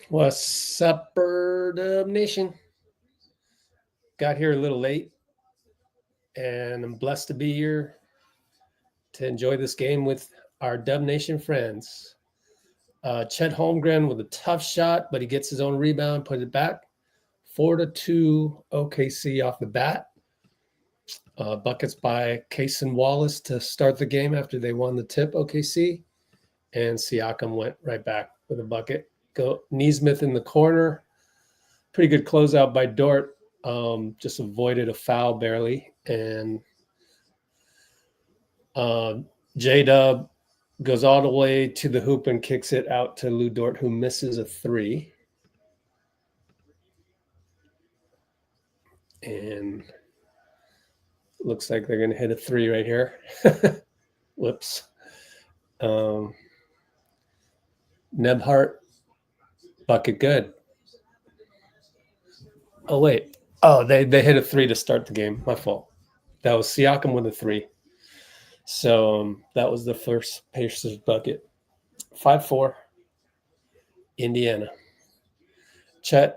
What's up, Bird Nation? Got here a little late, and I'm blessed to be here to enjoy this game with our Dub Nation friends. Chet Holmgren with a tough shot, but he gets his own rebound, put it back. 4-2 OKC off the bat. Buckets by Case and Wallace to start the game after they won the tip, OKC. And Siakam went right back with a bucket. Neesmith in the corner. Pretty good closeout by Dort. Just avoided a foul barely. And J-Dub goes all the way to the hoop and kicks it out to Lou Dort, who misses a three. And looks like they're going to hit a three right here. Whoops. Nebhart, bucket good. Oh, wait. Oh, they hit a three to start the game. My fault. That was Siakam with a three. So that was the first Pacers bucket. 5-4, Indiana. Shea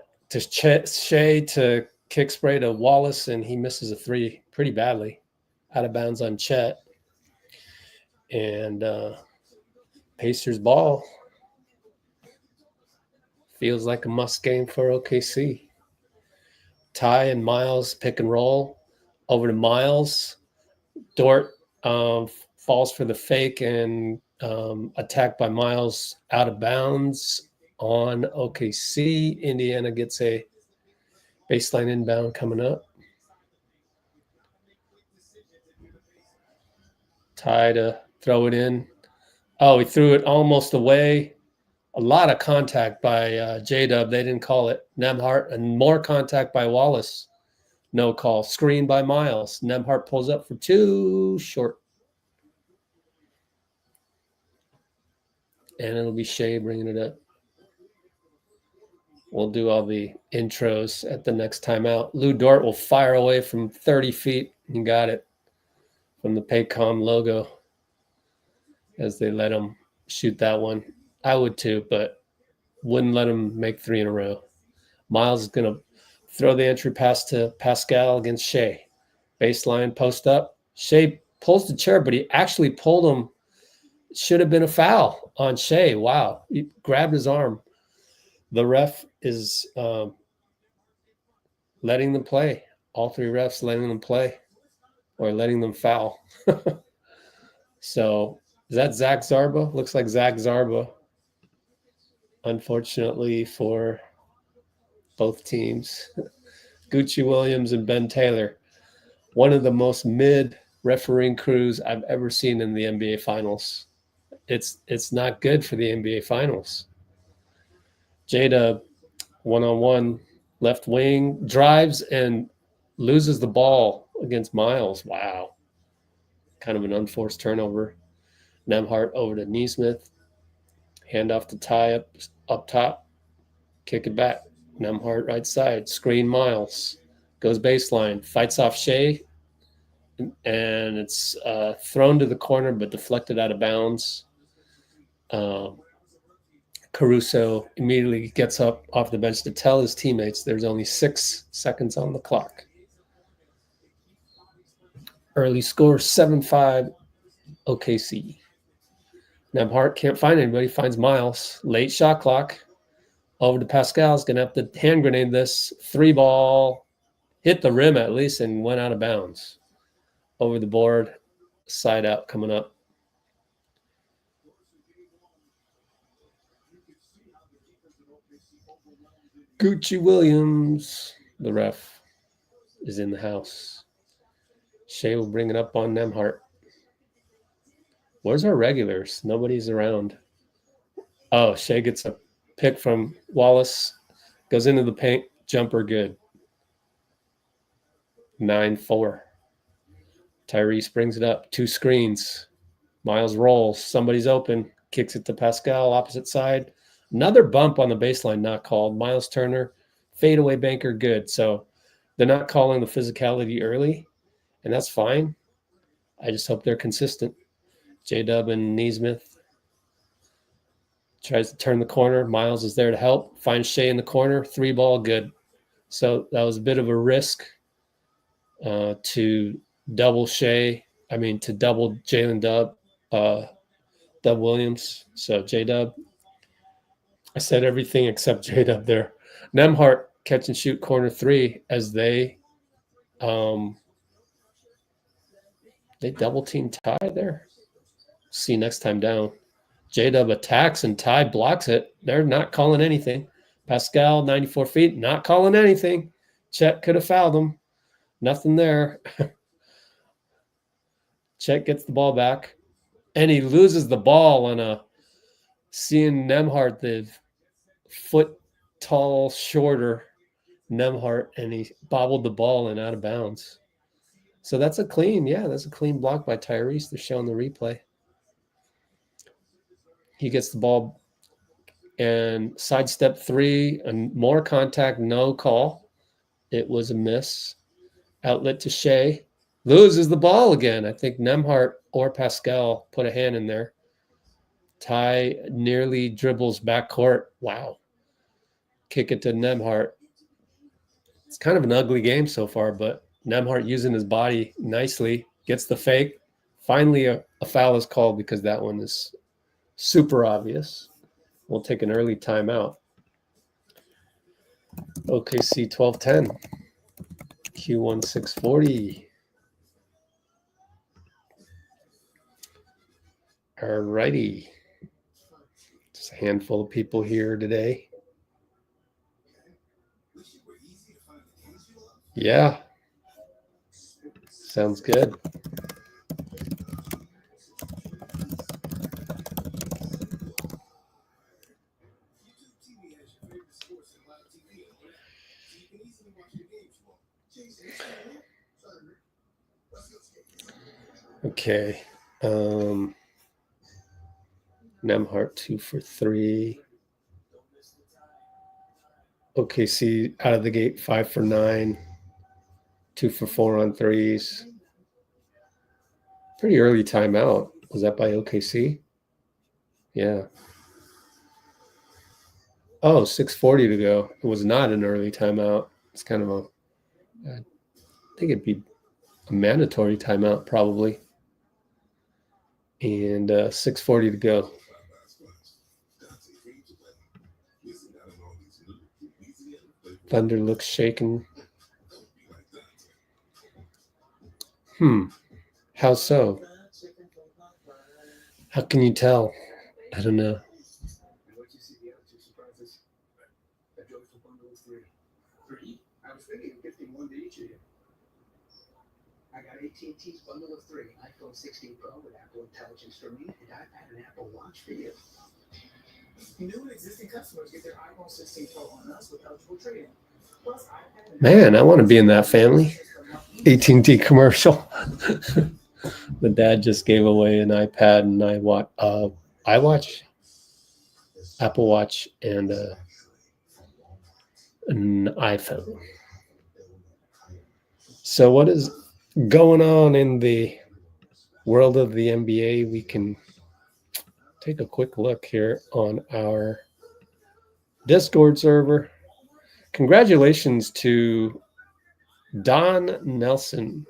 to kick spray to Wallace, and he misses a three pretty badly. Out of bounds on Chet. And Pacers ball. Feels like a must game for OKC. Ty and Miles pick and roll over to Miles. Dort falls for the fake and attacked by Miles out of bounds on OKC. Indiana gets a baseline inbound coming up. Ty to throw it in. Oh, he threw it almost away. A lot of contact by J-Dub. They didn't call it. Nebhart, and more contact by Wallace. No call. Screen by Miles. Nebhart pulls up for two. Short. And it'll be Shea bringing it up. We'll do all the intros at the next timeout. Lou Dort will fire away from 30 feet. You got it. From the Paycom logo. As they let him shoot that one. I would too, but wouldn't let him make three in a row. Miles is going to throw the entry pass to Pascal against Shea. Baseline, post up. Shea pulls the chair, but he actually pulled him. It should have been a foul on Shea. Wow. He grabbed his arm. The ref is letting them play. All three refs letting them play or letting them foul. So is that Zach Zarba? Looks like Zach Zarba. Unfortunately for both teams. Gucci Williams and Ben Taylor. One of the most mid refereeing crews I've ever seen in the NBA Finals. It's not good for the NBA Finals. Jada, one-on-one, left wing, drives and loses the ball against Miles. Wow. Kind of an unforced turnover. Nebhart over to Neesmith. Hand off to Ty up top. Kick it back. Nebhart right side. Screen Miles. Goes baseline. Fights off Shea. And it's thrown to the corner but deflected out of bounds. Caruso immediately gets up off the bench to tell his teammates there's only 6 seconds on the clock. Early score 7-5 OKC. Nebhart can't find anybody, finds Miles. Late shot clock. Over to Pascal's going to have to hand grenade this. 3-ball. Hit the rim at least and went out of bounds. Over the board. Side out coming up. Gucci Williams, the ref, is in the house. Shea will bring it up on Nebhart. Where's our regulars? Nobody's around. Oh, Shea gets a pick from Wallace. Goes into the paint. Jumper good. 9-4. Tyrese brings it up. 2 screens. Miles rolls. Somebody's open. Kicks it to Pascal. Opposite side. Another bump on the baseline not called. Miles Turner. Fadeaway banker good. So they're not calling the physicality early. And that's fine. I just hope they're consistent. J-Dub and Neesmith. Tries to turn the corner. Miles is there to help. Finds Shea in the corner. 3-ball, good. So that was a bit of a risk to double Shea. I mean, to double Jalen Dub Williams. So J-Dub. I said everything except J-Dub there. Nembhard catch and shoot corner 3 as they double team Ty there. See next time down. J-Dub attacks and Ty blocks it. They're not calling anything. Pascal, 94 feet, not calling anything. Chet could have fouled him. Nothing there. Chet gets the ball back. And he loses the ball on a seeing Nembhard, the foot tall, shorter Nembhard, and he bobbled the ball and out of bounds. So that's a clean, that's a clean block by Tyrese. They're showing the replay. He gets the ball and sidestep 3 and more contact, no call. It was a miss. Outlet to Shea. Loses the ball again. I think Nembhard or Pascal put a hand in there. Ty nearly dribbles backcourt. Wow. Kick it to Nembhard. It's kind of an ugly game so far, but Nembhard using his body nicely. Gets the fake. Finally, a foul is called because that one is super obvious. We'll take an early timeout. OKC 12-10. Q1 640. All righty. Just a handful of people here today. Yeah. Sounds good. Okay. Nembhard 2 for 3. OKC out of the gate 5 for 9. 2 for 4 on threes. Pretty early timeout. Was that by OKC? Yeah. Oh, 6:40 to go. It was not an early timeout. It's kind of I think it'd be a mandatory timeout probably. And 6:40 to go. Thunder looks shaken. How so? How can you tell? I don't know. I got AT&T's bundle of 3, iPhone 16 Pro with Apple Intelligence for me, and iPad and Apple Watch for you. New and existing customers get their iPhone 16 Pro on us with eligible trade-in. Plus, iPad. Man, I want to be in that family. AT&T commercial. The dad just gave away an iPad and iWatch, Apple Watch, and an iPhone. So what is going on in the world of the NBA? We can take a quick look here on our Discord server. Congratulations to Don Nelson.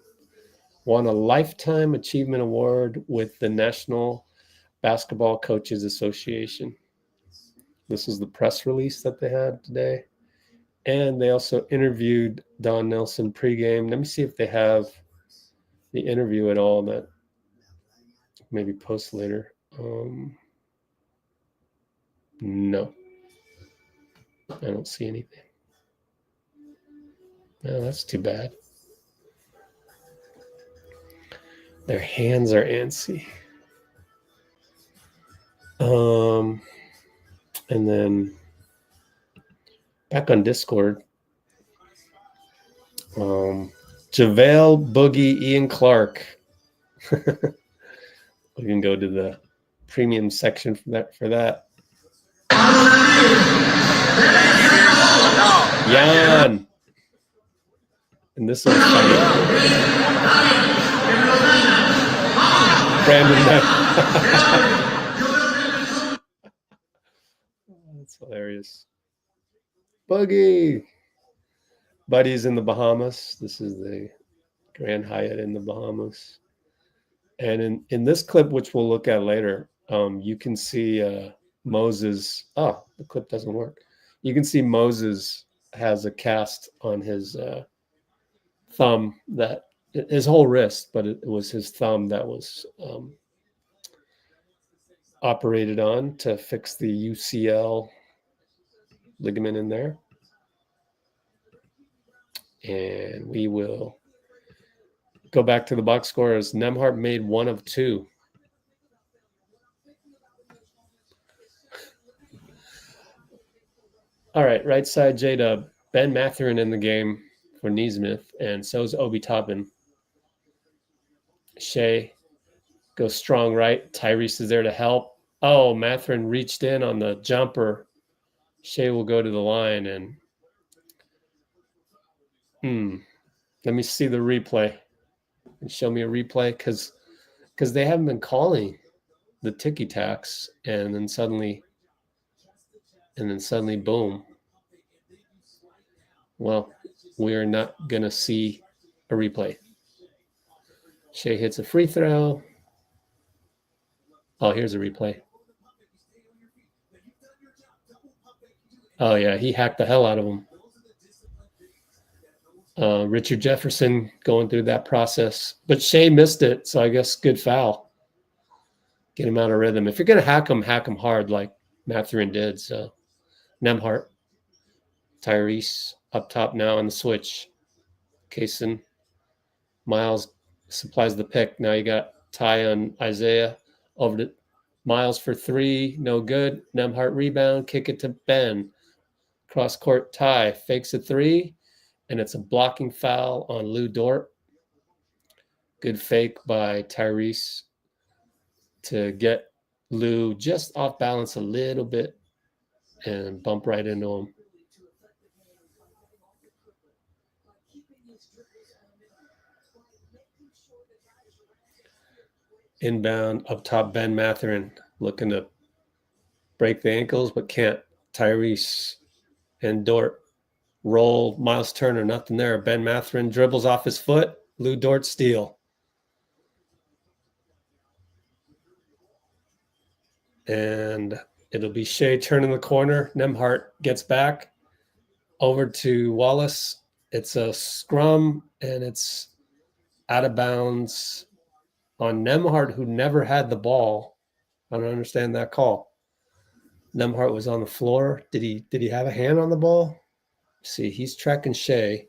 Won a Lifetime Achievement Award with the National Basketball Coaches Association. This is the press release that they had today. And they also interviewed Don Nelson pregame. Let me see if they have the interview at all that maybe post later. No. I don't see anything. No, that's too bad. Their hands are antsy. And then back on Discord, JaVale, Boogie, Ian Clark. We can go to the premium section for that. Jan. And this one's funny. Brandon. That's hilarious. Boogie. Buddy's in the Bahamas. This is the Grand Hyatt in the Bahamas. And in this clip, which we'll look at later, you can see Moses. Oh, the clip doesn't work. You can see Moses has a cast on his thumb, that his whole wrist, but it was his thumb that was operated on to fix the UCL ligament in there. And we will go back to the box score as Nembhard made 1 of 2. All right, right side J-Dub. Ben Mathurin in the game for Neesmith, and so is Obi Toppin. Shea goes strong right. Tyrese is there to help. Oh, Mathurin reached in on the jumper. Shea will go to the line, and let me see the replay. And show me a replay, because they haven't been calling the ticky-tacks, and then suddenly boom. Well, we are not going to see a replay. Shea hits a free throw. Oh, here's a replay. Oh, yeah, he hacked the hell out of him. Richard Jefferson going through that process. But Shea missed it, so I guess good foul. Get him out of rhythm. If you're going to hack him hard like Mathurin did. So Nembhard. Tyrese up top now on the switch. Kaysen. Miles supplies the pick. Now you got Ty on Isaiah. Over to Miles for 3. No good. Nembhard rebound. Kick it to Ben. Cross court Ty. Fakes a 3. And it's a blocking foul on Lou Dort. Good fake by Tyrese to get Lou just off balance a little bit and bump right into him. Inbound up top, Ben Mathurin looking to break the ankles, but can't. Tyrese and Dort roll. Miles Turner, nothing there. Ben Mathurin dribbles off his foot. Lou Dort steal. And it'll be Shea turning the corner. Nembhard gets back over to Wallace. It's a scrum, and it's out of bounds on Nembhard, who never had the ball. I don't understand that call. Nembhard was on the floor. Did he have a hand on the ball? See, he's tracking Shea.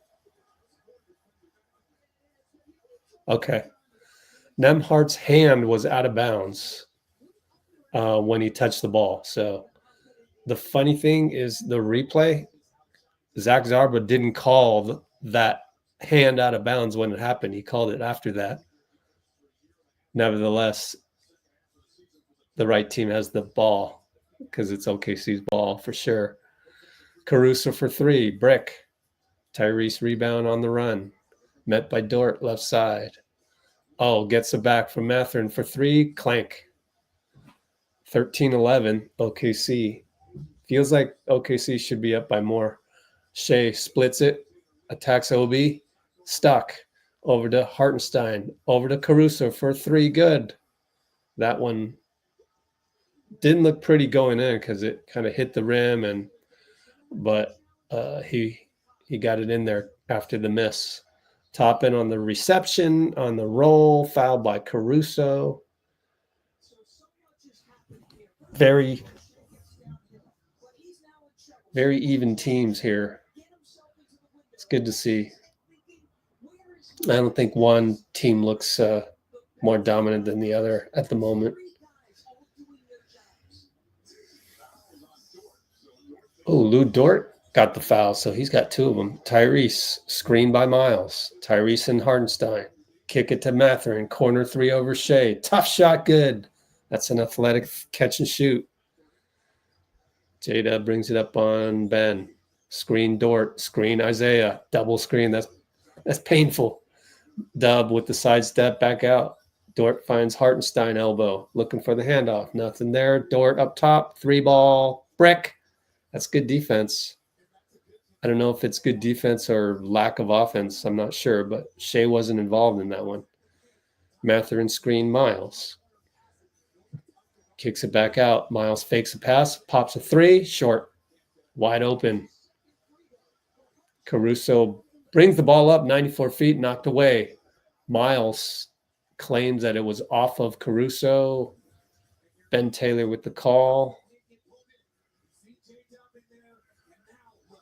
Okay. Nembhard's hand was out of bounds when he touched the ball. So the funny thing is the replay, Zach Zarba didn't call that hand out of bounds when it happened. He called it after that. Nevertheless, the right team has the ball because it's OKC's ball for sure. Caruso for 3, brick. Tyrese rebound on the run. Met by Dort, left side. Oh, gets it back from Mathurin for 3, clank. 13-11, OKC. Feels like OKC should be up by more. Shea splits it, attacks Obi, stuck. Over to Hartenstein, over to Caruso for 3, good. That one didn't look pretty going in because it kind of hit the rim, but he got it in there after the miss. Toppin on the reception, on the roll, fouled by Caruso. Very, very even teams here. It's good to see. I don't think one team looks more dominant than the other at the moment. Oh, Lou Dort got the foul, so he's got 2 of them. Tyrese, screened by Miles. Tyrese and Hartenstein. Kick it to Mathurin. Corner 3 over Shea. Tough shot, good. That's an athletic catch and shoot. J-Dub brings it up on Ben. Screen Dort. Screen Isaiah. Double screen. That's painful. Dub with the sidestep back out. Dort finds Hartenstein elbow. Looking for the handoff. Nothing there. Dort up top. 3 ball. Brick. That's good defense. I don't know if it's good defense or lack of offense. I'm not sure, but Shea wasn't involved in that one. Mathurin screen Miles. Kicks it back out. Miles fakes a pass, pops a three, short, wide open. Caruso brings the ball up 94 feet, knocked away. Miles claims that it was off of Caruso. Ben Taylor with the call.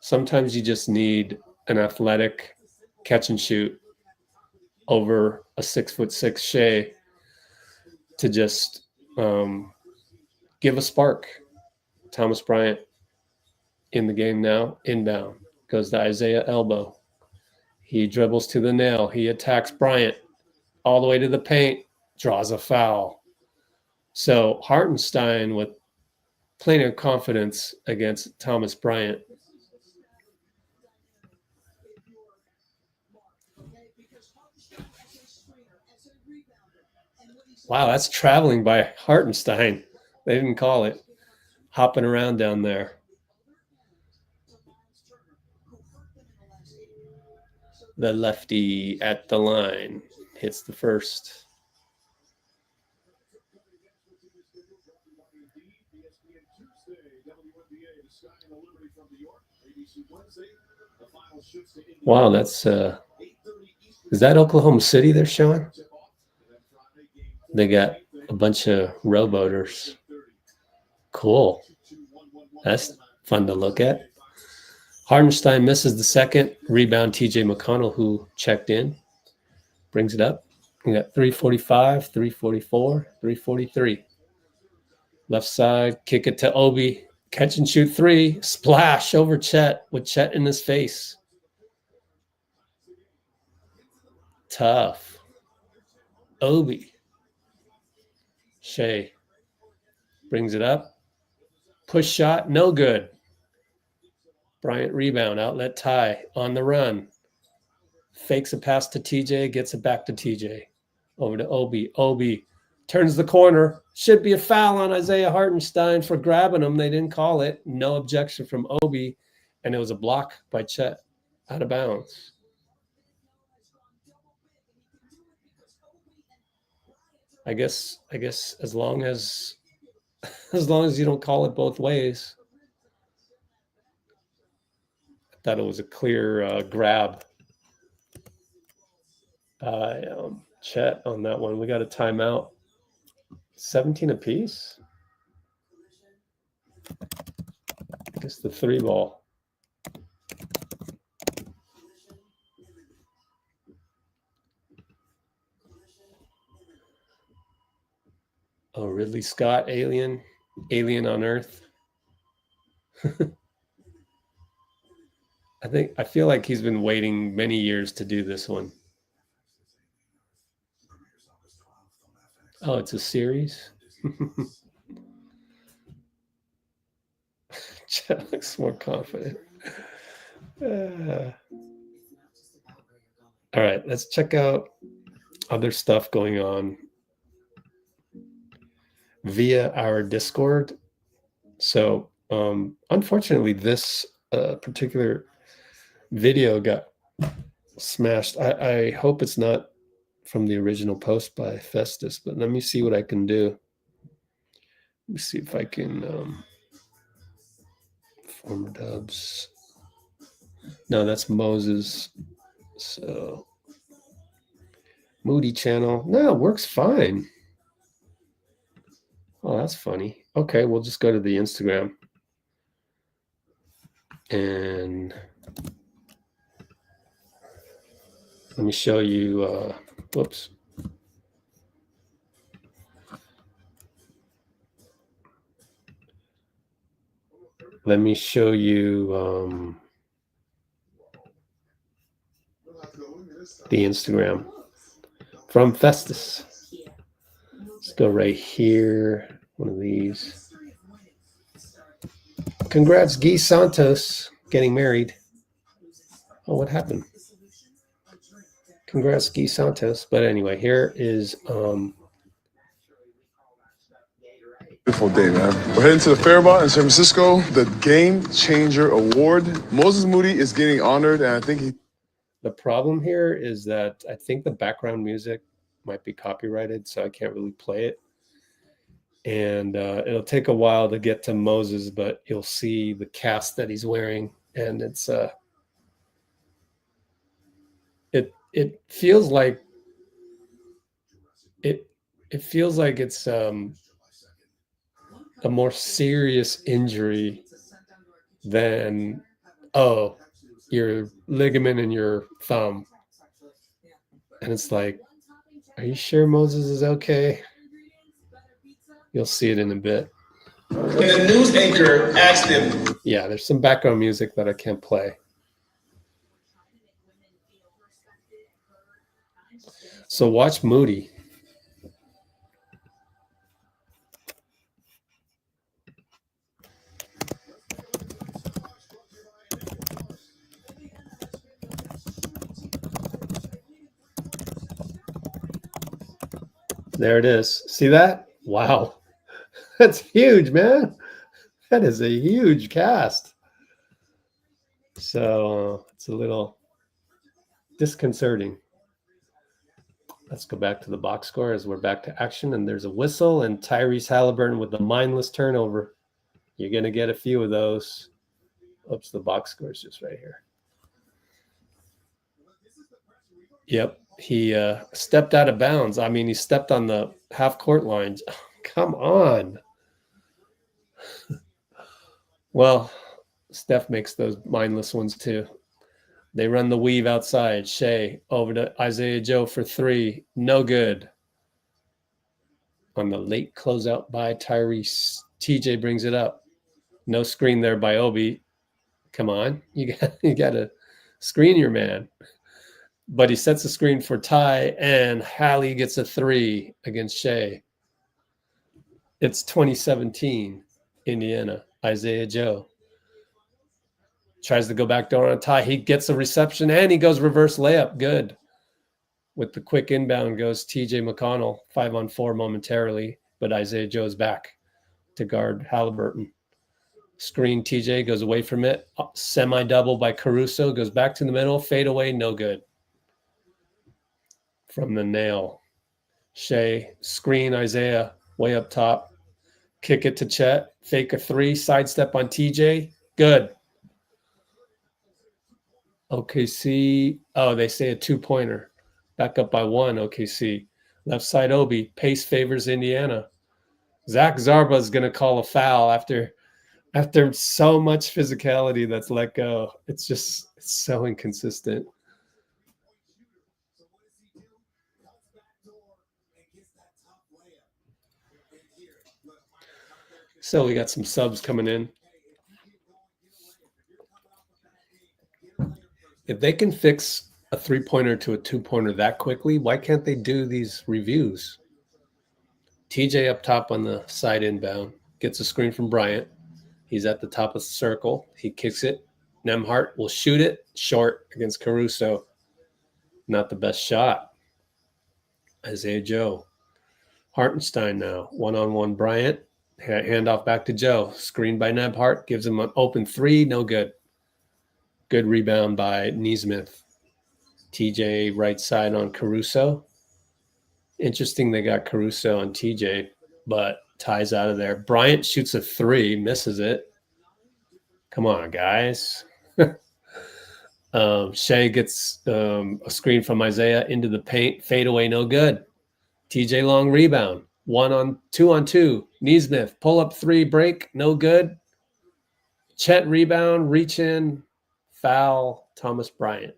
Sometimes you just need an athletic catch and shoot over a 6'6" Shea to just give a spark. Thomas Bryant in the game now, inbound. Goes to Isaiah elbow. He dribbles to the nail. He attacks Bryant all the way to the paint, draws a foul. So Hartenstein with plenty of confidence against Thomas Bryant. Wow, that's traveling by Hartenstein. They didn't call it. Hopping around down there. The lefty at the line hits the first. Wow, that's is that Oklahoma City they're showing? They got a bunch of rowboaters. Cool. That's fun to look at. Hartenstein misses the second. Rebound TJ McConnell, who checked in. Brings it up. We got 345, 344, 343. Left side, kick it to Obi. Catch and shoot three. Splash over Chet with Chet in his face. Tough. Obi. Shea brings it up. Push shot, no good. Bryant rebound, outlet tie, on the run. Fakes a pass to TJ, gets it back to TJ. Over to Obi. Obi turns the corner. Should be a foul on Isaiah Hartenstein for grabbing him. They didn't call it. No objection from Obi. And it was a block by Chet. Out of bounds. I guess as long as you don't call it both ways. I thought it was a clear grab by Chet on that one. We got a timeout. 17 apiece. I guess the three ball. Oh, Ridley Scott, Alien on Earth. I feel like he's been waiting many years to do this one. Oh, it's a series? Chet looks more confident. All right, let's check out other stuff going on via our Discord. So unfortunately, this particular video got smashed. I hope it's not from the original post by Festus, but let me see what I can do. Let me see if I can former dubs. No, that's Moses. So Moody channel. No, it works fine. Oh, that's funny. Okay, we'll just go to the Instagram. And let me show you, whoops. Let me show you the Instagram from Festus. Let's go right here. One of these. Congrats, Guy Santos, getting married. Oh, what happened? Congrats, Guy Santos. But anyway, here is Beautiful day, man. We're heading to the Fairmont in San Francisco, the Game Changer Award. Moses Moody is getting honored, and I think the problem here is that I think the background music might be copyrighted, so I can't really play it. And it'll take a while to get to Moses, but you'll see the cast that he's wearing, and it's it feels like it feels like it's a more serious injury than your ligament in your thumb. And it's like, are you sure Moses is okay? You'll see it in a bit. And the news anchor asked him. Yeah, there's some background music that I can't play. So watch Moody. There it is. See that? Wow. That's huge, man. That is a huge cast. So it's a little disconcerting. Let's go back to the box score as we're back to action. And there's a whistle and Tyrese Haliburton with the mindless turnover. You're going to get a few of those. Oops, the box score is just right here. Yep, he stepped out of bounds. I mean, he stepped on the half-court lines. Come on. Well, Steph makes those mindless ones too. They run the weave outside. Shea over to Isaiah Joe for three. No good. On the late closeout by Tyrese. TJ brings it up. No screen there by Obi. Come on. You got to screen your man. But he sets a screen for Ty, and Hallie gets a three against Shea. It's 2017, Indiana. Isaiah Joe tries to go back door on Ty. He gets a reception, and he goes reverse layup. Good. With the quick inbound goes TJ McConnell, 5-on-4 momentarily, but Isaiah Joe's back to guard Haliburton. Screen TJ goes away from it. Semi-double by Caruso, goes back to the middle. Fade away, no good. From the nail. Shea, screen Isaiah, way up top. Kick it to Chet. Fake a three. Sidestep on TJ. Good. OKC. Oh, they say a two-pointer. Back up by one, OKC. Left side Obi. Pace favors Indiana. Zach Zarba is going to call a foul after so much physicality that's let go. It's so inconsistent. So we got some subs coming in. If they can fix a three-pointer to a two-pointer that quickly, why can't they do these reviews? TJ up top on the side inbound. Gets a screen from Bryant. He's at the top of the circle. He kicks it. Nembhard will shoot it short against Caruso. Not the best shot. Isaiah Joe. Hartenstein now. One-on-one Bryant. Handoff back to Joe. Screen by Nembhard. Gives him an open three. No good. Good rebound by Nesmith. TJ right side on Caruso. Interesting they got Caruso on TJ, but Ty's out of there. Bryant shoots a three. Misses it. Come on, guys. Shea gets a screen from Isaiah into the paint. Fade away. No good. TJ long rebound. 2-on-2. Nesmith, pull up three, break, no good. Chet rebound, reach in, foul, Thomas Bryant.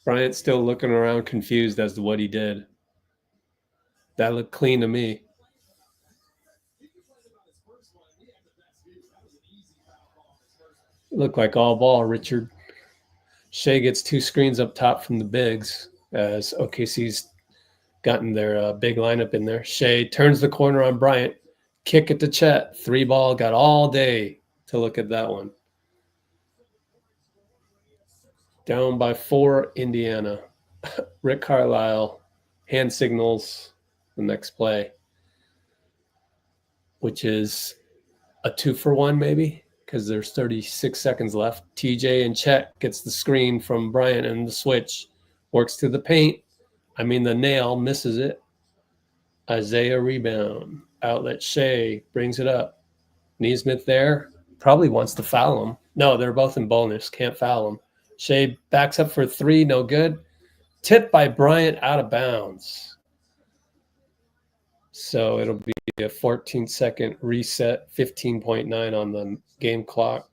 Bryant's still looking around confused as to what he did. That looked clean to me. Looked like all ball, Richard. Shea gets two screens up top from the bigs as OKC's gotten their big lineup in there. Shea turns the corner on Bryant. Kick it to Chet. Three ball. Got all day to look at that one. Down by 4, Indiana. Rick Carlisle hand signals the next play, which is a 2-for-1 maybe, because there's 36 seconds left. TJ and Chet gets the screen from Bryant and the switch. Works to the paint. I mean, the nail misses it. Isaiah rebound. Outlet Shea brings it up. Neesmith there. Probably wants to foul him. No, they're both in bonus. Can't foul him. Shea backs up for 3. No good. Tipped by Bryant out of bounds. So it'll be a 14-second reset. 15.9 on the game clock.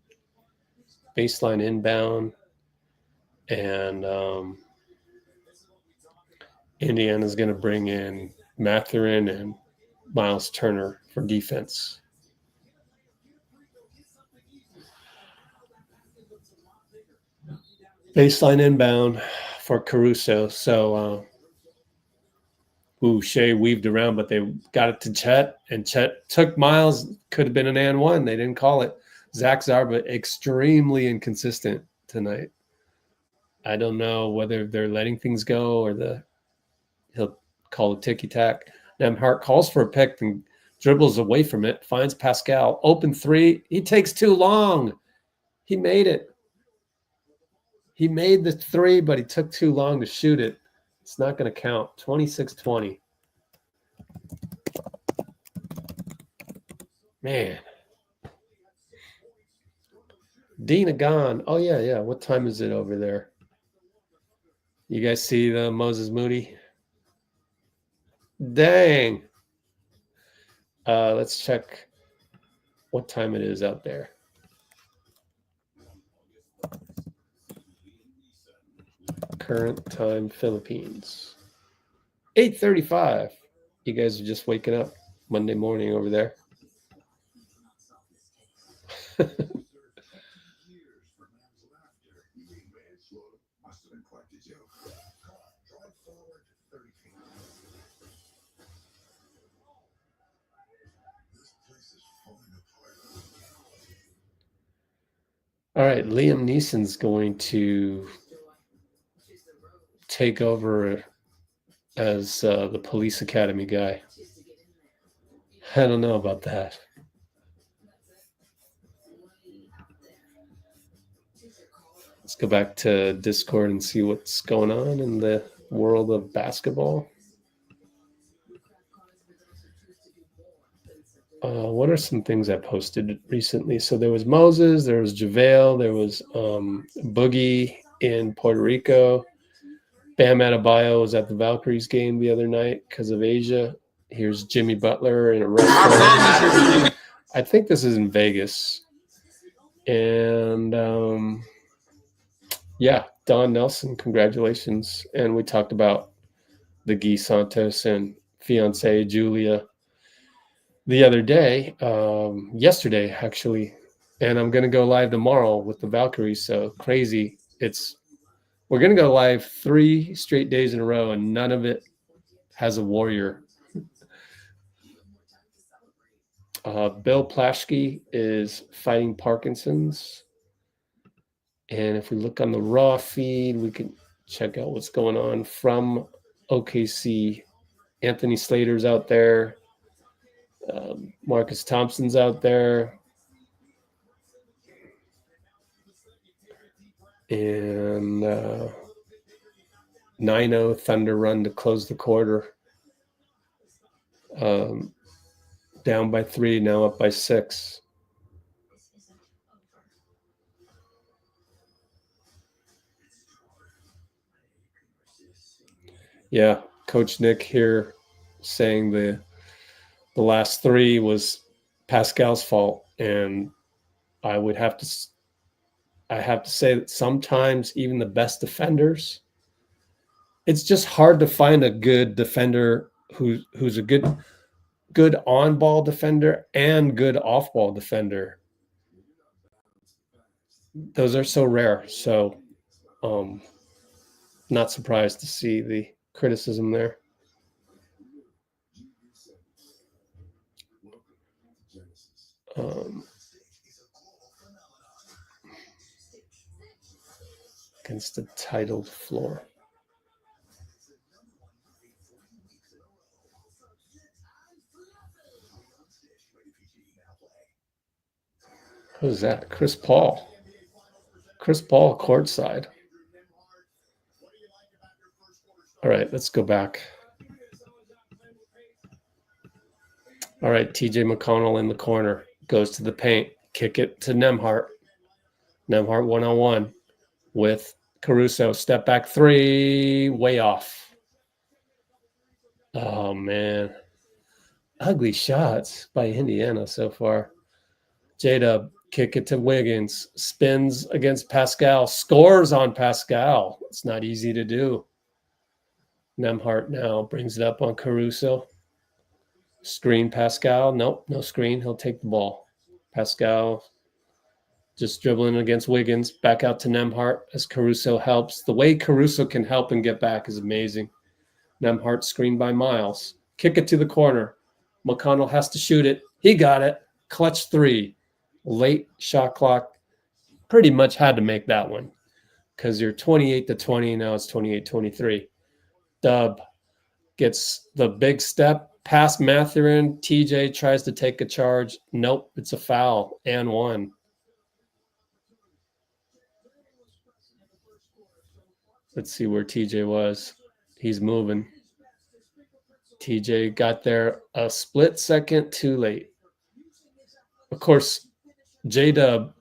Baseline inbound. And Indiana's going to bring in Mathurin and Miles Turner for defense. Baseline inbound for Caruso. So, Shea weaved around, but they got it to Chet, and Chet took Miles. Could have been an and one. They didn't call it. Zach Zarba, extremely inconsistent tonight. I don't know whether they're letting things go or he'll call a ticky-tack. Nemhart calls for a pick and dribbles away from it, finds Pascal. Open 3. He takes too long. He made it. He made the 3, but he took too long to shoot it. It's not going to count. 26-20. Man. Dina gone. Oh, yeah. What time is it over there? You guys see the Moses Moody? Dang. Let's check what time it is out there. Current time, Philippines. 8:35. You guys are just waking up Monday morning over there. All right, Liam Neeson's going to take over as the police academy guy. I don't know about that. Let's go back to Discord and see what's going on in the world of basketball. What are some things I posted recently? So there was Moses, there was JaVale, there was Boogie in Puerto Rico. Bam Adebayo was at the Valkyries game the other night because of Asia. Here's Jimmy Butler in a restaurant. I think this is in Vegas. And Don Nelson, congratulations. And we talked about the Guy Santos and fiancée Julia the other day, yesterday actually, and I'm going to go live tomorrow with the Valkyries. So crazy. We're going to go live 3 straight days in a row, and none of it has a warrior. Bill Plaschke is fighting Parkinson's. And if we look on the Raw feed, we can check out what's going on from OKC. Anthony Slater's out there. Marcus Thompson's out there. And 9-0 Thunder run to close the quarter. Down by 3, now up by 6. Yeah, Coach Nick here saying the last 3 was Pascal's fault, and I have to say that sometimes even the best defenders, it's just hard to find a good defender who's a good on-ball defender and good off-ball defender. Those are so rare. So not surprised to see the criticism there. against the titled floor. Who's that? Chris Paul. Chris Paul courtside. All right, let's go back. All right, TJ McConnell in the corner. Goes to the paint. Kick it to Nembhard. Nembhard one-on-one with Caruso. Step back three. Way off. Oh, man. Ugly shots by Indiana so far. J-Dub, kick it to Wiggins. Spins against Pascal. Scores on Pascal. It's not easy to do. Nembhard now brings it up on Caruso. Screen Pascal. Nope, no screen. He'll take the ball. Pascal just dribbling against Wiggins. Back out to Nembhard as Caruso helps. The way Caruso can help and get back is amazing. Nembhard screened by Miles. Kick it to the corner. McConnell has to shoot it. He got it. Clutch three. Late shot clock. Pretty much had to make that one because you're 28-20. Now it's 28-23. Dub gets the big step past Mathurin. TJ tries to take a charge. Nope, it's a foul and one. Let's see where TJ was. He's moving. TJ got there a split second too late. Of course, J-Dub,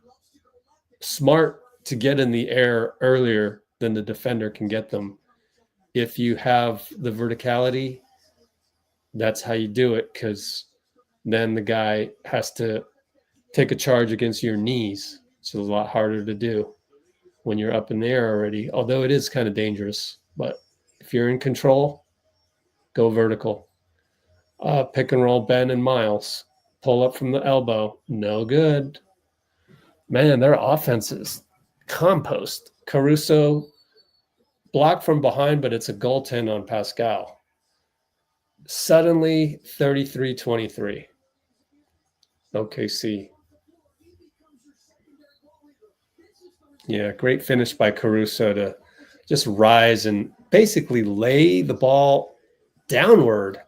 smart to get in the air earlier than the defender can get them. If you have the verticality, that's how you do it, because then the guy has to take a charge against your knees. It's a lot harder to do when you're up in the air already, although it is kind of dangerous. But if you're in control, go vertical. Pick and roll Ben and Miles. Pull up from the elbow. No good. Man, their offense is compost. Caruso blocked from behind, but it's a goaltend on Pascal. Suddenly, 33-23. OKC. Yeah, great finish by Caruso to just rise and basically lay the ball downward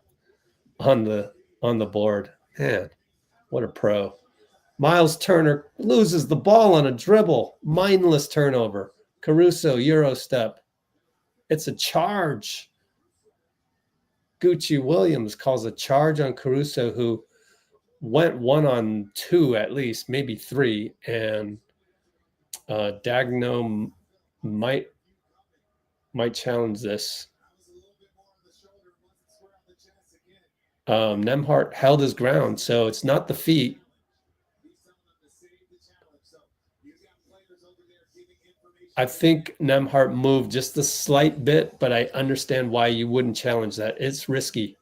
on the board. Man, what a pro. Miles Turner loses the ball on a dribble. Mindless turnover. Caruso, Euro step. It's a charge. Gucci-Williams calls a charge on Caruso, who went 1-on-2 at least, maybe 3, and Dagno might challenge this. Nembhard held his ground, so it's not the feet. I think Nembhard moved just a slight bit, but I understand why you wouldn't challenge that. It's risky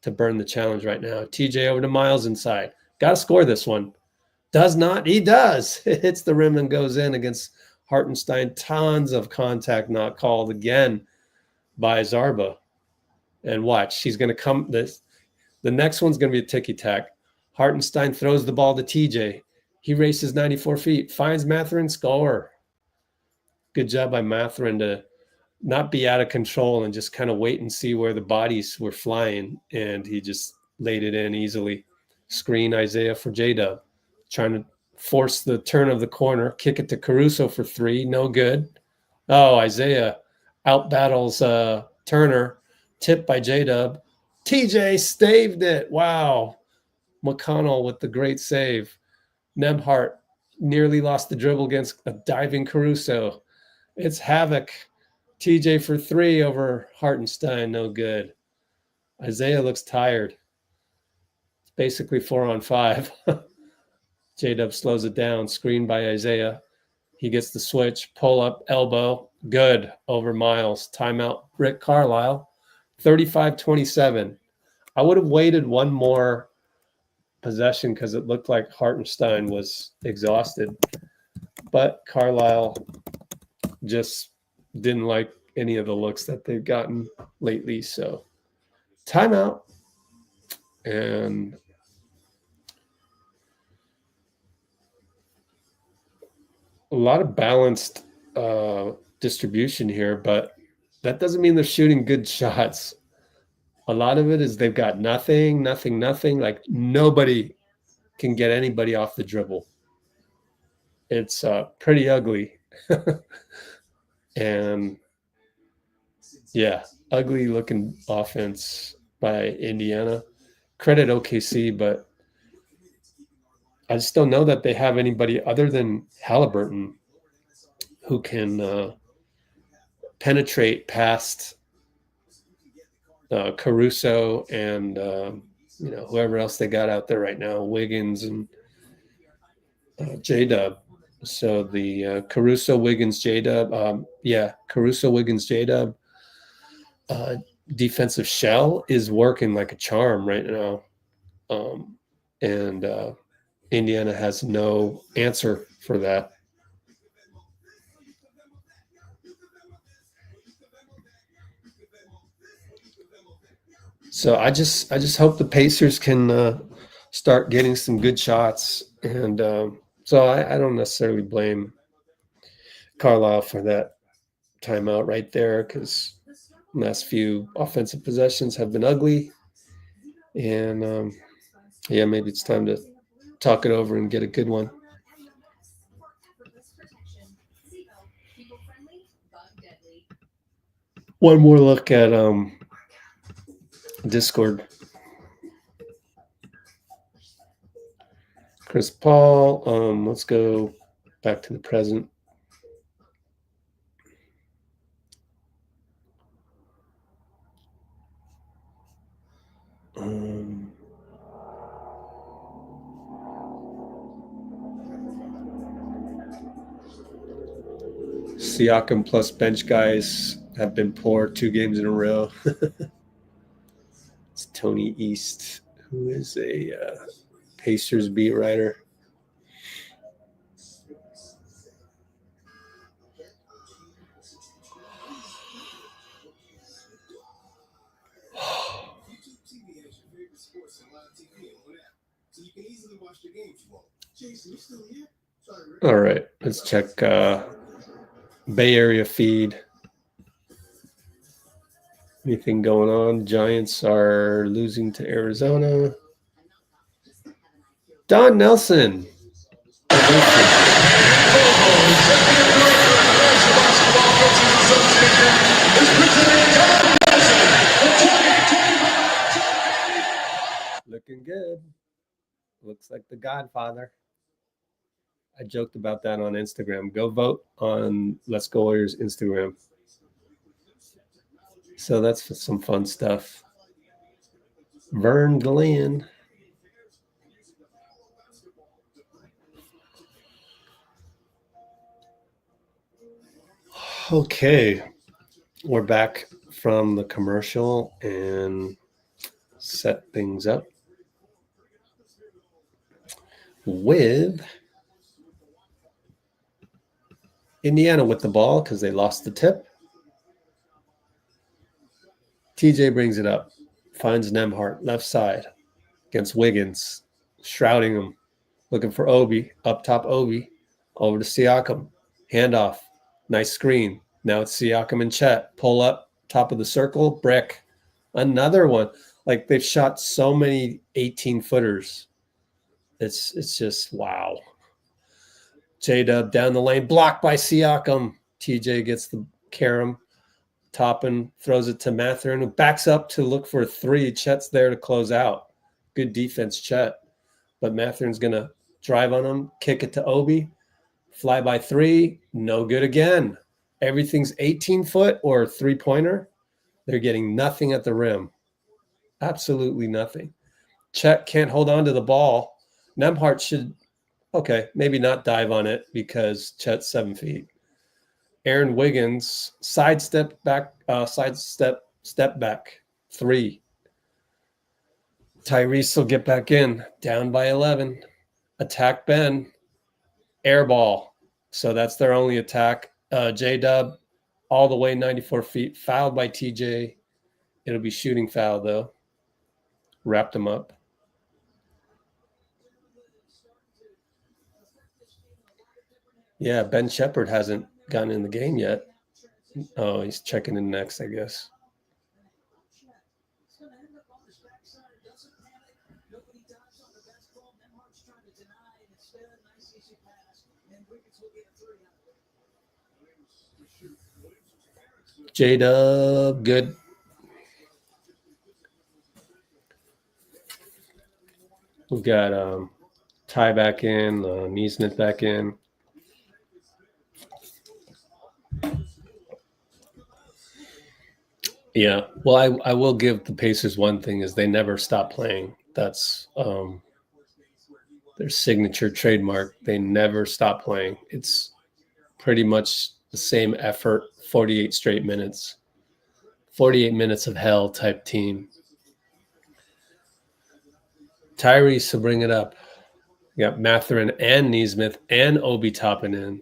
to burn the challenge right now. TJ over to Miles inside. Got to score this one. Does not. He does. It hits the rim and goes in against Hartenstein. Tons of contact not called again by Zarba. And watch, she's going to come. The next one's going to be a ticky-tack. Hartenstein throws the ball to TJ. He races 94 feet, finds Mathurin, score. Good job by Mathurin to not be out of control and just kind of wait and see where the bodies were flying. And he just laid it in easily. Screen Isaiah for J-Dub. Trying to force the turn of the corner. Kick it to Caruso for 3. No good. Oh, Isaiah out-battles Turner. Tipped by J-Dub. TJ staved it. Wow. McConnell with the great save. Nembhard nearly lost the dribble against a diving Caruso. It's havoc. TJ for 3 over Hartenstein. No good. Isaiah looks tired. It's basically 4-on-5. J-Dub slows it down. Screen by Isaiah. He gets the switch. Pull up. Elbow. Good over Miles. Timeout. Rick Carlisle. 35-27. I would have waited one more possession because it looked like Hartenstein was exhausted. But Carlisle just didn't like any of the looks that they've gotten lately. So timeout. And a lot of balanced distribution here, but that doesn't mean they're shooting good shots. A lot of it is they've got nothing. Like nobody can get anybody off the dribble. It's pretty ugly. And yeah, ugly looking offense by Indiana. Credit OKC, but I just don't know that they have anybody other than Haliburton who can penetrate past Caruso and whoever else they got out there right now, Wiggins and J-Dub. So the Caruso, Wiggins, J-Dub, Caruso, Wiggins, J-Dub defensive shell is working like a charm right now. And Indiana has no answer for that. So I just hope the Pacers can start getting some good shots. And so I don't necessarily blame Carlisle for that timeout right there, because last few offensive possessions have been ugly. And maybe it's time to talk it over and get a good one. One more look at Discord. Chris Paul, let's go back to the present. Siakam plus bench guys have been poor 2 games in a row. It's Tony East, who is a Pacers beat writer. All right, let's check Bay Area feed. Anything going on? Giants are losing to Arizona. Don Nelson. Looking good. Looks like the Godfather. I joked about that on Instagram. Go vote on Let's Go Warriors Instagram. So that's some fun stuff. Vern Glenn. Okay. We're back from the commercial and set things up with Indiana with the ball because they lost the tip. TJ brings it up, finds Nembhard left side against Wiggins, shrouding him, looking for Obi, up top Obi, over to Siakam, handoff, nice screen. Now it's Siakam and Chet, pull up, top of the circle, brick, another one. Like they've shot so many 18-footers. It's just wow. J-Dub down the lane, blocked by Siakam. TJ gets the carom. Toppin throws it to Mathurin, who backs up to look for a 3. Chet's there to close out. Good defense, Chet. But Mathurin's going to drive on him, kick it to Obi. Fly by 3, no good again. Everything's 18-foot or 3-pointer. They're getting nothing at the rim. Absolutely nothing. Chet can't hold on to the ball. Nembhard should, maybe not dive on it because Chet's 7 feet. Aaron Wiggins, step back, 3. Tyrese will get back in, down by 11. Attack Ben, air ball. So that's their only attack. J-Dub, all the way 94 feet, fouled by TJ. It'll be shooting foul, though. Wrapped him up. Yeah, Ben Shepherd hasn't gotten in the game yet. Oh, he's checking in next, I guess. J-Dub, good. We've got Ty back in, Neesmith back in. Yeah, well, I will give the Pacers one thing is they never stop playing. That's their signature trademark. They never stop playing. It's pretty much the same effort, 48 straight minutes, 48 minutes of hell type team. Tyrese will bring it up. You got Mathurin and Neesmith and Obi topping in.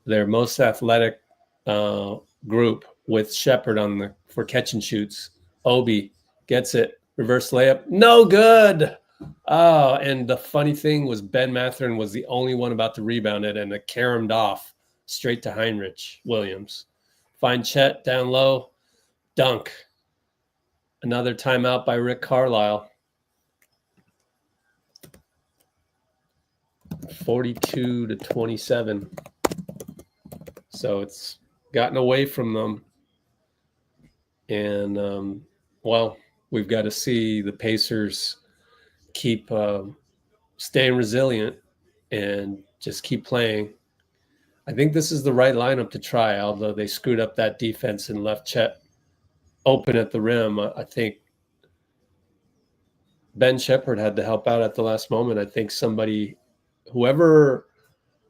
Their most athletic group with Shepherd for catch and shoots. Obi gets it. Reverse layup. No good. Oh, and the funny thing was Ben Mathurin was the only one about to rebound it, and it caromed off straight to Heinrich Williams. Find Chet down low. Dunk. Another timeout by Rick Carlisle. 42-27. So it's gotten away from them. And, well, we've got to see the Pacers keep staying resilient and just keep playing. I think this is the right lineup to try, although they screwed up that defense and left Chet open at the rim. I think Ben Shepherd had to help out at the last moment. I think whoever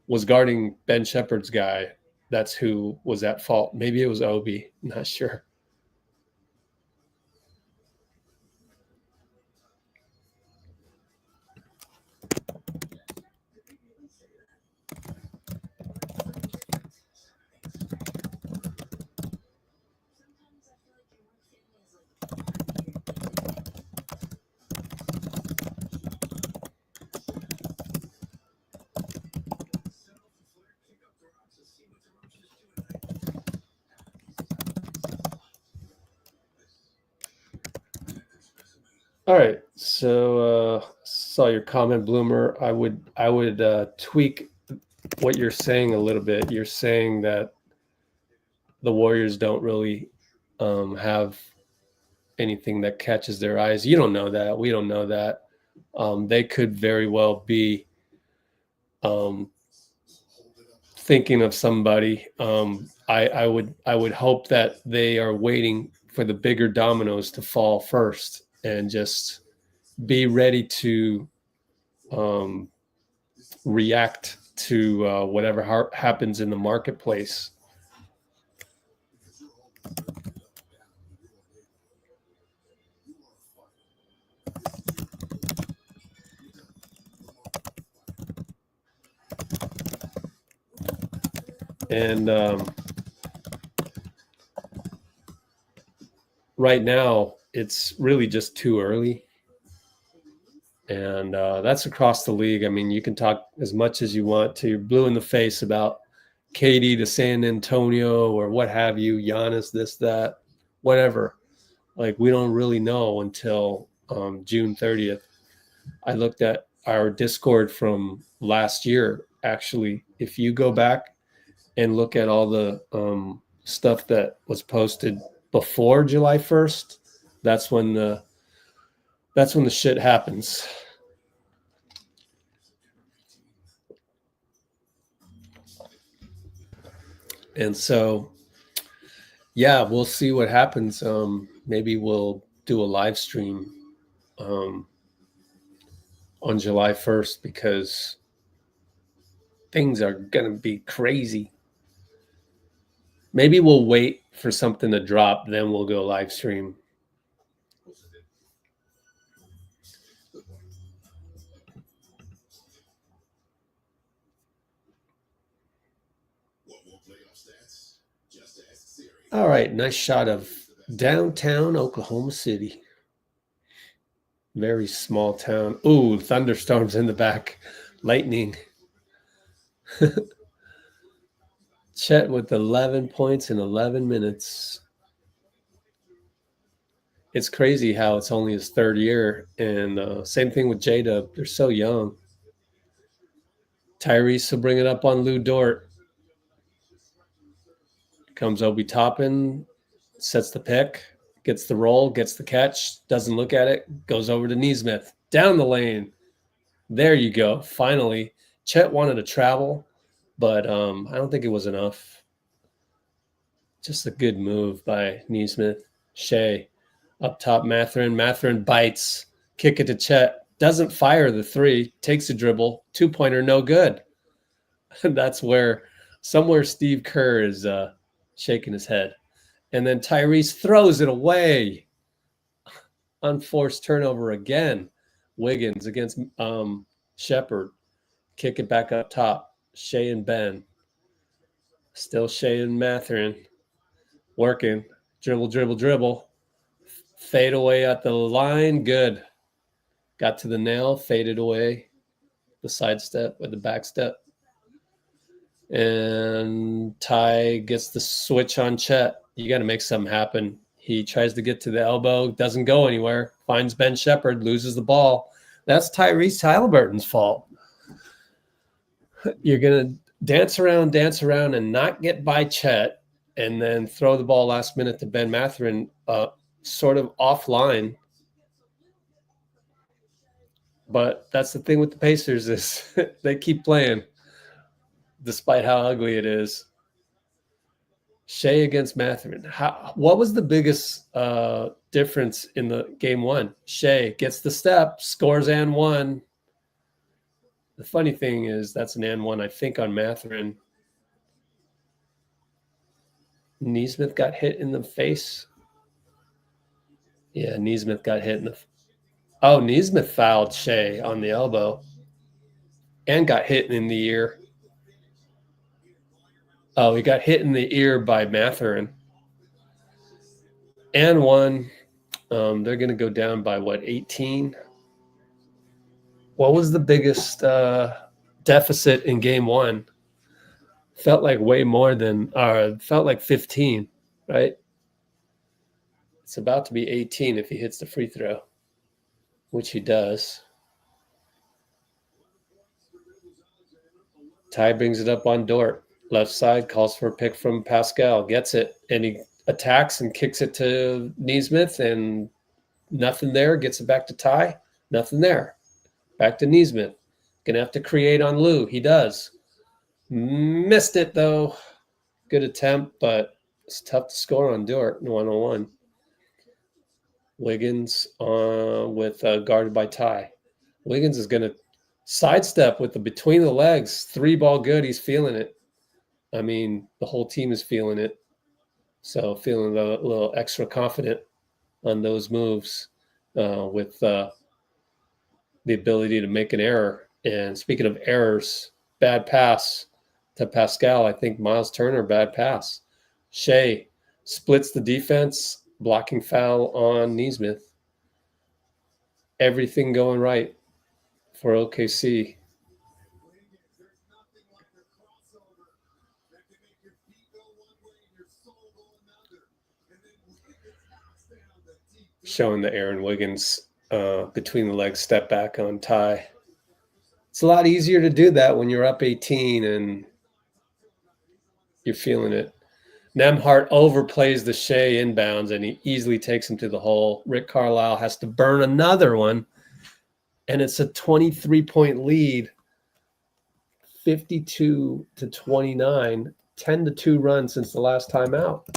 was guarding Ben Shepherd's guy, that's who was at fault. Maybe it was Obi. I'm not sure. All right, so saw your comment, Bloomer. I would tweak what you're saying a little bit. You're saying that the Warriors don't really have anything that catches their eyes. You don't know that. We don't know that. They could very well be thinking of somebody. I would hope that they are waiting for the bigger dominoes to fall first and just be ready to react to whatever happens in the marketplace. And right now, it's really just too early. And that's across the league. I mean, you can talk as much as you want to. You're blue in the face about KD to San Antonio or what have you, Giannis, this, that, whatever. Like, we don't really know until June 30th. I looked at our Discord from last year. Actually, if you go back and look at all the stuff that was posted before July 1st, that's when the shit happens. And so, yeah, we'll see what happens. Maybe we'll do a live stream on July 1st because things are going to be crazy. Maybe we'll wait for something to drop, then we'll go live stream. All right, nice shot of downtown Oklahoma City. Very small town. Ooh, thunderstorms in the back. Lightning. Chet with 11 points in 11 minutes. It's crazy how it's only his third year. And same thing with J-Dub. They're so young. Tyrese will bring it up on Lou Dort. Comes Obi Toppin, sets the pick, gets the roll, gets the catch, doesn't look at it, goes over to Nesmith. Down the lane. There you go. Finally. Chet wanted to travel, but I don't think it was enough. Just a good move by Nesmith. Shea up top, Mathurin. Mathurin bites. Kick it to Chet. Doesn't fire the three. Takes a dribble. Two-pointer, no good. That's where somewhere Steve Kerr is shaking his head. And then Tyrese throws it away. Unforced turnover again. Wiggins against Shepherd. Kick it back up top. Shea and Ben. Still Shea and Mathurin. Working. Dribble, dribble, dribble. Fade away at the line. Good. Got to the nail. Faded away. The sidestep or the back step. And Ty gets the switch on Chet. You got to make something happen. He tries to get to the elbow. Doesn't go anywhere. Finds Ben Shepherd. Loses the ball. That's Tyrese Haliburton's fault. You're going to dance around, and not get by Chet, and then throw the ball last minute to Ben Mathurin, sort of offline. But that's the thing with the Pacers is they keep playing, despite how ugly it is. Shea against Mathurin. What was the biggest difference in the game one? Shea gets the step, scores and one. The funny thing is that's an and one, I think, on Mathurin. Nesmith got hit in the face. Yeah, Nesmith got hit in the Nesmith fouled Shea on the elbow and got hit in the ear. Oh, he got hit in the ear by Mathurin. And one. They're going to go down by, 18? What was the biggest deficit in game one? Felt like way more than, felt like 15, right? It's about to be 18 if he hits the free throw, which he does. Ty brings it up on Dort. Left side, calls for a pick from Pascal. Gets it, and he attacks and kicks it to Nesmith, and nothing there. Gets it back to Ty. Nothing there. Back to Nesmith. Gonna have to create on Lou. He does. Missed it, though. Good attempt, but it's tough to score on Dort in one-on-one. Wiggins with guarded by Ty. Wiggins is going to sidestep with the between the legs. Three ball good. He's feeling it. I mean, the whole team is feeling it. So feeling a little extra confident on those moves with the ability to make an error. And speaking of errors, bad pass to Pascal. I think Miles Turner, bad pass. Shea splits the defense, blocking foul on Nesmith. Everything going right for OKC. Showing the Aaron Wiggins between the legs step back on Ty. It's a lot easier to do that when you're up 18 and you're feeling it. Nembhard overplays the Shea inbounds, and he easily takes him to the hole. Rick Carlisle has to burn another one, and it's a 23-point lead, 52-29, 10-2 run since the last time out.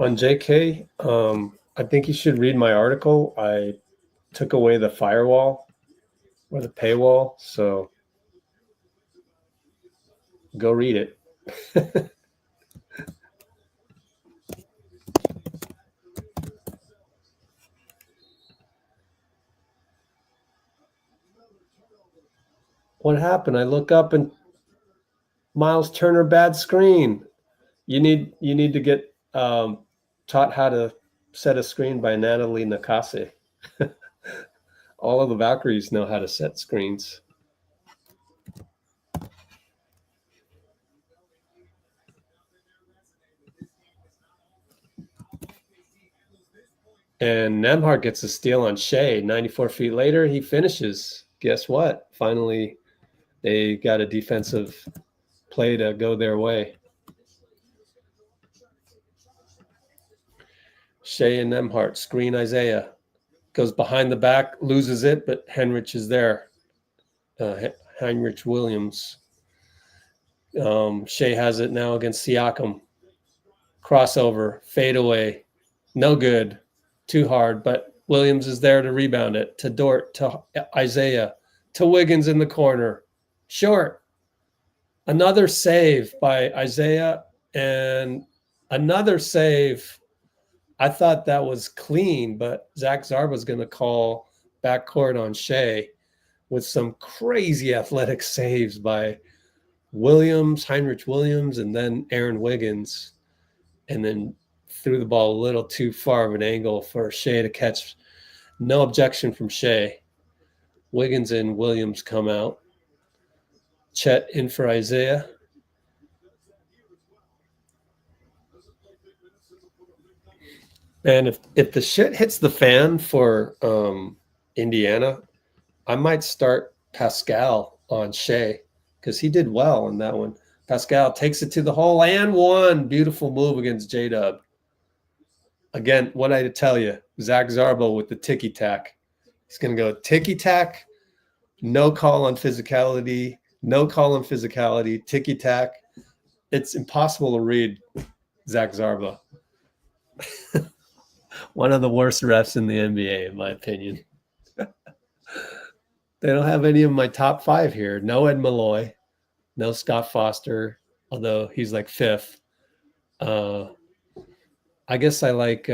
On JK, I think you should read my article. I took away the firewall or the paywall, so go read it. What happened? I look up and Miles Turner bad screen. You need to get taught how to set a screen by Natalie Nakase. All of the Valkyries know how to set screens. And Nemhart gets a steal on Shea. 94 feet later, he finishes. Guess what? Finally, they got a defensive play to go their way. Shea and Nemhart screen Isaiah. Goes behind the back, loses it, but Henrich is there. Heinrich Williams. Shea has it now against Siakam. Crossover, fade away. No good. Too hard, but Williams is there to rebound it. To Dort, to Isaiah, to Wiggins in the corner. Short. Another save by Isaiah and another save. I thought that was clean, but Zach Zarba's going to call backcourt on Shea with some crazy athletic saves by Williams, Heinrich Williams, and then Aaron Wiggins. And then threw the ball a little too far of an angle for Shea to catch. No objection from Shea. Wiggins and Williams come out. Chet in for Isaiah. And if the shit hits the fan for Indiana, I might start Pascal on Shea because he did well in that one. Pascal takes it to the hole and one. Beautiful move against J-Dub. Again, what I tell you, Zach Zarbo with the ticky-tack. He's going to go ticky-tack, no call on physicality, ticky-tack. It's impossible to read Zach Zarbo. One of the worst refs in the NBA, in my opinion. They don't have any of my top five here. No Ed Malloy, no Scott Foster, although he's like fifth. I guess I like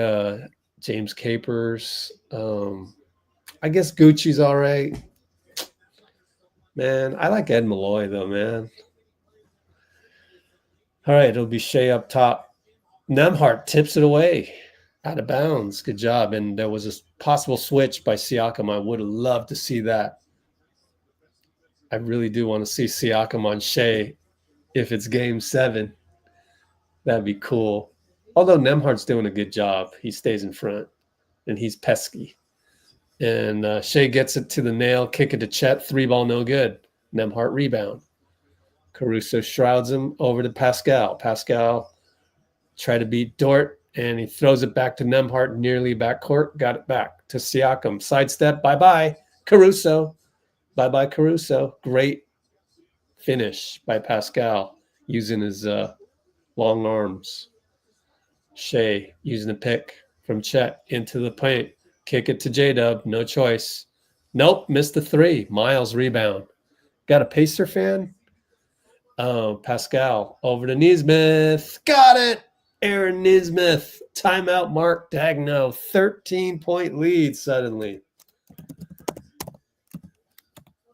James Capers. I guess Gucci's all right. Man, I like Ed Malloy, though, man. All right, it'll be Shea up top. Nemhart tips it away. Out of bounds. Good job. And there was a possible switch by Siakam. I would have loved to see that. I really do want to see Siakam on Shea if it's game 7. That'd be cool. Although Nemhart's doing a good job. He stays in front, and he's pesky. And Shea gets it to the nail, kick it to Chet, 3-ball, no good. Nemhart rebound. Caruso shrouds him over to Pascal. Pascal tried to beat Dort, and he throws it back to Nemhart, nearly backcourt. Got it back to Siakam. Sidestep, bye-bye, Caruso. Bye-bye, Caruso. Great finish by Pascal using his long arms. Shea using the pick from Chet into the paint. Kick it to J-Dub. No choice. Nope, missed the 3. Miles rebound. Got a Pacer fan? Pascal over to Nesmith. Got it. Aaron Nesmith. Timeout, Mark Dagno. 13-point lead suddenly.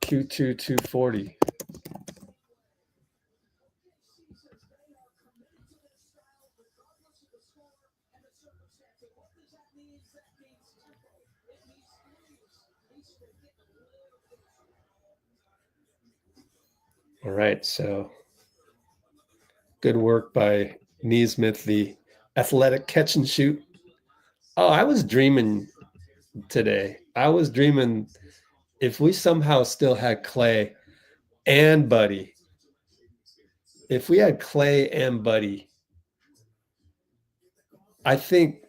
Q2 240. All right, so good work by Nesmith, the athletic catch and shoot. Oh, I was dreaming today. I was dreaming if we somehow still had Klay and Buddy. If we had Klay and Buddy, I think,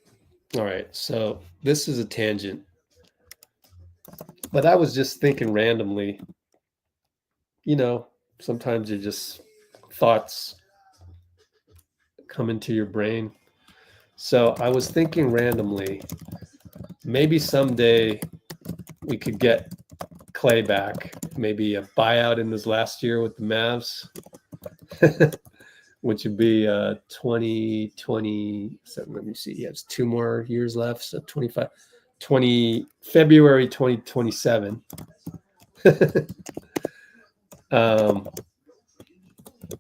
all right, so this is a tangent. But I was just thinking randomly, sometimes you just thoughts come into your brain. So I was thinking randomly, maybe someday we could get Klay back, maybe a buyout in his last year with the Mavs, which would be 2020. So let me see. He has 2 more years left. So 20 February 2027.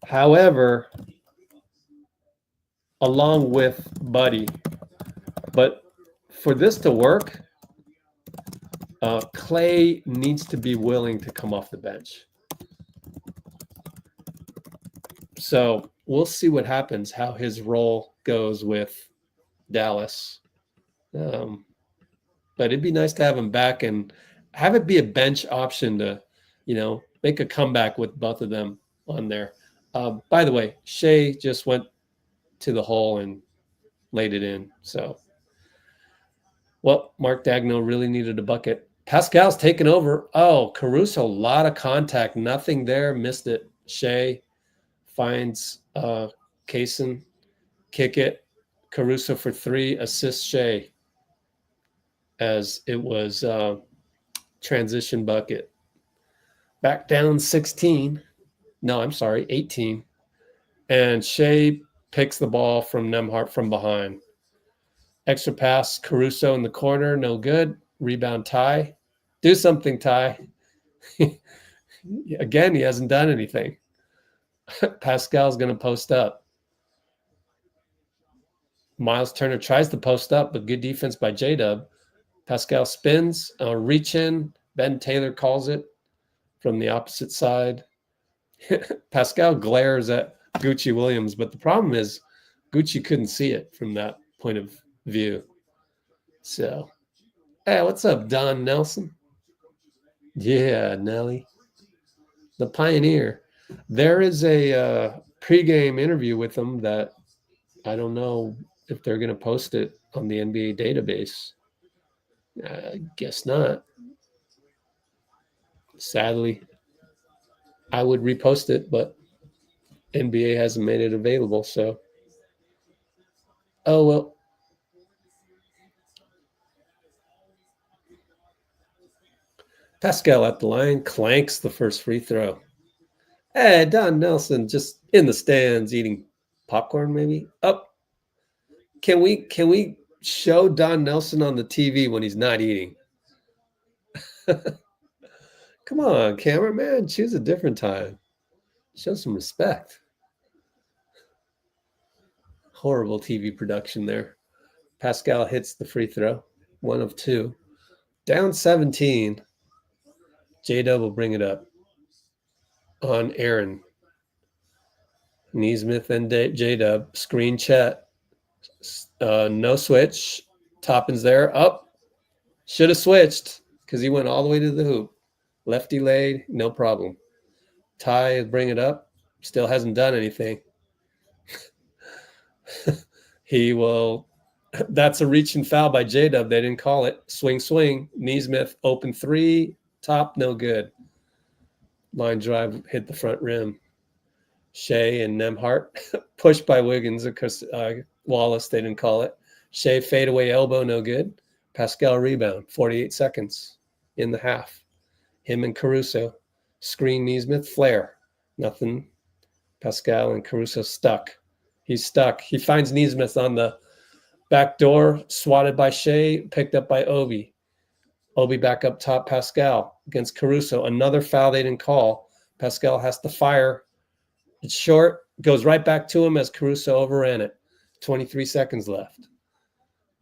However, along with Buddy, but for this to work, Klay needs to be willing to come off the bench. So we'll see what happens, how his role goes with Dallas. But it'd be nice to have him back and have it be a bench option to, make a comeback with both of them on there. By the way, Shea just went to the hole and laid it in. So, well, Mark Daigneault really needed a bucket. Pascal's taken over. Oh, Caruso, a lot of contact. Nothing there. Missed it. Shea finds Kaysen. Kick it. Caruso for 3. Assist Shea as it was transition bucket. Back down 16. No, I'm sorry, 18. And Shea picks the ball from Nembhard from behind. Extra pass, Caruso in the corner, no good. Rebound, Ty. Do something, Ty. Again, he hasn't done anything. Pascal's going to post up. Miles Turner tries to post up, but good defense by J-Dub. Pascal spins, reach in. Ben Taylor calls it from the opposite side. Pascal glares at Gucci Williams, but the problem is Gucci couldn't see it from that point of view. So, hey, what's up, Don Nelson? Yeah, Nelly. The Pioneer. There is a pregame interview with him that I don't know if they're going to post it on the NBA database. I guess not. Sadly, I would repost it, but NBA hasn't made it available, so. Oh, well. Pascal at the line, clanks the first free throw. Hey, Don Nelson just in the stands eating popcorn, maybe. Up. Can we show Don Nelson on the TV when he's not eating? Come on, cameraman, choose a different time. Show some respect. Horrible TV production there. Pascal hits the free throw, 1 of 2. Down 17. J-Dub will bring it up on Aaron. Neesmith and J-Dub. Screen Chet. No switch. Toppin's there. Up. Should have switched because he went all the way to the hoop. Lefty laid. No problem. Ty bring it up. Still hasn't done anything. He will. That's a reach and foul by J-Dub. They didn't call it. Swing. Neesmith open 3. Top, no good. Line drive hit the front rim. Shea and Nembhard pushed by Wiggins because Wallace, they didn't call it. Shea fadeaway elbow, no good. Pascal rebound, 48 seconds in the half. Him and Caruso. Screen Neesmith, flare. Nothing. Pascal and Caruso stuck. He's stuck. He finds Neesmith on the back door, swatted by Shea, picked up by Obi. Obi back up top, Pascal against Caruso. Another foul they didn't call. Pascal has to fire. It's short, goes right back to him as Caruso overran it. 23 seconds left.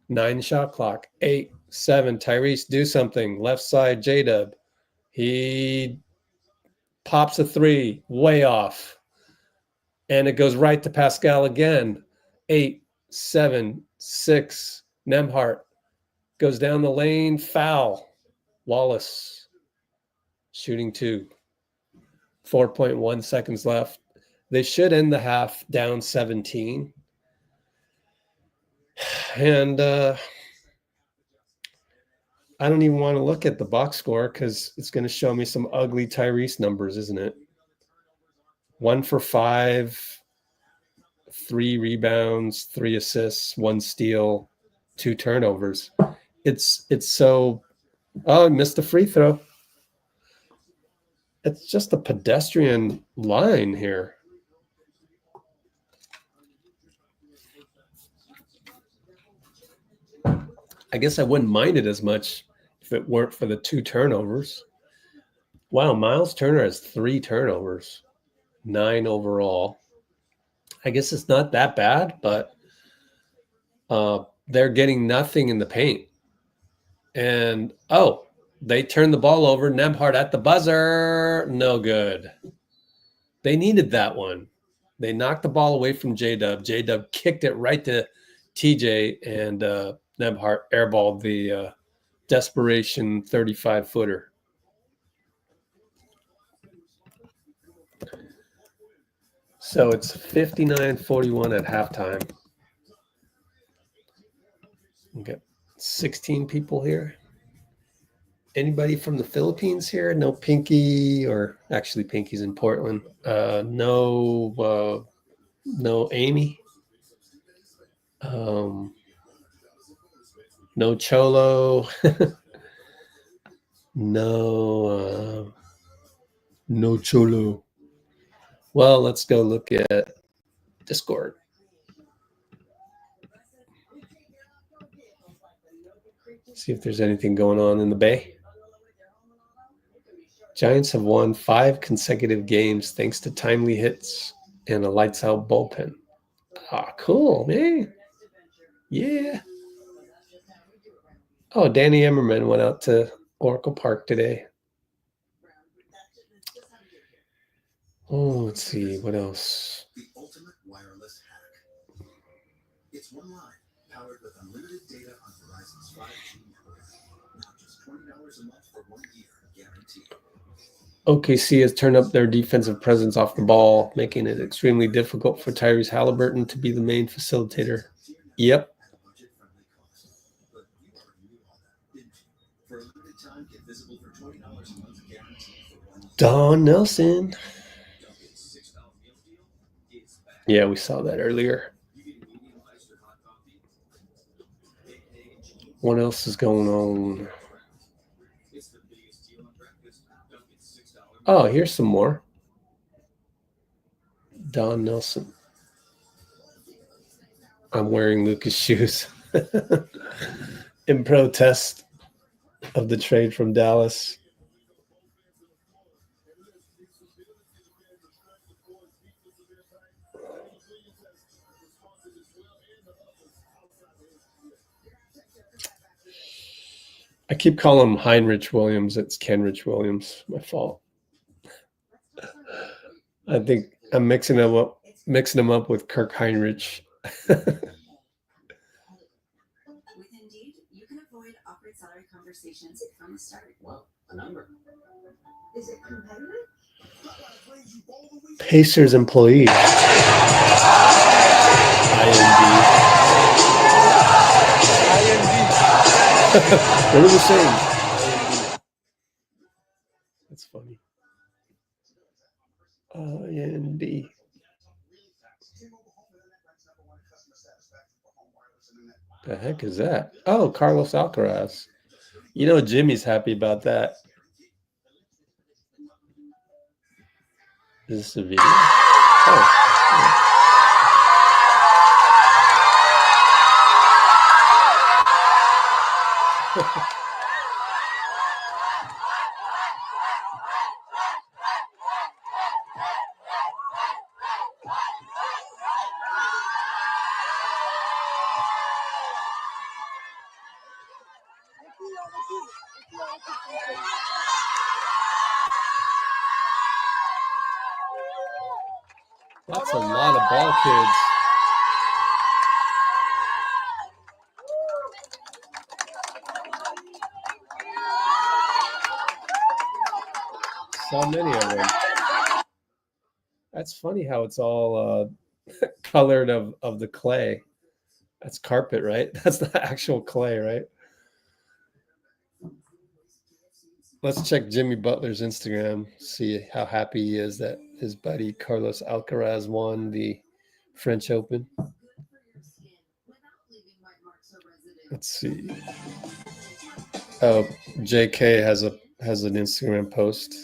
9 shot clock. 8, 7. Tyrese, do something. Left side, J-Dub. He pops a 3, way off. And it goes right to Pascal again. 8, 7, 6. Nembhard goes down the lane, foul. Wallace shooting 2. 4.1 seconds left. They should end the half down 17. And I don't even want to look at the box score because it's going to show me some ugly Tyrese numbers, isn't it? 1 for 5, 3 rebounds, 3 assists, 1 steal, 2 turnovers. It's so, oh, I missed a free throw. It's just a pedestrian line here. I guess I wouldn't mind it as much if it weren't for the 2 turnovers. Wow, Miles Turner has 3 turnovers, 9 overall. I guess it's not that bad, but they're getting nothing in the paint. And, oh, they turned the ball over. Nembhard at the buzzer. No good. They needed that one. They knocked the ball away from J-Dub. J-Dub kicked it right to TJ, and Nembhard airballed the desperation 35-footer. So it's 59-41 at halftime. We got 16 people here. Anybody from the Philippines here? No Pinky, or actually Pinky's in Portland. No Amy. No Cholo. No Cholo. Well, let's go look at Discord. See if there's anything going on in the Bay. Giants have won 5 consecutive games thanks to timely hits and a lights-out bullpen. Ah, cool, man. Yeah. Oh, Danny Emmerman went out to Oracle Park today. Oh, let's see. What else? The ultimate wireless hack. It's one line powered with unlimited data on Verizon's 5G network. Now just $20 a month for 1 year, guaranteed. OKC has turned up their defensive presence off the ball, making it extremely difficult for Tyrese Haliburton to be the main facilitator. Yep. Don Nelson. Yeah, we saw that earlier. What else is going on? Oh, here's some more. Don Nelson. I'm wearing Lucas shoes in protest of the trade from Dallas. I keep calling him Heinrich Williams. It's Kenrich Williams. My fault. I think I'm mixing him up with Kirk Heinrich. With Indeed, you can avoid awkward salary conversations from the start. Well, a number. Is it competitive? Pacers employees. What are we saying? That's funny. IND. The heck is that? Oh, Carlos Alcaraz. You know Jimmy's happy about that. Is this a video? Oh. That's a lot of ball kids. So many of them. That's funny how it's all colored of the clay. That's carpet, right? That's the actual clay, right? Let's check Jimmy Butler's Instagram, see how happy he is that his buddy Carlos Alcaraz won the French Open. Good for your skin without leaving white marks or residue. Let's see. Oh, JK has an Instagram post.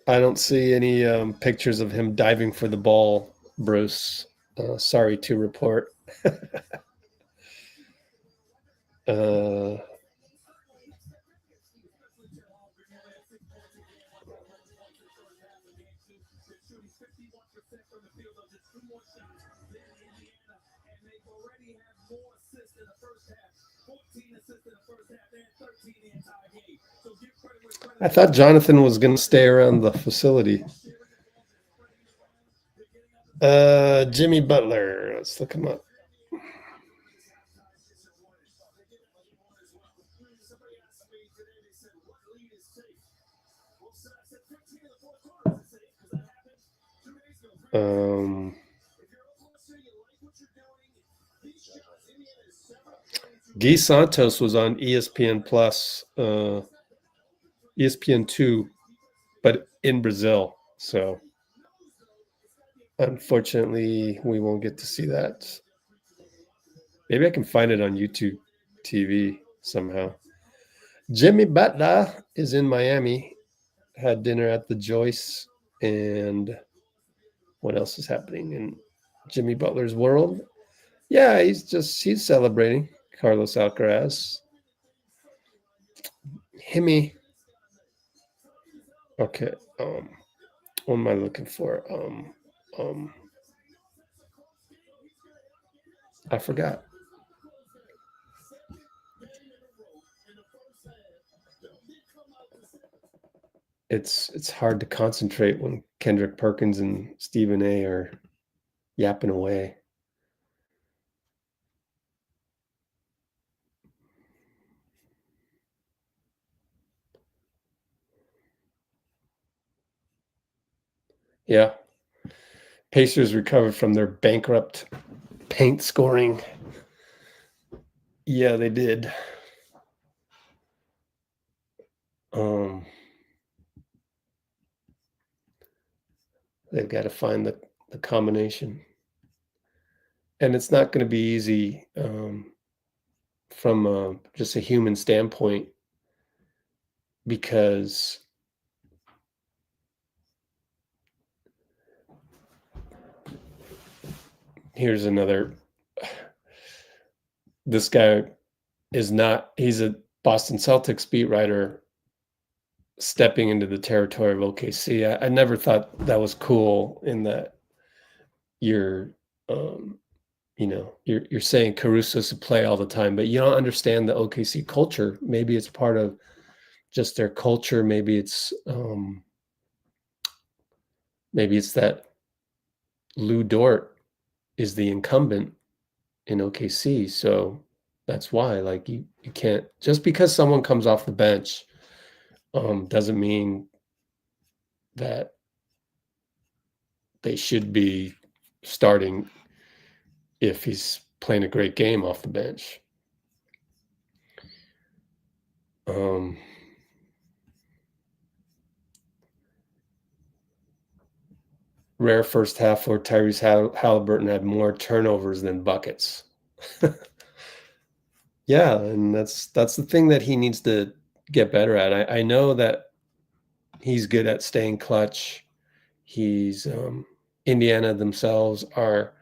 I don't see any pictures of him diving for the ball, Bruce. Sorry to report. I thought Jonathan was going to stay around the facility. Jimmy Butler. Let's look him up. Guy Santos was on ESPN Plus, ESPN2, but in Brazil. So unfortunately, we won't get to see that. Maybe I can find it on YouTube TV somehow. Jimmy Butler is in Miami. Had dinner at the Joyce. And what else is happening in Jimmy Butler's world? Yeah, he's celebrating Carlos Alcaraz. Himmy. Okay. What am I looking for? I forgot. It's hard to concentrate when Kendrick Perkins and Stephen A are yapping away. Yeah. Pacers recovered from their bankrupt paint scoring. Yeah, they did. They've got to find the combination. And it's not going to be easy from just a human standpoint, because here's another. This guy he's a Boston Celtics beat writer stepping into the territory of OKC. I never thought that was cool, in that you're saying Caruso's a play all the time, but you don't understand the OKC culture. Maybe it's part of just their culture. Maybe it's that Lou Dort is the incumbent in OKC. So that's why, like, you can't, just because someone comes off the bench doesn't mean that they should be starting if he's playing a great game off the bench. Rare first half where Tyrese Haliburton had more turnovers than buckets. Yeah, and that's the thing that he needs to get better at. I know that he's good at staying clutch. He's Indiana themselves are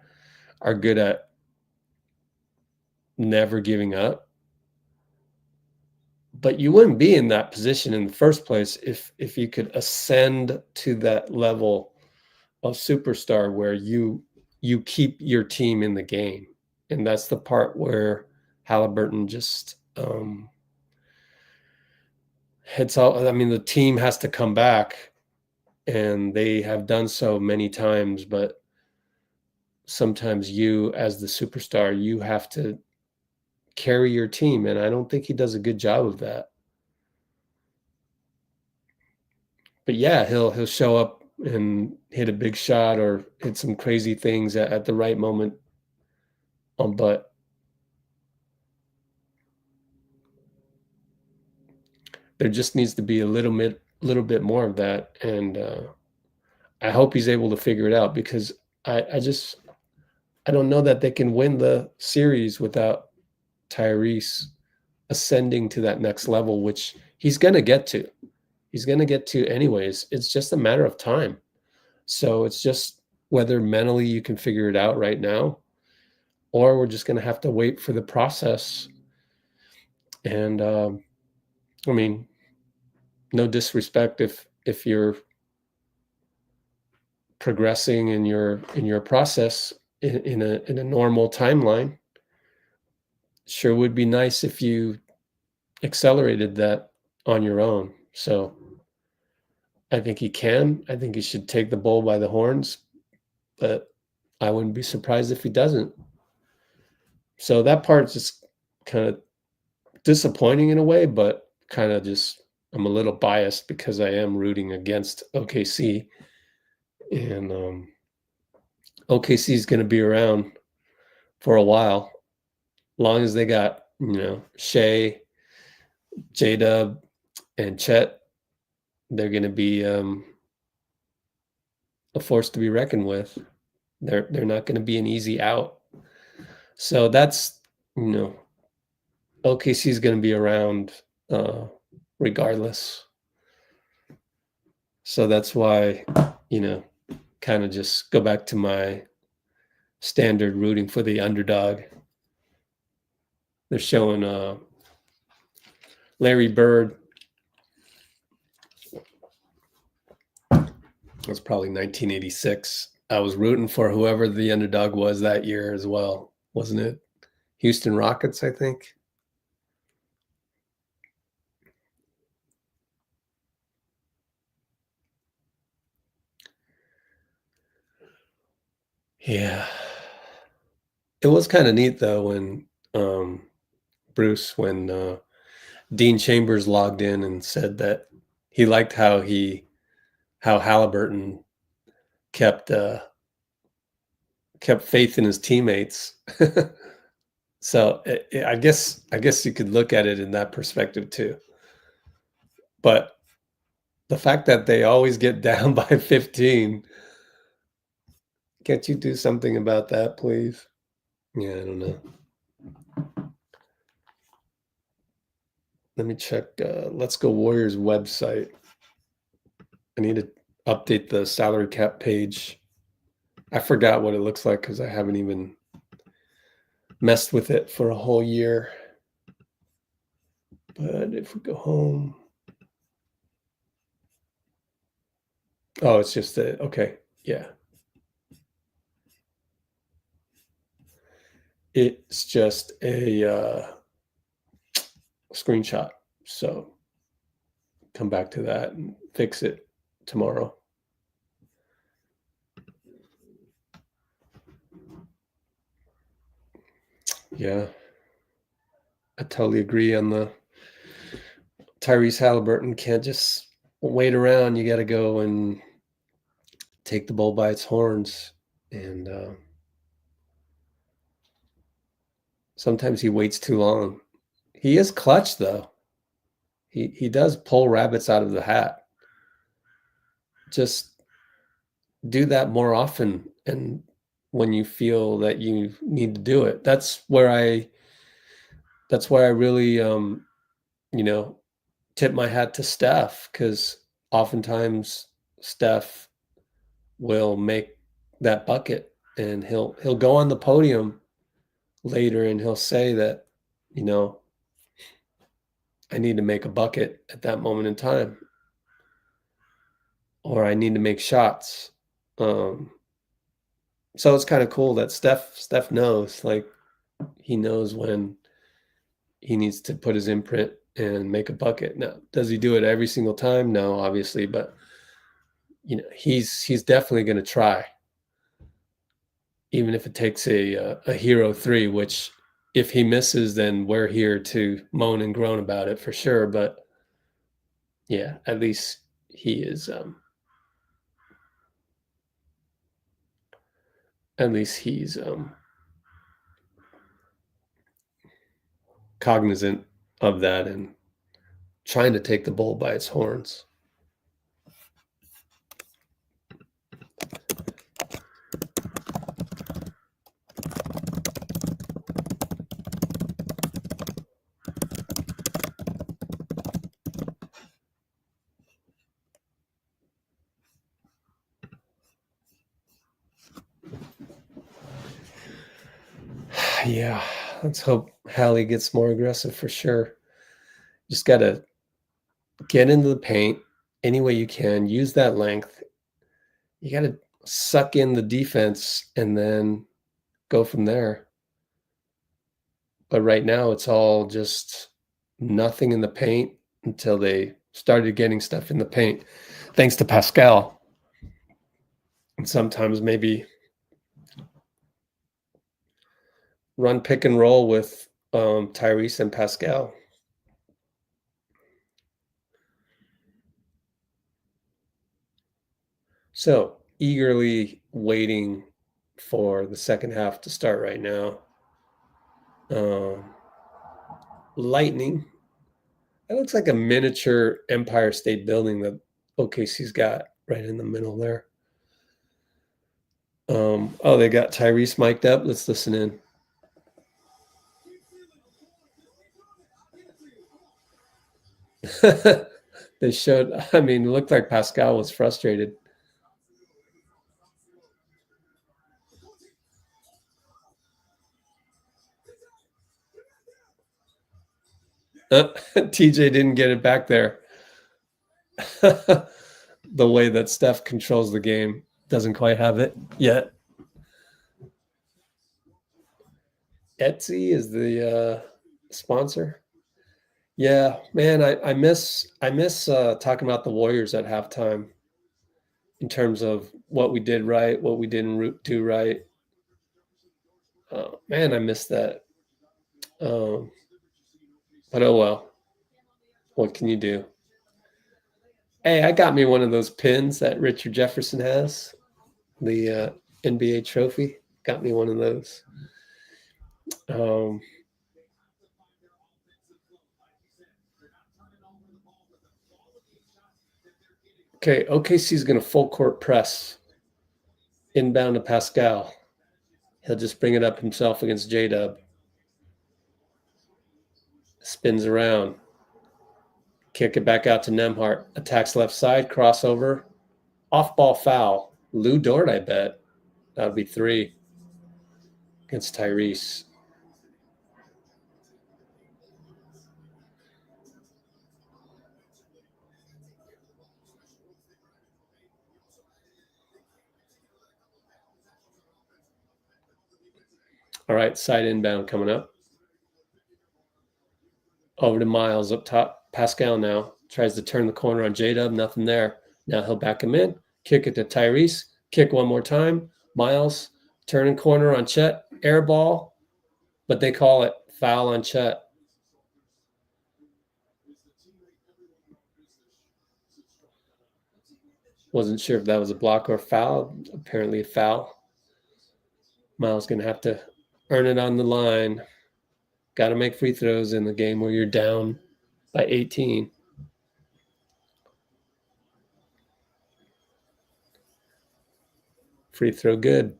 good at never giving up. But you wouldn't be in that position in the first place if you could ascend to that level of superstar where you keep your team in the game. And that's the part where Haliburton just hits all. I mean, the team has to come back, and they have done so many times, but sometimes you, as the superstar, you have to carry your team, and I don't think he does a good job of that. But yeah, he'll show up and hit a big shot or hit some crazy things at the right moment. But there just needs to be a little bit more of that, and I hope he's able to figure it out, because I don't know that they can win the series without Tyrese ascending to that next level, which he's going to get to. He's going to get to anyways. It's just a matter of time. So it's just whether mentally you can figure it out right now, or we're just going to have to wait for the process. And I mean, no disrespect if you're progressing in your process in a normal timeline, sure would be nice if you accelerated that on your own. So I think he can. I think he should take the bull by the horns, but I wouldn't be surprised if he doesn't. So that part's just kind of disappointing in a way, but kind of just, I'm a little biased because I am rooting against OKC, and OKC is going to be around for a while, long as they got, Shea, J-Dub, and Chet. They're going to be a force to be reckoned with. They're not going to be an easy out. So that's, OKC is going to be around regardless. So that's why, kind of just go back to my standard rooting for the underdog. They're showing Larry Bird. That's probably 1986. I was rooting for whoever the underdog was that year as well, wasn't it? Houston Rockets, I think. Yeah. It was kind of neat though when Bruce, when Dean Chambers logged in and said that he liked how Haliburton kept faith in his teammates. So I guess you could look at it in that perspective too. But the fact that they always get down by 15, can't you do something about that, please? Yeah, I don't know. Let me check Let's Go Warriors website. I need to update the salary cap page. I forgot what it looks like because I haven't even messed with it for a whole year. But if we go home, oh, it's just okay, yeah. It's just a screenshot. So come back to that and fix it tomorrow. Yeah, I totally agree on the Tyrese Haliburton. Can't just wait around. You got to go and take the bull by its horns. And sometimes he waits too long. He is clutch, though. He does pull rabbits out of the hat. Just do that more often, and when you feel that you need to do it. That's where I really tip my hat to Steph, because oftentimes Steph will make that bucket, and he'll go on the podium later and he'll say that, I need to make a bucket at that moment in time, or I need to make shots. So it's kind of cool that Steph knows, like, he knows when he needs to put his imprint and make a bucket. Now, does he do it every single time? No, obviously, but he's definitely going to try, even if it takes a hero three, which if he misses, then we're here to moan and groan about it for sure. But yeah, at least he is cognizant of that, and trying to take the bull by its horns. Yeah, let's hope Hallie gets more aggressive for sure. Just got to get into the paint any way you can. Use that length. You got to suck in the defense and then go from there. But right now, it's all just nothing in the paint until they started getting stuff in the paint, thanks to Pascal. And sometimes maybe run pick and roll with Tyrese and Pascal. So eagerly waiting for the second half to start right now. Lightning. It looks like a miniature Empire State Building that OKC's got right in the middle there. Oh, they got Tyrese mic'd up. Let's listen in. They showed, I mean, it looked like Pascal was frustrated. TJ didn't get it back there. The way that Steph controls the game doesn't quite have it yet. Etsy is the sponsor. Yeah, man, I miss talking about the Warriors at halftime in terms of what we did right, what we didn't do right. Man, I miss that. But oh well. What can you do? Hey, I got me one of those pins that Richard Jefferson has, the NBA trophy. Got me one of those. Okay, OKC is going to full court press inbound to Pascal. He'll just bring it up himself against J-Dub. Spins around. Kick it back out to Nembhard. Attacks left side, crossover. Off-ball foul. Lou Dort, I bet. That would be 3 against Tyrese. All right, side inbound coming up. Over to Miles up top. Pascal now tries to turn the corner on J-Dub. Nothing there. Now he'll back him in. Kick it to Tyrese. Kick one more time. Miles turning corner on Chet. Air ball. But they call it foul on Chet. Wasn't sure if that was a block or a foul. Apparently a foul. Miles going to have to earn it on the line. Got to make free throws in the game where you're down by 18. Free throw good.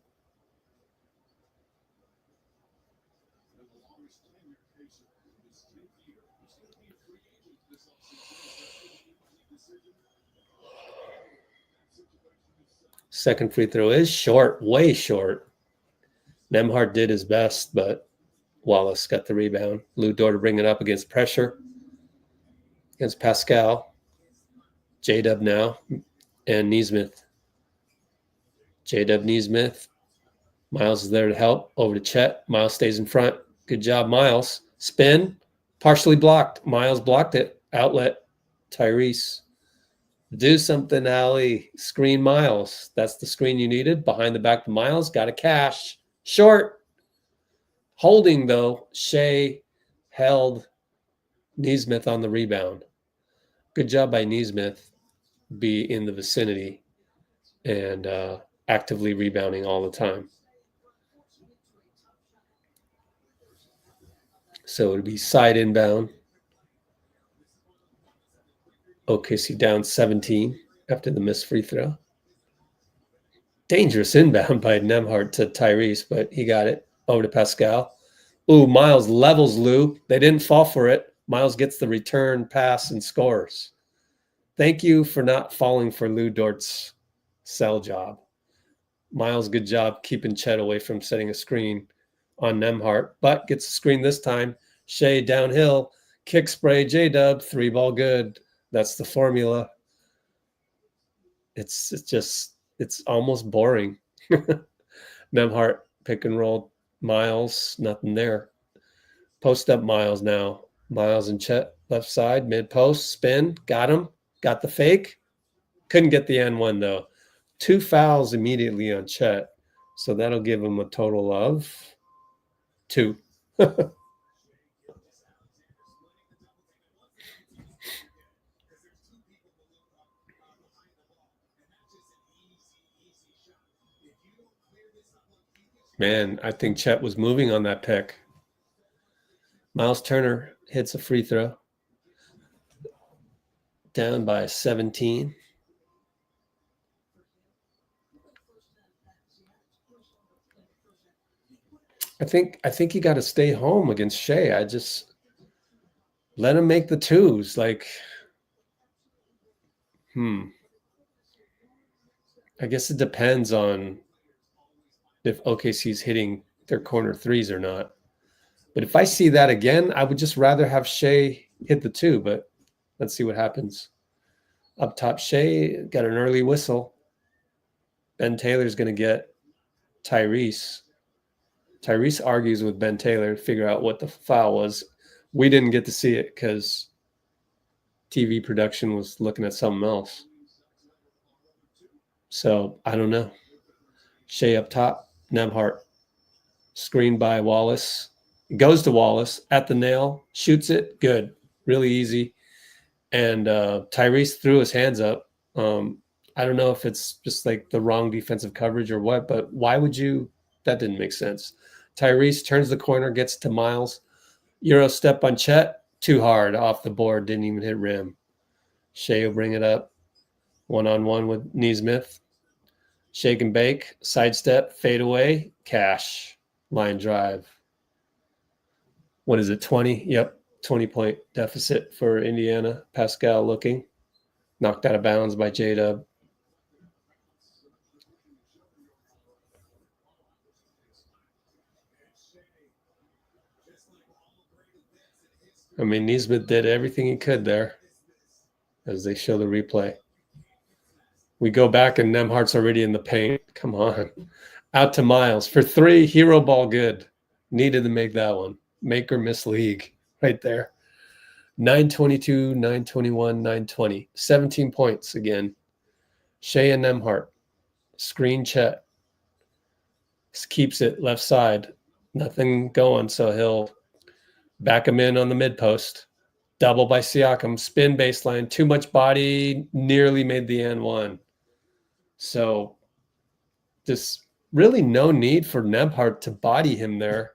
Second free throw is short, way short. Nembhard did his best, but Wallace got the rebound. Lou Dort to bring it up against pressure against Pascal. J-Dub now and Nesmith. J-Dub Nesmith. Miles is there to help. Over to Chet. Miles stays in front. Good job, Miles. Spin. Partially blocked. Miles blocked it. Outlet. Tyrese. Do something, Allie. Screen Miles. That's the screen you needed. Behind the back to Miles. Got a cash. Short. Holding, though. Shea held Nesmith on the rebound. Good job by Nesmith. Be in the vicinity and actively rebounding all the time. So it would be side inbound. OKC down 17 after the missed free throw. Dangerous inbound by Nembhard to Tyrese, but he got it over to Pascal. Ooh, Miles levels Lou. They didn't fall for it. Miles gets the return pass and scores. Thank you for not falling for Lou Dort's sell job. Miles, good job keeping Chet away from setting a screen on Nembhard, but gets a screen this time. Shea downhill, kick spray, J-Dub, 3-ball good. That's the formula. It's almost boring. Nembhard pick and roll, Miles, nothing there. Post up Miles now. Miles and Chet left side, mid post, spin, got him, got the fake. Couldn't get the N1 though. 2 fouls immediately on Chet. So that'll give him a total of 2. Man, I think Chet was moving on that pick. Miles Turner hits a free throw. Down by 17. I think you got to stay home against Shea. I just let him make the twos. Like, I guess it depends on if OKC's hitting their corner threes or not. But if I see that again, I would just rather have Shea hit the 2, but let's see what happens. Up top, Shea got an early whistle. Ben Taylor's going to get Tyrese. Tyrese argues with Ben Taylor to figure out what the foul was. We didn't get to see it because TV production was looking at something else. So, I don't know. Shea up top, Nembhard. Screened by Wallace. Goes to Wallace at the nail, shoots it, good. Really easy. And Tyrese threw his hands up. I don't know if it's just like the wrong defensive coverage or what, but why would you? That didn't make sense. Tyrese turns the corner, gets to Miles. Euro step on Chet, too hard off the board, didn't even hit rim. Shea will bring it up. 1-on-1 with Nesmith. Shake and bake, sidestep, fade away, cash, line drive. What is it, 20? Yep, 20-point deficit for Indiana. Pascal looking. Knocked out of bounds by J-Dub. I mean, Nesmith did everything he could there as they show the replay. We go back and Nembhard's already in the paint. Come on. Out to Miles. For 3, hero ball good. Needed to make that one. Make or miss league right there. 922, 921, 920. 17 points again. Shea and Nembhard. Screen Chet. Keeps it left side. Nothing going, so he'll back him in on the mid post. Double by Siakam. Spin baseline. Too much body. Nearly made the N1. So just really no need for Nembhard to body him there.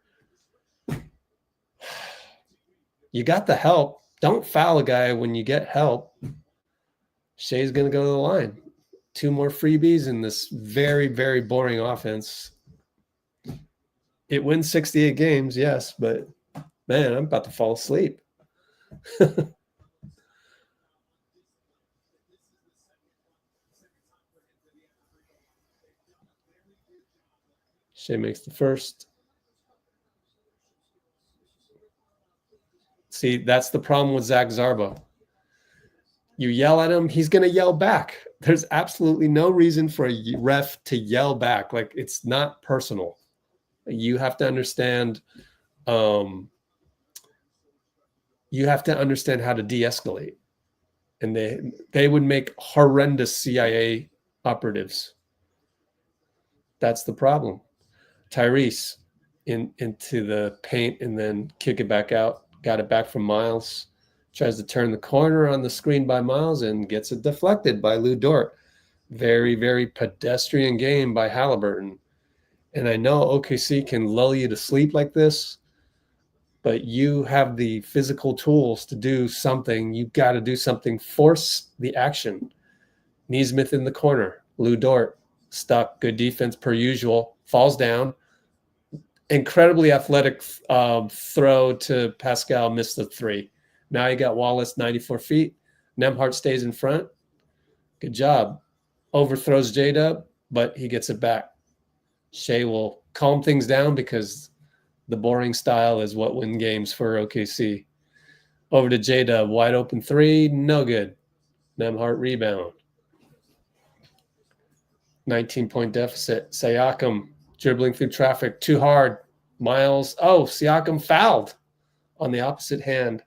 You got the help. Don't foul a guy when you get help. Shea's going to go to the line. 2 more freebies in this very, very boring offense. It wins 68 games, yes, but man, I'm about to fall asleep. Shea makes the first. See, that's the problem with Zach Zarbo. You yell at him, he's going to yell back. There's absolutely no reason for a ref to yell back. Like, it's not personal. You have to understand. You have to understand how to de-escalate. And they would make horrendous CIA operatives. That's the problem. Tyrese into the paint and then kick it back out. Got it back from Miles. Tries to turn the corner on the screen by Miles and gets it deflected by Lou Dort. Very, very pedestrian game by Haliburton. And I know OKC can lull you to sleep like this, but you have the physical tools to do something. You've got to do something. Force the action. Neesmith in the corner. Lou Dort stuck. Good defense per usual. Falls down. Incredibly athletic throw to Pascal. Missed the three. Now you got Wallace 94 feet. Nembhard stays in front. Good job. Overthrows J-Dub, but he gets it back. Shea will calm things down because the boring style is what wins games for OKC. Over to J-Dub. Wide open three. No good. Nembhard rebound. 19-point deficit. Siakam dribbling through traffic. Too hard. Miles. Oh, Siakam fouled on the opposite hand.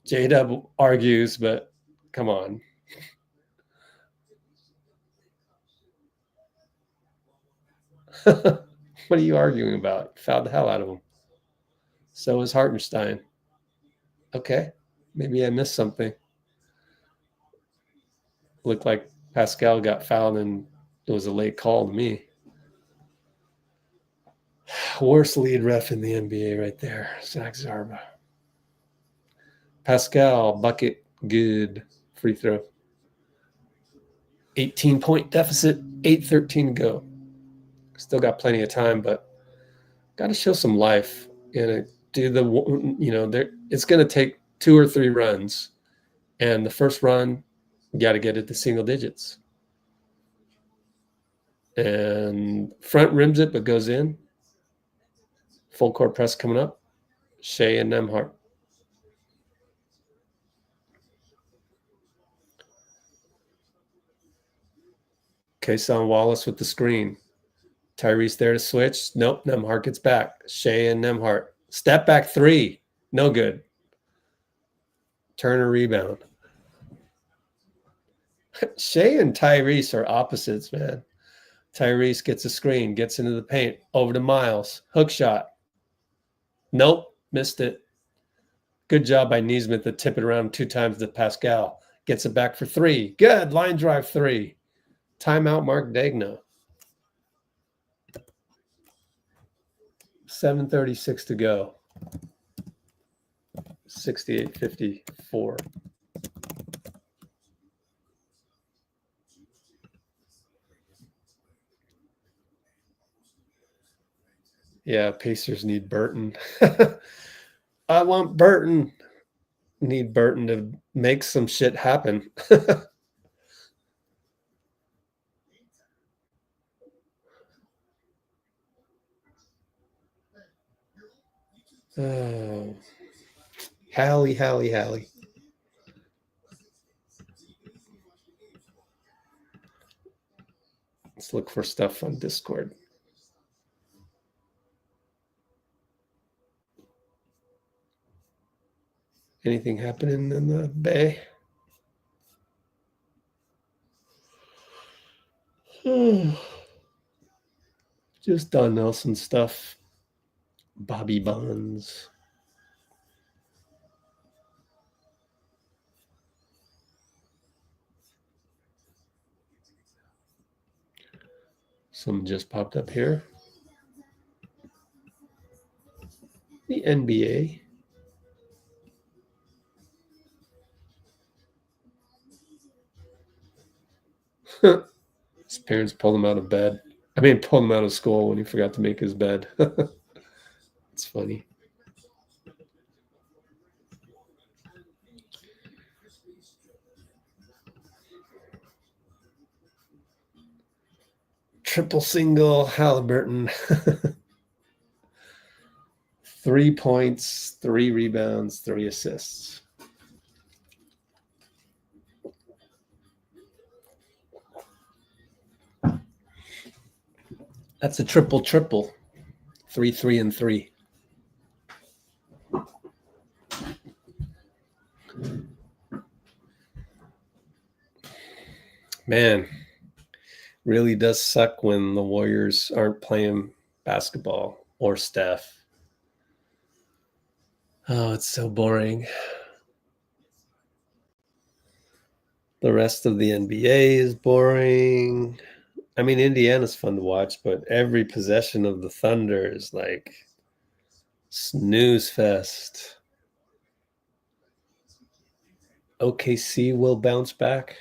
J-Dub argues, but come on. What are you arguing about? Fouled the hell out of him. So is Hartenstein. Okay. Maybe I missed something. Looked like Pascal got fouled and it was a late call to me. Worst lead ref in the NBA right there. Zach Zarba. Pascal, bucket, good. Free throw. 18-point deficit, 8:13 to go. Still got plenty of time, but got to show some life and do the, it's going to take 2 or 3 runs. And the first run, you got to get it to single digits. And front rims it, but goes in. Full court press coming up. Shea and Nembhard. Kason Wallace with the screen. Tyrese there to switch. Nope, Nembhard gets back. Shea and Nembhard. Step back 3. No good. Turner rebound. Shea and Tyrese are opposites, man. Tyrese gets a screen, gets into the paint. Over to Miles. Hook shot. Nope, missed it. Good job by Neesmith to tip it around 2 times to Pascal. Gets it back for 3. Good. Line drive 3. Timeout, Mark Dagno. 7:36 to go. 68-54. Yeah, Pacers need Burton. I want Burton. Need Burton to make some shit happen. Oh. Hallie. Let's look for stuff on Discord. Anything happening in the Bay? Just Don Nelson stuff. Bobby Bonds. Some just popped up here. The NBA. His parents pulled him out of bed. Pulled him out of school when he forgot to make his bed. It's funny. Triple single, Haliburton. 3 points, 3 rebounds, 3 assists. That's a triple. 3, 3, and 3. Man, really does suck when the Warriors aren't playing basketball or Steph. Oh, it's so boring. The rest of the NBA is boring. Indiana's fun to watch, but every possession of the Thunder is like Snooze fest. OKC will bounce back.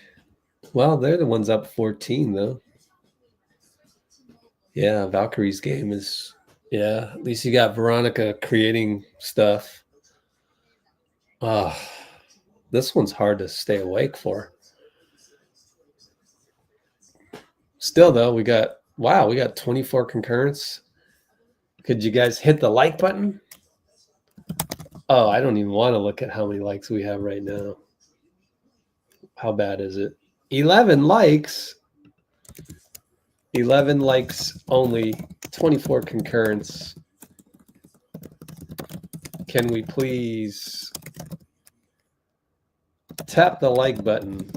Well, they're the ones up 14, though. Yeah, Valkyrie's game is... Yeah, at least you got Veronica creating stuff. This one's hard to stay awake for. Still, though, we got 24 concurrents. Could you guys hit the like button? Oh, I don't even want to look at how many likes we have right now. How bad is it? 11 likes. 11 likes only, 24 concurrents. Can we please tap the like button?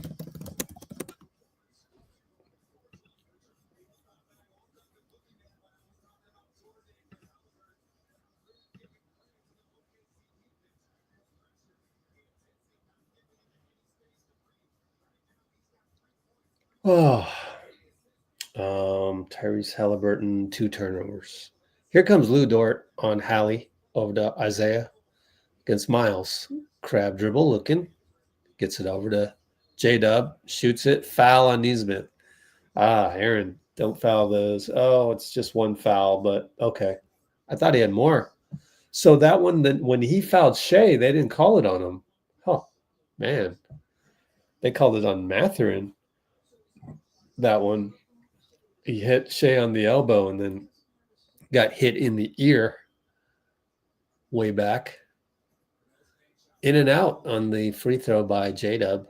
Tyrese Haliburton, 2 turnovers. Here comes Lou Dort on Hallie over to Isaiah against Miles. Crab dribble looking. Gets it over to J-Dub. Shoots it. Foul on Nesmith. Aaron, don't foul those. Oh, it's just one foul, but okay. I thought he had more. So that one, when he fouled Shea, they didn't call it on him. Oh, man. They called it on Mathurin. That one. He hit Shea on the elbow and then got hit in the ear way back. In and out on the free throw by J-Dub.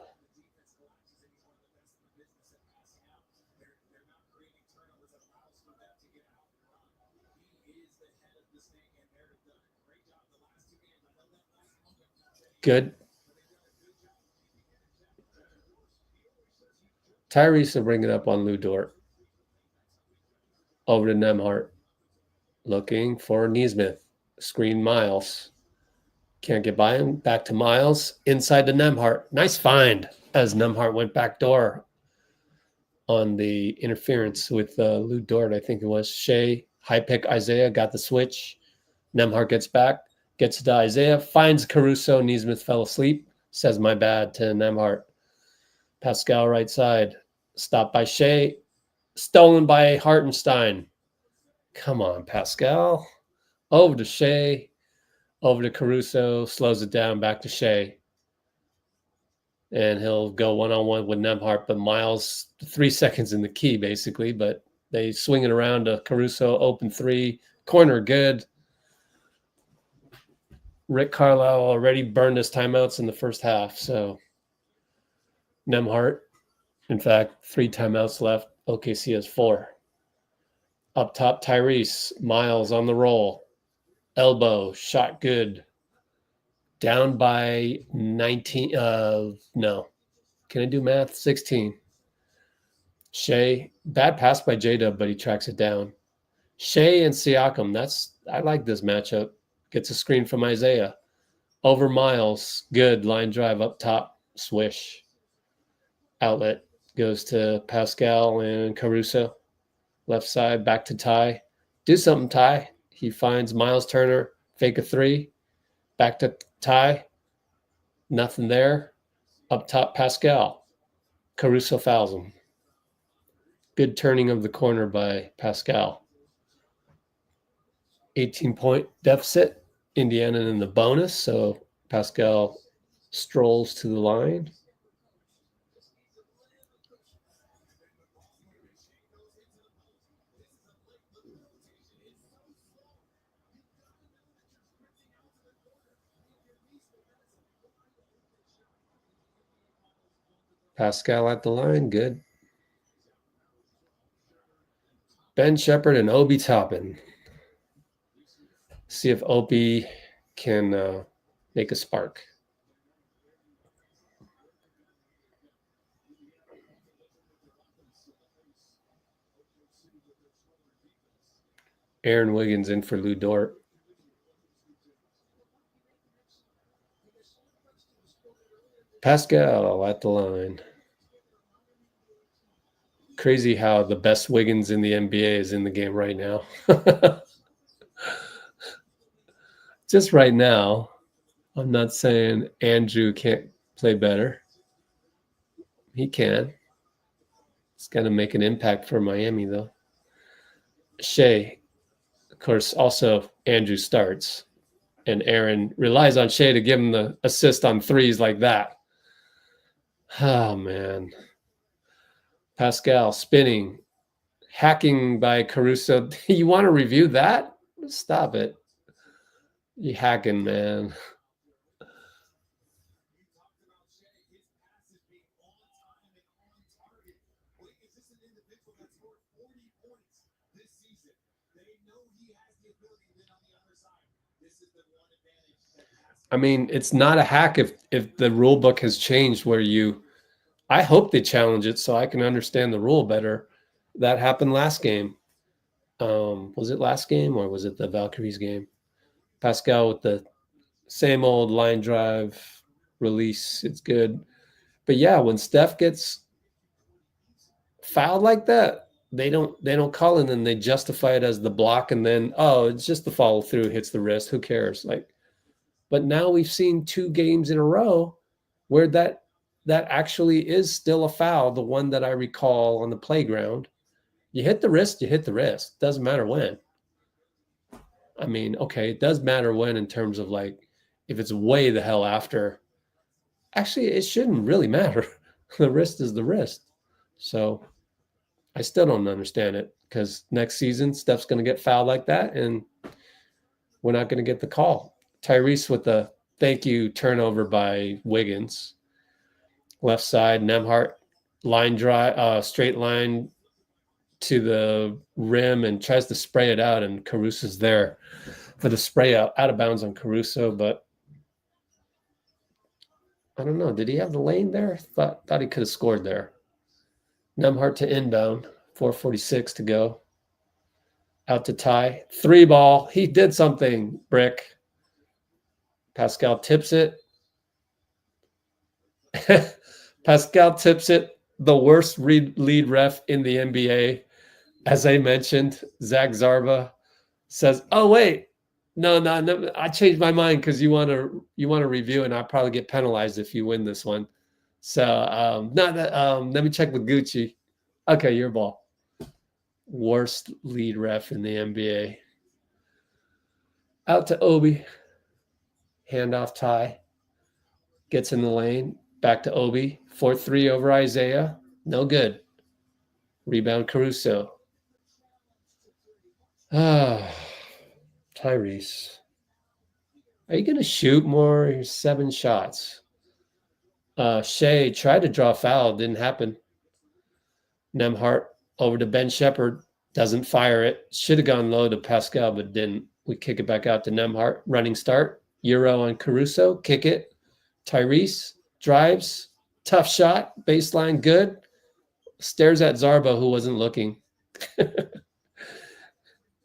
Good. Tyrese will bring it up on Lou Dort. Over to Nembhard. Looking for Nesmith. Screen Miles. Can't get by him. Back to Miles. Inside to Nembhard. Nice find as Nembhard went back door on the interference with Lou Dort. I think it was Shea. High pick Isaiah. Got the switch. Nembhard gets back. Gets to Isaiah. Finds Caruso. Nesmith fell asleep. Says my bad to Nembhard. Pascal right side. Stopped by Shea. Stolen by Hartenstein. Come on, Pascal. Over to Shea. Over to Caruso. Slows it down. Back to Shea. And he'll go one-on-one with Nembhard. But Miles, 3 seconds in the key, basically. But they swing it around to Caruso. Open 3. Corner good. Rick Carlisle already burned his timeouts in the first half. So Nembhard, in fact, 3 timeouts left. OKC has 4. Up top, Tyrese. Miles on the roll. Elbow. Shot good. Down by 19. No. Can I do math? 16. Shea. Bad pass by J-Dub, but he tracks it down. Shea and Siakam. I like this matchup. Gets a screen from Isaiah. Over Miles. Good. Line drive up top. Swish. Outlet. Goes to Pascal and Caruso. Left side, back to Ty. Do something, Ty. He finds Miles Turner. Fake a 3. Back to Ty. Nothing there. Up top, Pascal. Caruso fouls him. Good turning of the corner by Pascal. 18-point deficit. Indiana in the bonus, so Pascal strolls to the line. Pascal at the line, good. Ben Shepherd and Obi Toppin. See if Obi can make a spark. Aaron Wiggins in for Lou Dort. Pascal at the line. Crazy how the best Wiggins in the NBA is in the game right now. just right now, I'm not saying Andrew can't play better. He can. It's got to make an impact for Miami, though. Shea, of course, also Andrew starts, and Aaron relies on Shea to give him the assist on threes like that. Oh, man. Pascal spinning, hacking by Caruso. You want to review that? Stop it. You hacking, man. I mean, it's not a hack if the rule book has changed where I hope they challenge it so I can understand the rule better. That happened last game. Was it last game or was it the Valkyries game? Pascal with the same old line drive release. It's good. But yeah, when Steph gets fouled like that, they don't call it and they justify it as the block and then, oh, it's just the follow through, hits the wrist. Who cares? But now we've seen 2 games in a row where that actually is still a foul, the one that I recall on the playground. You hit the wrist, you hit the wrist. Doesn't matter when. I mean, okay, it does matter when in terms of if it's way the hell after. Actually, it shouldn't really matter. The wrist is the wrist. So I still don't understand it because next season, Steph's going to get fouled like that, and we're not going to get the call. Tyrese with the thank you turnover by Wiggins. Left side, Nembhard line drive, straight line to the rim and tries to spray it out, and Caruso's there for the spray out of bounds on Caruso, but I don't know. Did he have the lane there? Thought he could have scored there. Nembhard to inbound, 4:46 to go. Out to Ty. 3 ball. He did something, Brick. Pascal tips it. Pascal tips it. The worst lead ref in the NBA. As I mentioned, Zach Zarba says, "Oh wait, no, I changed my mind because you want to review, and I'll probably get penalized if you win this one." So let me check with Gucci. Okay, your ball. Worst lead ref in the NBA. Out to Obi. Handoff Ty. Gets in the lane. Back to Obi. 4-3 over Isaiah. No good. Rebound Caruso. Tyrese. Are you going to shoot more? Here's 7 shots. Shea tried to draw a foul. Didn't happen. Nembhard over to Ben Shepherd. Doesn't fire it. Should have gone low to Pascal, but didn't. We kick it back out to Nembhard. Running start. Euro on Caruso. Kick it. Tyrese drives. Tough shot. Baseline good. Stares at Zarba, who wasn't looking. A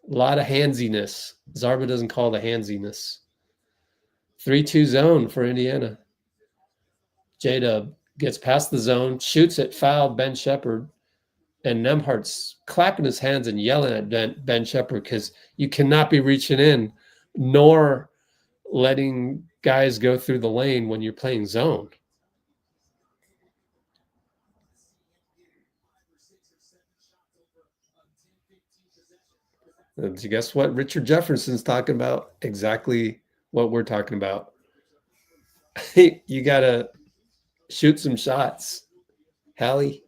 lot of handsiness. Zarba doesn't call the handsiness. 3-2 zone for Indiana. J-Dub gets past the zone, shoots it, fouled Ben Shepherd, and Nembhard's clapping his hands and yelling at Ben Shepherd because you cannot be reaching in nor letting guys go through the lane when you're playing zone. And guess what? Richard Jefferson's talking about exactly what we're talking about. You got to shoot some shots. Hallie.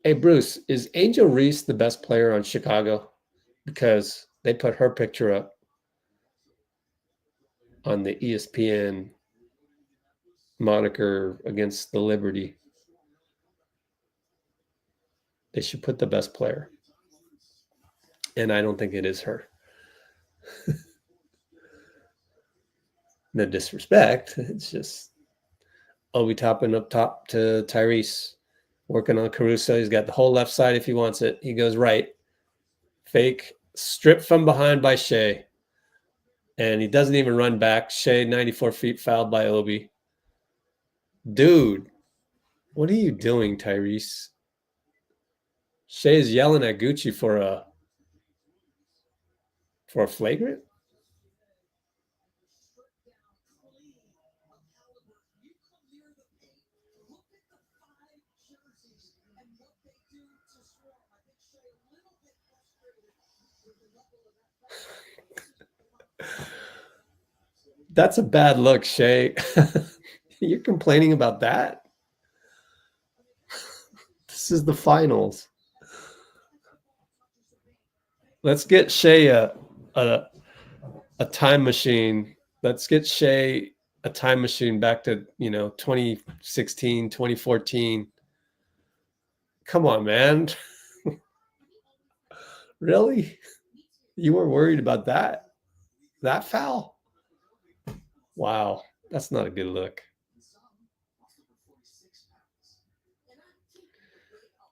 Hey, Bruce, is Angel Reese the best player on Chicago? Because they put her picture up on the ESPN moniker against the Liberty. They should put the best player. And I don't think it is her. No disrespect. It's just Obi topping up top to Tyrese. Working on Caruso. He's got the whole left side if he wants it. He goes right. Fake. Stripped from behind by Shea. And he doesn't even run back. Shea, 94 feet, fouled by Obi. Dude, what are you doing, Tyrese? Shea's yelling at Gucci for a For a flagrant? That's a bad look, Shay. You're complaining about that? This is the finals. Let's get Shay a time machine. Let's get Shay a time machine back to, 2016, 2014. Come on, man. Really? You were worried about that? That foul? Wow, that's not a good look.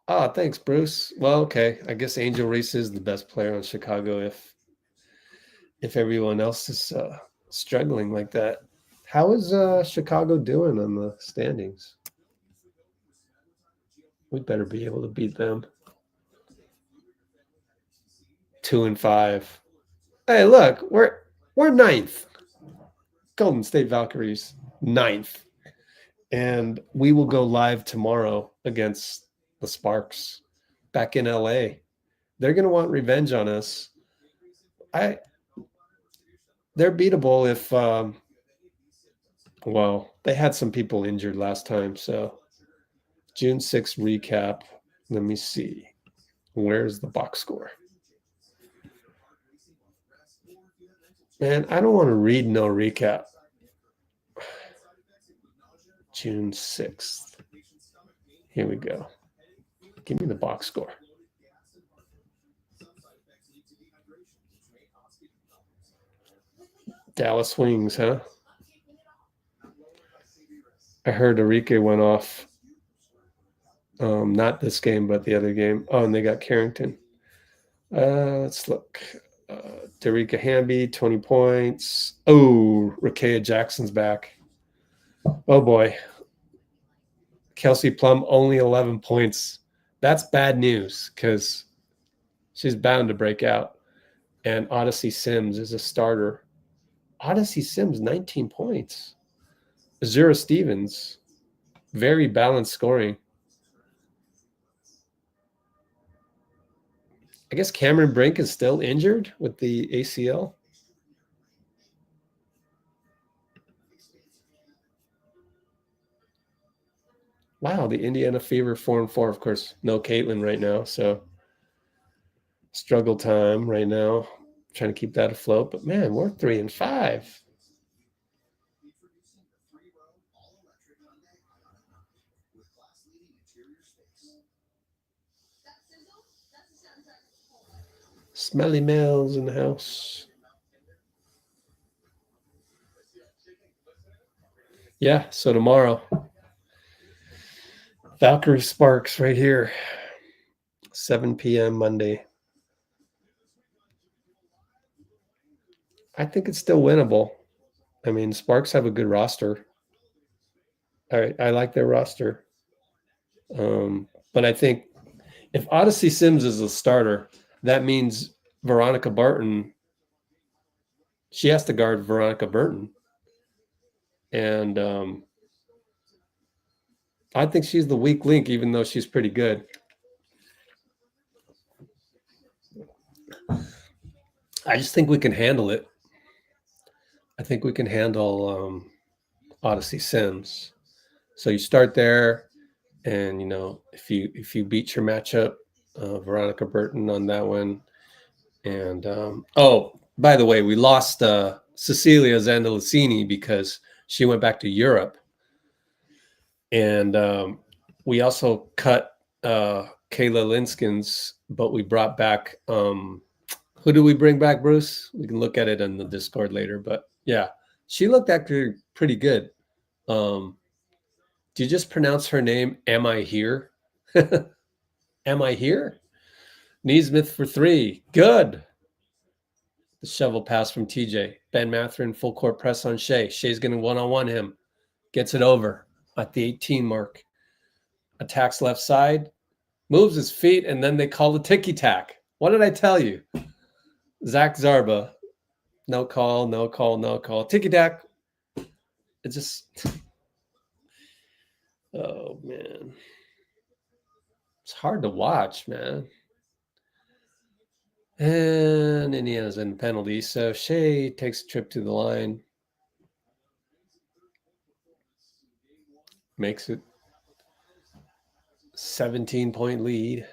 Oh, thanks, Bruce. Well, okay. I guess Angel Reese is the best player on Chicago if everyone else is struggling like that. How is Chicago doing on the standings? We better be able to beat them. 2-5. Hey, look, we're ninth. Golden State Valkyries, 9th. And we will go live tomorrow against the Sparks back in LA. They're going to want revenge on us. They're beatable if, they had some people injured last time. So June 6th recap. Let me see. Where's the box score? Man, I don't want to read no recap. June 6th. Here we go. Give me the box score. Dallas Wings, huh? I heard Enrique went off. Not this game, but the other game. Oh, and they got Carrington. Let's look. Derica Hamby, 20 points. Oh, Rakea Jackson's back. Oh, boy. Kelsey Plum, only 11 points. That's bad news because she's bound to break out. And Odyssey Sims is a starter. Odyssey Sims, 19 points. Azura Stevens, very balanced scoring. I guess Cameron Brink is still injured with the ACL. Wow, the Indiana Fever 4-4. Of course, no Caitlin right now, so struggle time right now. Trying to keep that afloat, but man, we're 3-5. Smelly Mills in the house. Yeah, so tomorrow, Valkyrie Sparks right here, 7 p.m. Monday. I think it's still winnable. I mean, Sparks have a good roster. I like their roster. But I think if Odyssey Sims is a starter, that means Veronica Barton, she has to guard Veronica Burton. And I think she's the weak link, even though she's pretty good. I just think we can handle it. I think we can handle Odyssey Sims. So you start there, and if you beat your matchup, Veronica Burton on that one, and by the way, we lost Cecilia Zandalicini because she went back to Europe, and we also cut Kayla Linskins, but we brought back who did we bring back, Bruce? We can look at it in the Discord later, but yeah, she looked actually pretty good. Do you just pronounce her name? Am I here? Am I here? Neesmith for 3. Good. The shovel pass from TJ. Ben Mathurin, full court press on Shea. Shea's going to one-on-one him. Gets it over at the 18 mark. Attacks left side. Moves his feet, and then they call the ticky-tack. What did I tell you? Zach Zarba. No call, no call, no call. Ticky-tack. It just... Oh, man. It's hard to watch, man. And Indiana's in penalty. So Shea takes a trip to the line. Makes it 17-point lead.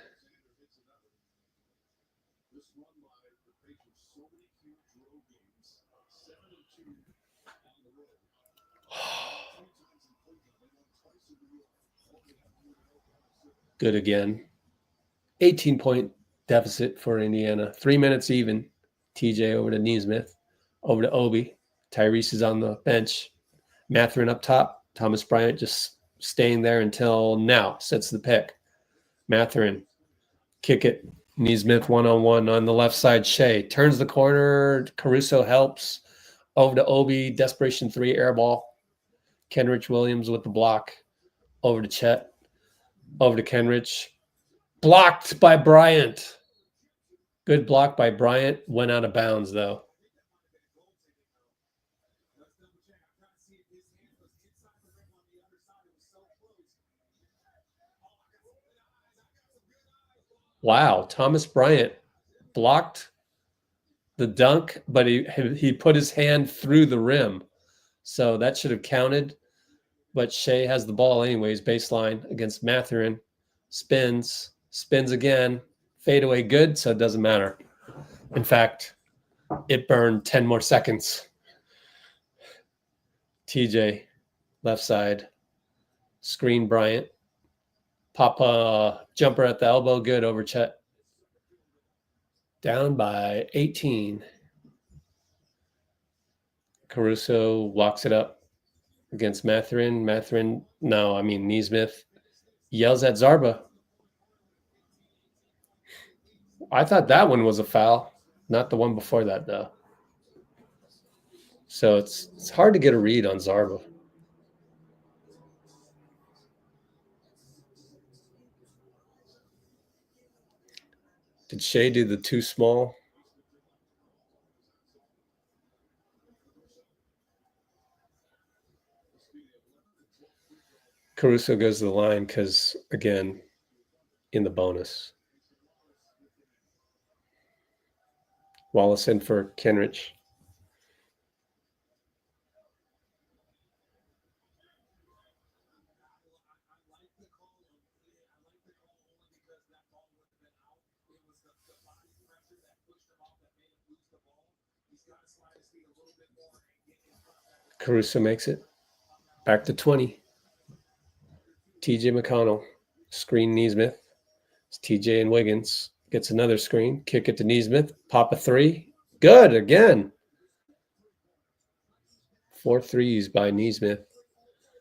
Good again. 18-point deficit for Indiana. 3 minutes even. TJ over to Neesmith. Over to Obi. Tyrese is on the bench. Mathurin up top. Thomas Bryant just staying there until now. Sets the pick. Mathurin. Kick it. Neesmith one-on-one on the left side. Shea turns the corner. Caruso helps. Over to Obi. Desperation 3 air ball. Kenrich Williams with the block. Over to Chet. Over to Kenrich. Blocked by Bryant. Good block by Bryant. Went out of bounds, though. Wow. Thomas Bryant blocked the dunk, but he put his hand through the rim. So that should have counted. But Shea has the ball anyways. Baseline against Mathurin. Spins again. Fadeaway good, so it doesn't matter. In fact, it burned 10 more seconds. TJ, left side. Screen Bryant. Pop a jumper at the elbow. Good over Chet. Down by 18. Caruso locks it up against Mathurin. Neesmith yells at Zarba. I thought that one was a foul, not the one before that, though. So it's hard to get a read on Zarba. Did Shea do the too small? Caruso goes to the line because, again, in the bonus. Wallace in for Kenrich. Caruso makes it. Back to 20. TJ McConnell. Screen Neesmith. It's TJ and Wiggins. Gets another screen. Kick it to Neesmith. Pop a 3. Good again. 4 threes by Neesmith.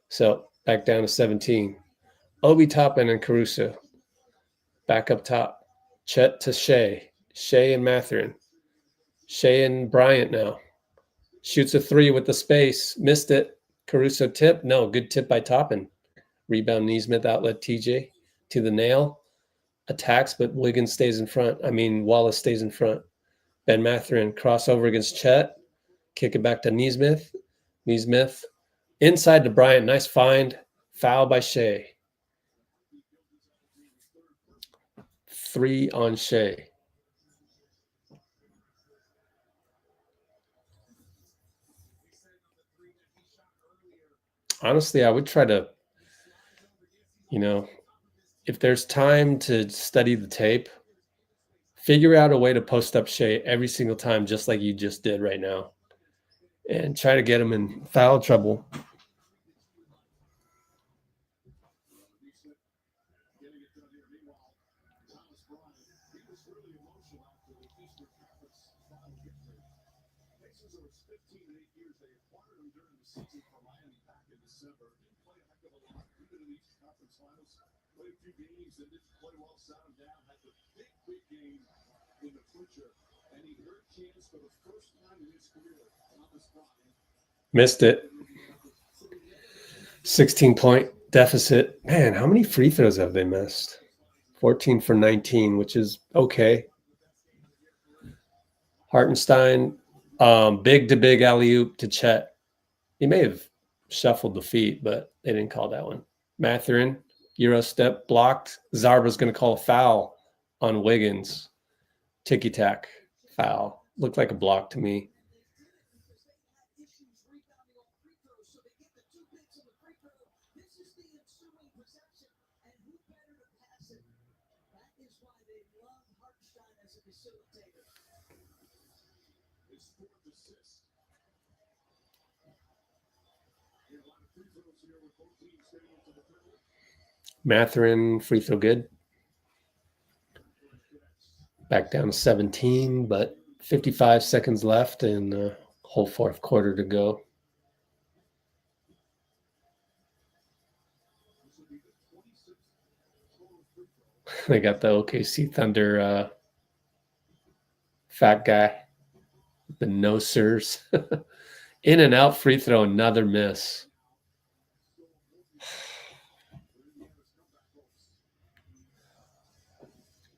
So back down to 17. Obi Toppin and Caruso. Back up top. Chet to Shea. Shea and Mathurin. Shea and Bryant now. Shoots a 3 with the space. Missed it. Caruso tip. No, good tip by Toppin. Rebound Neesmith, outlet TJ to the nail. Attacks, but Wiggins stays in front. Wallace stays in front. Ben Mathurin, crossover against Chet. Kick it back to Neesmith. Neesmith inside to Bryant. Nice find. Foul by Shea. 3 on Shea. Honestly, I would try to, if there's time to study the tape, figure out a way to post up Shea every single time, just like you just did right now, and try to get him in foul trouble. Missed it. 16-point deficit. Man, how many free throws have they missed? 14 for 19, which is okay. Hartenstein, big to big alley-oop to Chet. He may have shuffled the feet, but they didn't call that one. Mathurin, Euro step blocked. Zarba's going to call a foul on Wiggins. Ticky-tack foul. Looked like a block to me. Mathurin, free throw good. Back down to 17, but 55 seconds left and whole fourth quarter to go. They got the OKC Thunder fat guy, the no sirs. In and out free throw, another miss.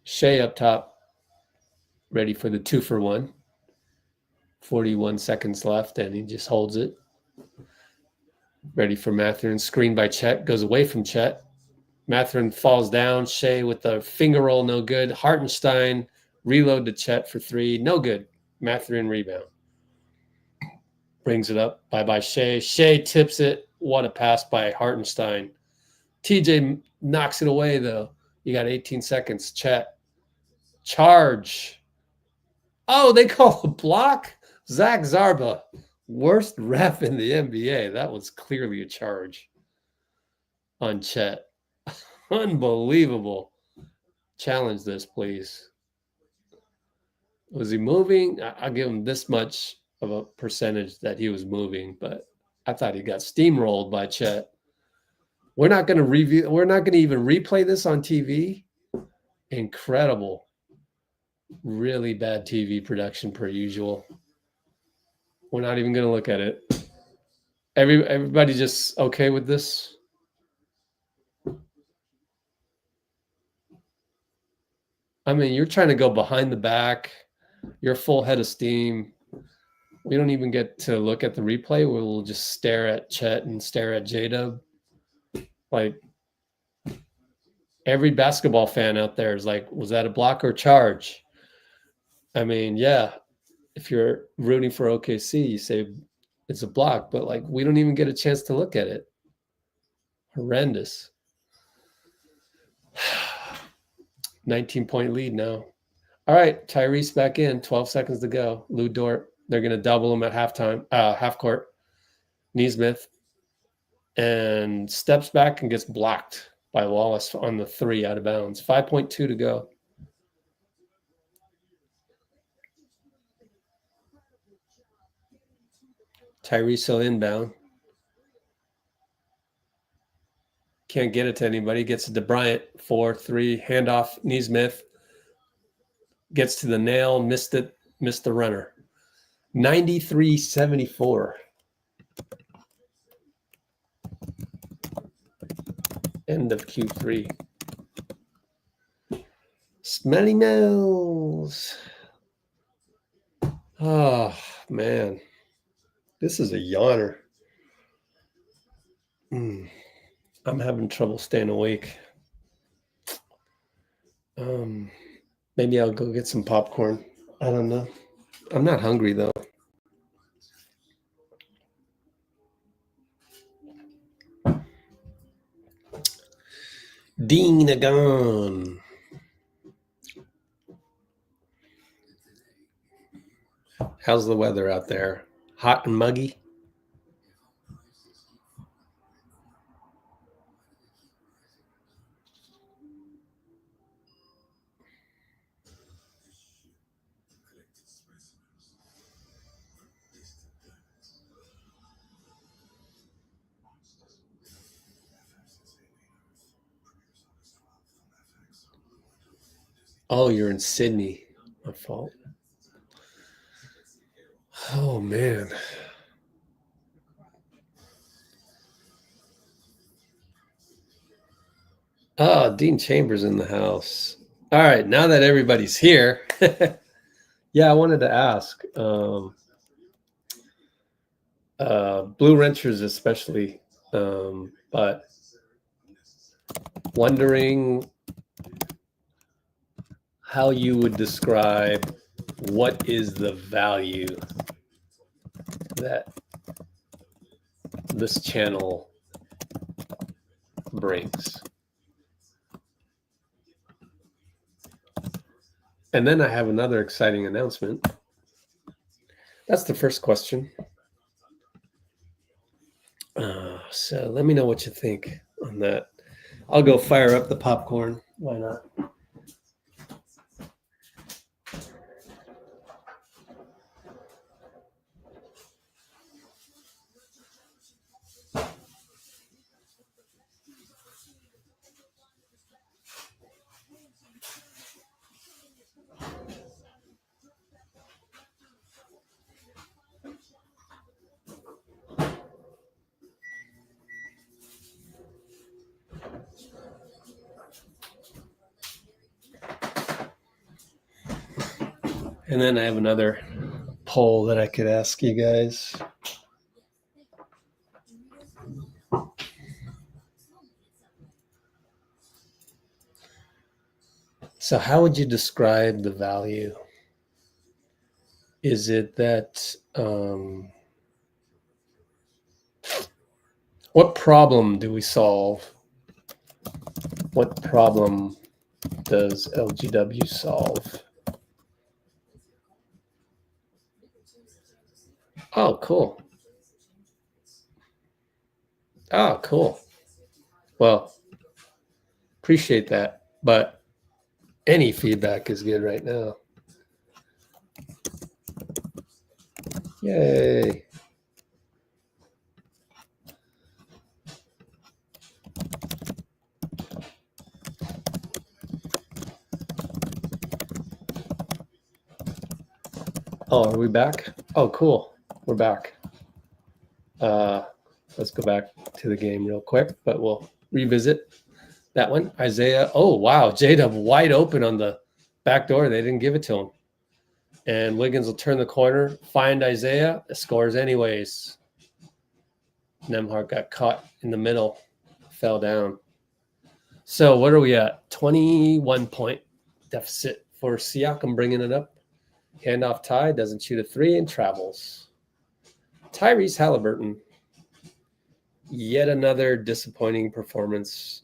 Shea up top, ready for the 2-for-1. 41 seconds left, and he just holds it. Ready for Mathurin. Screen by Chet, goes away from Chet. Mathurin falls down. Shea with the finger roll, no good. Hartenstein, reload to Chet for 3, no good. Mathurin rebound. Brings it up. Bye-bye Shea. Shea tips it. What a pass by Hartenstein. TJ knocks it away, though. You got 18 seconds. Chet. Charge. Oh, they call a block? Zach Zarba. Worst ref in the NBA. That was clearly a charge on Chet. Unbelievable. Challenge this, please. Was he moving? I'll give him this much of a percentage that he was moving, but I thought he got steamrolled by Chet. We're not going to review. We're not going to even replay this on TV. Incredible. Really bad TV production per usual. We're not even going to look at it. Everybody just okay with this? I mean, you're trying to go behind the back. You're full head of steam. We don't even get to look at the replay. We'll just stare at Chet and stare at J-Dub. Like, every basketball fan out there is like, was that a block or charge? I mean, yeah, if you're rooting for OKC, you say it's a block, but like, we don't even get a chance to look at it. Horrendous. 19-point lead now. All right, Tyrese back in. 12 seconds to go. Lou Dort. They're going to double him at halftime, half court. Nesmith. And steps back and gets blocked by Wallace on the 3 out of bounds. 5.2 to go. Tyrese still inbound. Can't get it to anybody. Gets it to Bryant. 4-3. Handoff. Nesmith. Gets to the nail. Missed it. Missed the runner. 93-74. End of Q3. Smelly nose. Oh, man. This is a yawner. I'm having trouble staying awake. Maybe I'll go get some popcorn. I don't know. I'm not hungry, though. Dean gone. How's the weather out there? Hot and muggy? Oh, you're in Sydney. My fault. Oh, man. Oh, Dean Chambers in the house. All right, now that everybody's here, Yeah, I wanted to ask. Blue Renters especially, but wondering how you would describe what is the value that this channel brings. And then I have another exciting announcement. That's the first question. So let me know what you think on that. I'll go fire up the popcorn. Why not? And then I have another poll that I could ask you guys. So how would you describe the value? Is it that what problem do we solve? What problem does LGW solve? Oh, cool. Oh, cool. Well, appreciate that. But any feedback is good right now. Yay. Oh, are we back? Oh, cool. We're back. Let's go back to the game real quick, but we'll revisit that one. Isaiah. Oh, wow. J-Dub wide open on the back door. They didn't give it to him. And Wiggins will turn the corner, find Isaiah, scores anyways. Nembhard got caught in the middle, fell down. So what are we at? 21-point deficit for Siakam, bringing it up. Handoff Ty, doesn't shoot a three and travels. Tyrese Haliburton, yet another disappointing performance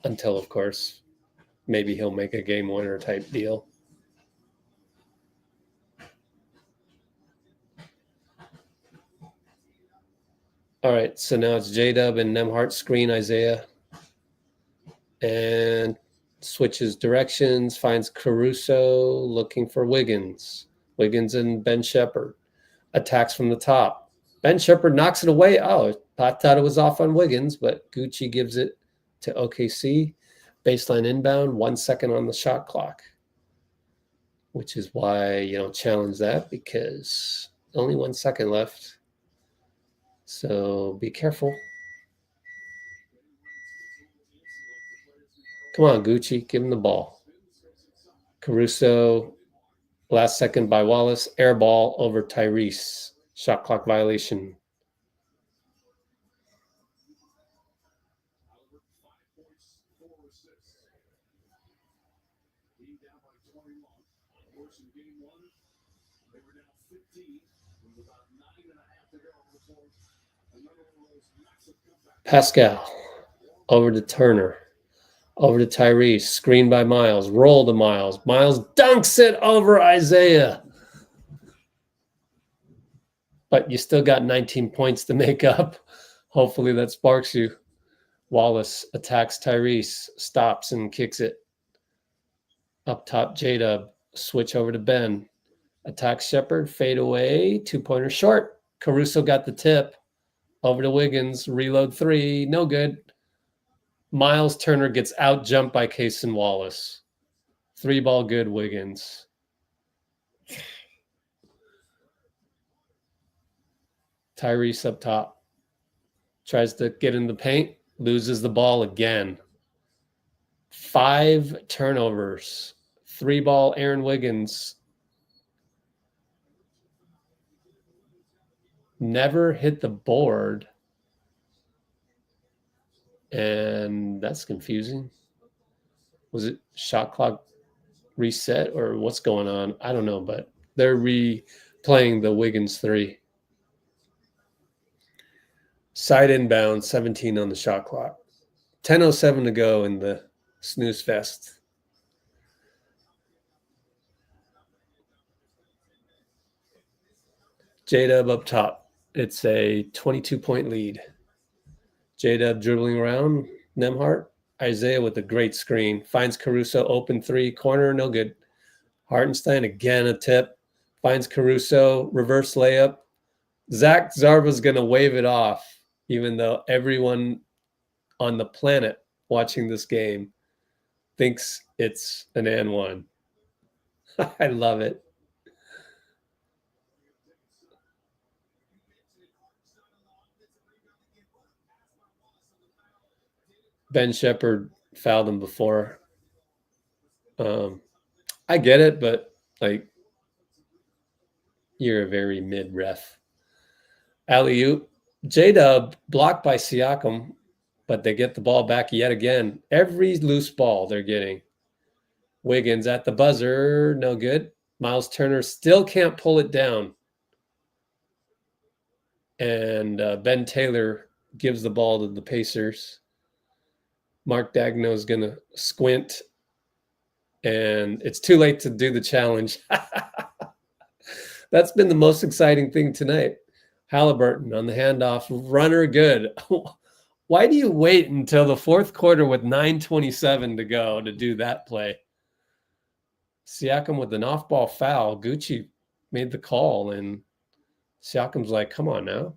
until, of course, maybe he'll make a game winner type deal. All right, so now it's J-Dub and Nembhard screen Isaiah. And switches directions, finds Caruso looking for Wiggins. Wiggins and Ben Shepherd. Attacks from the top. Ben Shepherd knocks it away. Oh, I thought it was off on Wiggins, but Gucci gives it to OKC. Baseline inbound, 1 second on the shot clock. Which is why you don't challenge that, because only 1 second left. So be careful. Come on, Gucci, give him the ball. Caruso, last second by Wallace, air ball over Tyrese. Shot clock violation. Pascal, over to Turner. Over to Tyrese, screen by Miles, roll to Miles. Miles dunks it over Isaiah. But you still got 19 points to make up. Hopefully that sparks you. Wallace attacks Tyrese, stops and kicks it. Up top, J-Dub, switch over to Ben. Attacks Shepherd, fade away, 2-pointer short. Caruso got the tip. Over to Wiggins, reload three, no good. Miles Turner gets out jumped by Cason Wallace. 3-ball good, Wiggins. Tyrese up top. Tries to get in the paint, loses the ball again. 5 turnovers. 3-ball Aaron Wiggins. never hit the board. And that's confusing. Was it shot clock reset or what's going on? I don't know, but they're replaying the Wiggins 3. Side inbound, 17 on the shot clock. 10:07 to go in the snooze fest. J-Dub up top. It's a 22-point lead. J-Dub dribbling around. Nembhard. Isaiah with a great screen. Finds Caruso, open 3. Corner, no good. Hartenstein, again a tip. Finds Caruso, reverse layup. Zach Zarba's going to wave it off, even though everyone on the planet watching this game thinks it's an and one. I love it. Ben Shepherd fouled him before. I get it, but like, you're a very mid ref. Alley-oop. J-Dub blocked by Siakam, but they get the ball back yet again. Every loose ball they're getting. Wiggins at the buzzer, no good. Miles Turner still can't pull it down. And Ben Taylor gives the ball to the Pacers. Mark Daigneault is going to squint. And it's too late to do the challenge. That's been the most exciting thing tonight. Haliburton on the handoff. Runner good. Why do you wait until the fourth quarter with 9:27 to go to do that play? Siakam with an off-ball foul. Gucci made the call, and Siakam's like, come on now.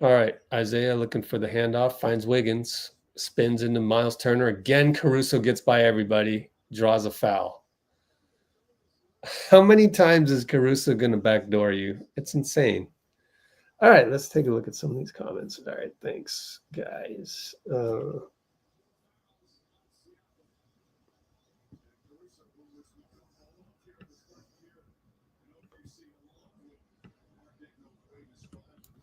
All right, Isaiah looking for the handoff, finds Wiggins, spins into Miles Turner. Again, Caruso gets by everybody, draws a foul. How many times is Caruso going to backdoor you? It's insane. All right, let's take a look at some of these comments. All right, thanks, guys.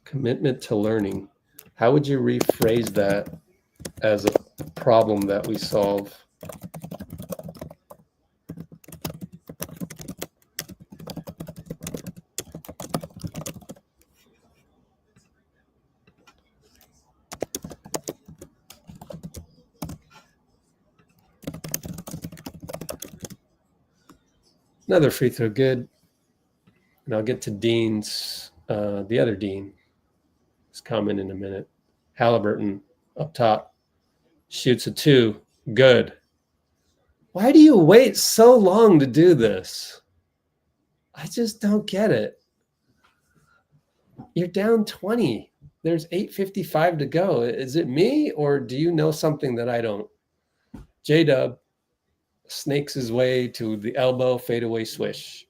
Commitment to learning. How would you rephrase that as a problem that we solve? Another free throw, good. And I'll get to Dean's, the other Dean. Comment in a minute. Haliburton up top shoots a 2. Good. Why do you wait so long to do this? I just don't get it. You're down 20. There's 8:55 to go. Is it me, or do you know something that I don't? J-Dub snakes his way to the elbow, fadeaway swish.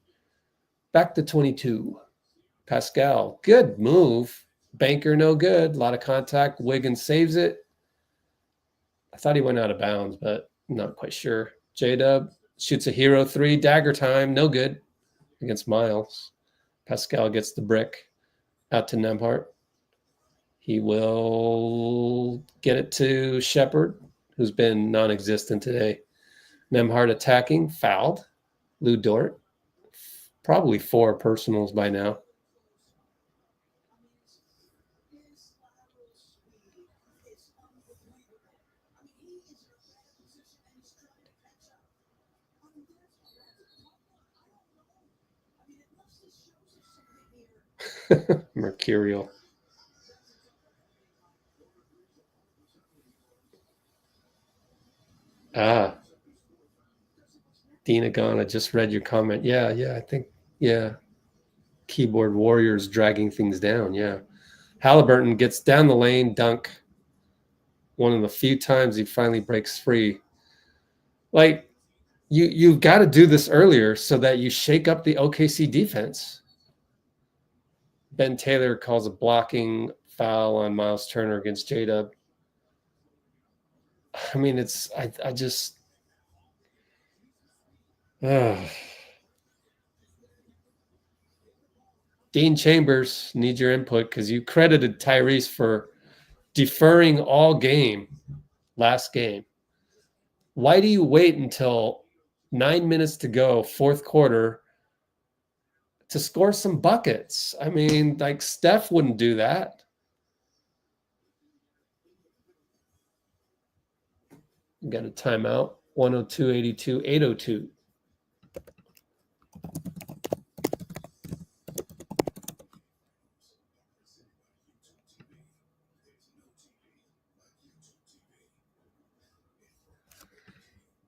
Back to 22. Pascal, good move. Banker, no good. A lot of contact. Wiggins saves it. I thought he went out of bounds, but I'm not quite sure. J-Dub shoots a hero 3. Dagger time. No good against Miles. Pascal gets the brick out to Nembhard. He will get it to Shepherd, who's been non-existent today. Nembhard attacking. Fouled. Lou Dort. Probably 4 personals by now. Mercurial. Dina Gone, I just read your comment. Yeah, I think, yeah. Keyboard warriors dragging things down, yeah. Haliburton gets down the lane, dunk. One of the few times he finally breaks free. Like, you've got to do this earlier so that you shake up the OKC defense. Ben Taylor calls a blocking foul on Miles Turner against J-Dub. I mean, it's I just Dean Chambers, need your input because you credited Tyrese for deferring all game last game. Why do you wait until 9 minutes to go, fourth quarter, to score some buckets? I mean, like Steph wouldn't do that. You got a timeout. 102.82, 802.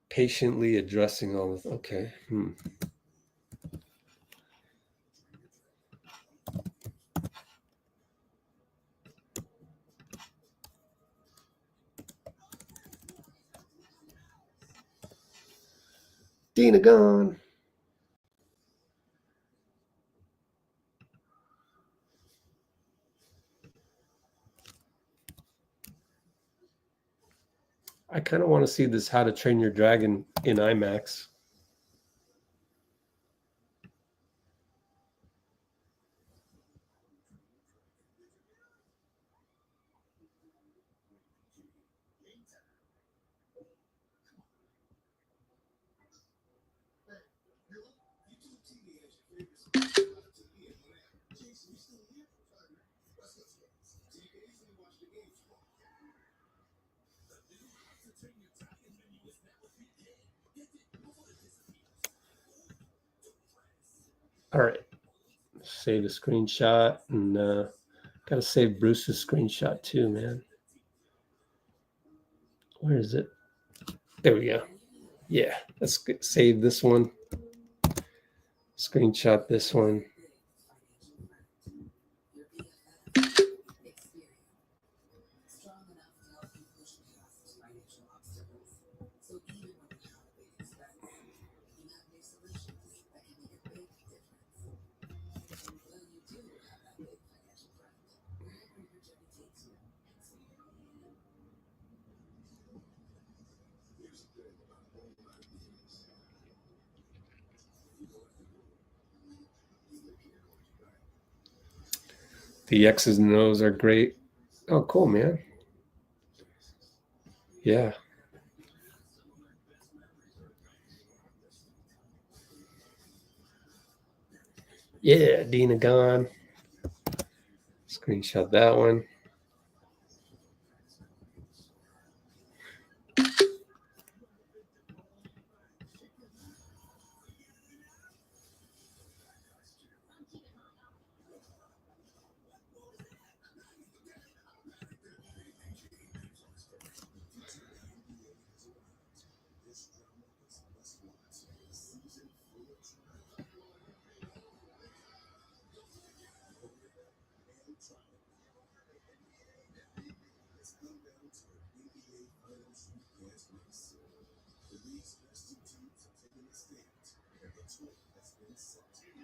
Patiently addressing all this. Okay. Dina gone. I kind of want to see this How to Train Your Dragon in IMAX. All right. Save a screenshot and got to save Bruce's screenshot too, man. Where is it? There we go. Yeah, let's save this one. Screenshot this one. The X's and O's are great. Oh, cool, man. Yeah. Yeah, Dina gone. Screenshot that one.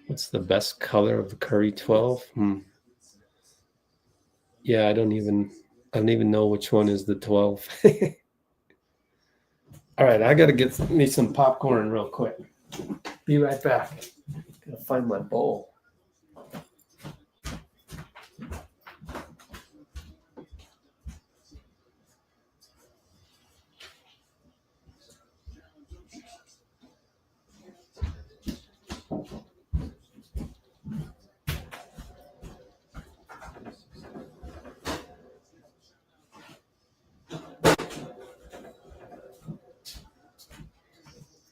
What's the best color of the Curry 12? Yeah, I don't even know which one is the 12. All right, I gotta get me some popcorn real quick. Be right back. Gotta find my bowl.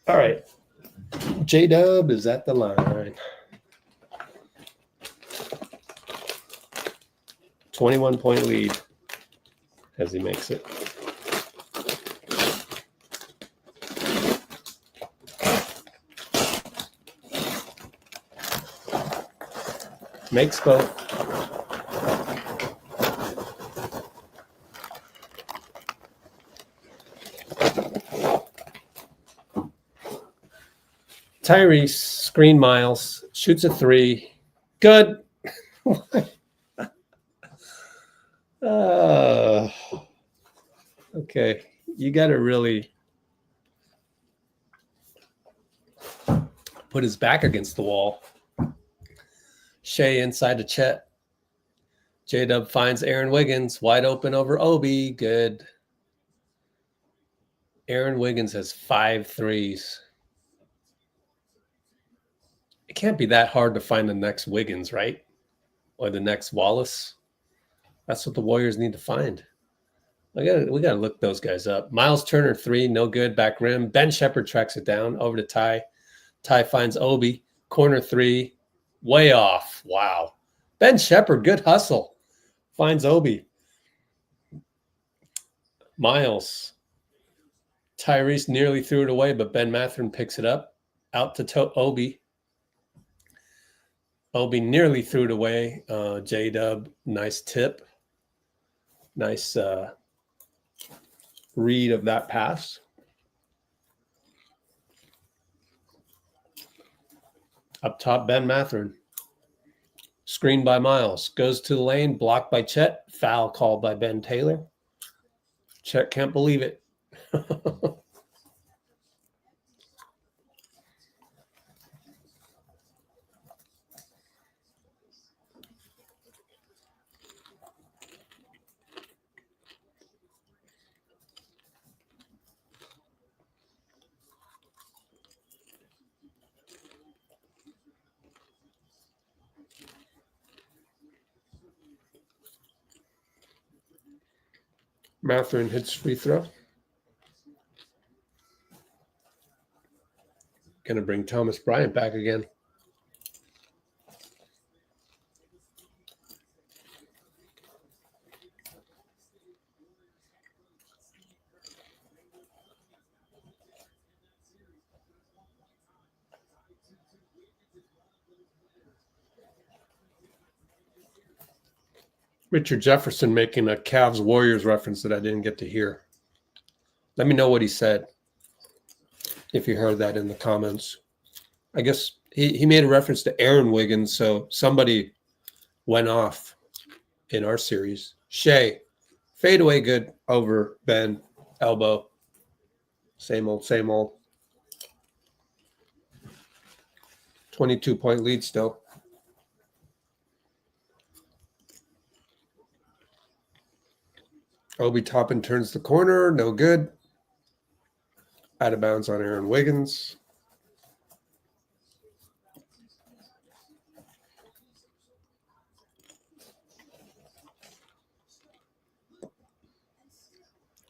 All right. J-Dub is at the line. 21-point lead as he makes it. Makes both. Tyrese, screen Miles, shoots a three. Good. Okay. You got to really put his back against the wall. Shea inside to Chet. J-Dub finds Aaron Wiggins wide open over Obi. Good. Aaron Wiggins has 5 threes. It can't be that hard to find the next Wiggins, right? Or the next Wallace. That's what the Warriors need to find. We gotta look those guys up. Miles Turner 3, no good, back rim. Ben Shepherd tracks it down over to Ty. Ty finds Obi, corner 3, way off. Wow. Ben Shepherd, good hustle. Finds Obi. Miles. Tyrese nearly threw it away, but Ben Mathurin picks it up. Out to Obi. Obi nearly threw it away. J-Dub, nice tip. Nice read of that pass. Up top, Ben Mathurin. Screened by Miles. Goes to the lane, blocked by Chet. Foul called by Ben Taylor. Chet can't believe it. Mathurin hits free throw. Going to bring Thomas Bryant back again. Richard Jefferson making a Cavs Warriors reference that I didn't get to hear. Let me know what he said, if you heard that in the comments. I guess he made a reference to Aaron Wiggins, so somebody went off in our series. Shea, fade away good over Ben, elbow. Same old, same old. 22-point lead still. Obi Toppin turns the corner. No good. Out of bounds on Aaron Wiggins.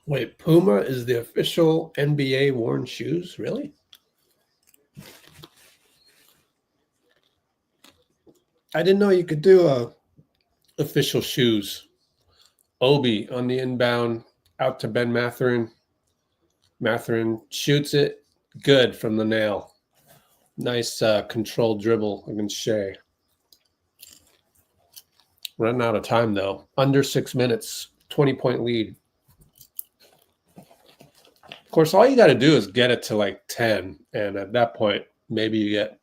Wait, Puma is the official NBA worn shoes? Really? I didn't know you could do official shoes. Obi on the inbound, out to Ben Mathurin. Mathurin shoots it. Good from the nail. Nice controlled dribble against Shea. Running out of time, though. Under 6 minutes, 20-point lead. Of course, all you got to do is get it to like 10. And at that point, maybe you get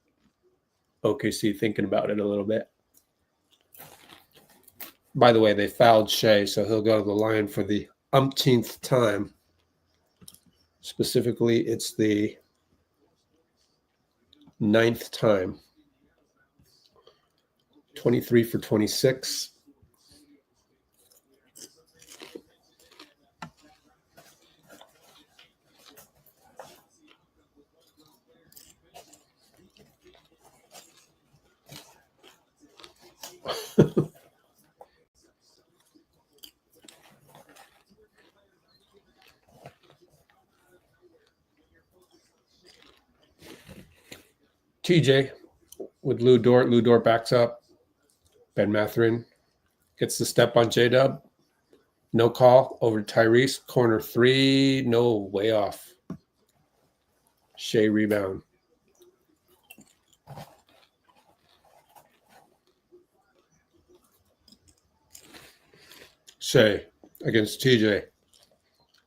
OKC thinking about it a little bit. By the way, they fouled Shea, so he'll go to the line for the umpteenth time. Specifically, it's the 9th time. 23 for 26. TJ with Lou Dort. Lou Dort backs up. Ben Mathurin gets the step on J-Dub. No call over to Tyrese. Corner 3. No, way off. Shea rebound. Shea against TJ.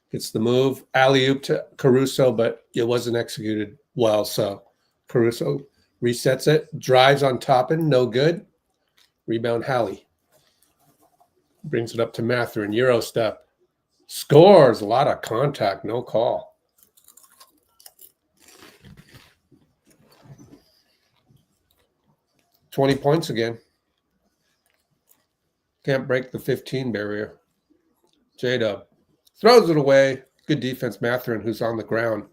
Gets the move. Alley-oop to Caruso, but it wasn't executed well, so Caruso resets it, drives on Toppin, no good. Rebound Hallie. Brings it up to Mathurin, Euro step. Scores, a lot of contact, no call. $20 points again. Can't break the 15 barrier. J-Dub throws it away. Good defense, Mathurin, who's on the ground.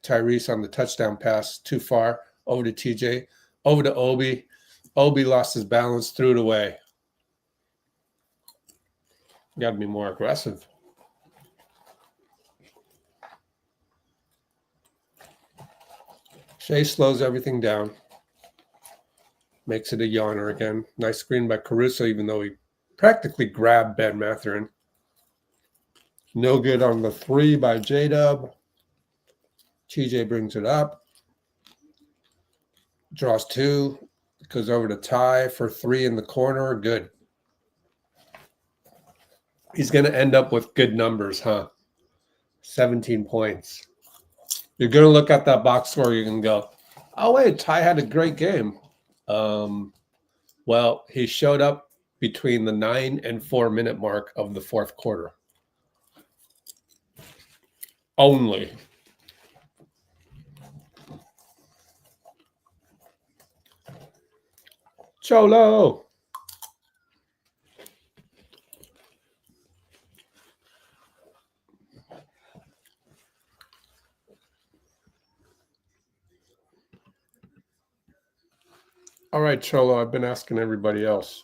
Tyrese on the touchdown pass, too far. Over to TJ, over to Obi. Obi lost his balance, threw it away. Got to be more aggressive. Shea slows everything down. Makes it a yawner again. Nice screen by Caruso, even though he practically grabbed Ben Mathurin. No good on the 3 by J-Dub. TJ brings it up. Draws 2. Goes over to Ty for 3 in the corner. Good. He's going to end up with good numbers, huh? 17 points. You're going to look at that box score. You're going to go, oh, wait, Ty had a great game. Well, he showed up between the 9 and 4 minute mark of the fourth quarter. Only. Cholo. All right, Cholo, I've been asking everybody else.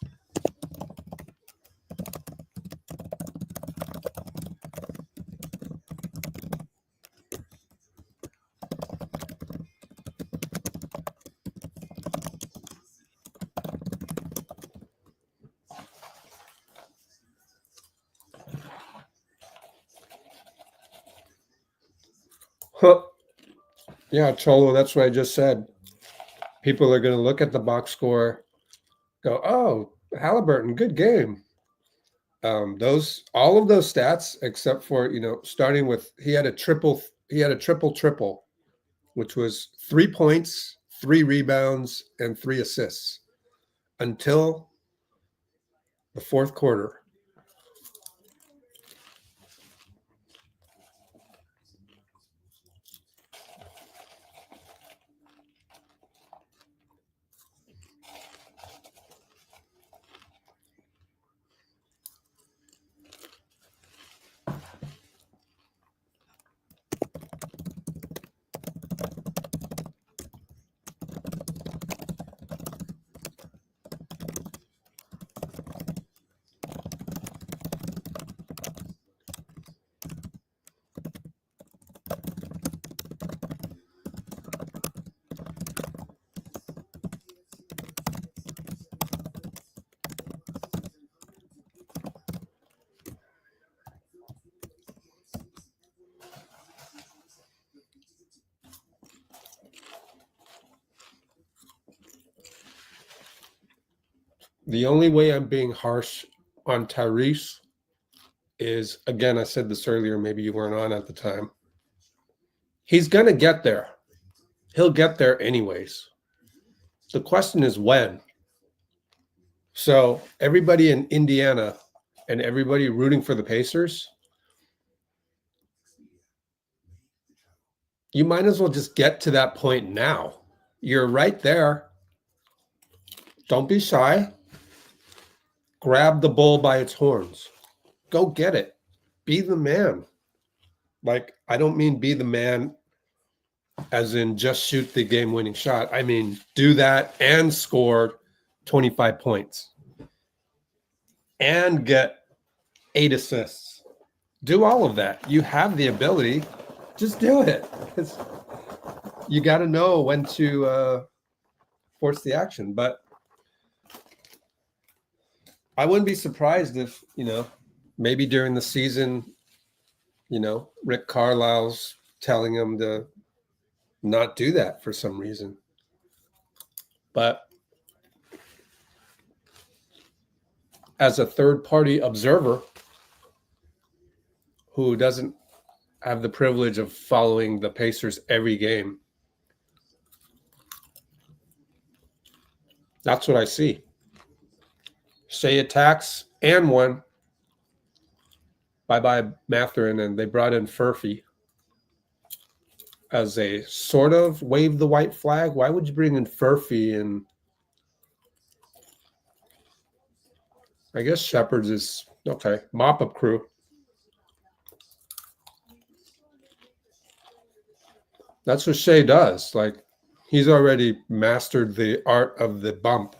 Huh. Yeah, Cholo, that's what I just said. People are going to look at the box score, go, oh, Haliburton, good game. All of those stats, except for, starting with, he had a triple, which was 3 points, 3 rebounds, and 3 assists until the fourth quarter. The only way I'm being harsh on Tyrese is, again, I said this earlier, maybe you weren't on at the time. He's going to get there. He'll get there anyways. The question is when. So everybody in Indiana and everybody rooting for the Pacers, you might as well just get to that point now. You're right there. Don't be shy. Grab the bull by its horns. Go get it. Be the man. Like, I don't mean be the man as in just shoot the game-winning shot. I mean, do that and score 25 points and get 8 assists. Do all of that. You have the ability. Just do it. You got to know when to force the action. But I wouldn't be surprised if, maybe during the season, Rick Carlisle's telling him to not do that for some reason. But as a third-party observer who doesn't have the privilege of following the Pacers every game, that's what I see. Shea attacks and one. Bye-bye Matherin, and they brought in Furphy as a sort of wave the white flag. Why would you bring in Furphy? And I guess Shepard's is okay. Mop-up crew. That's what Shea does. Like, he's already mastered the art of the bump.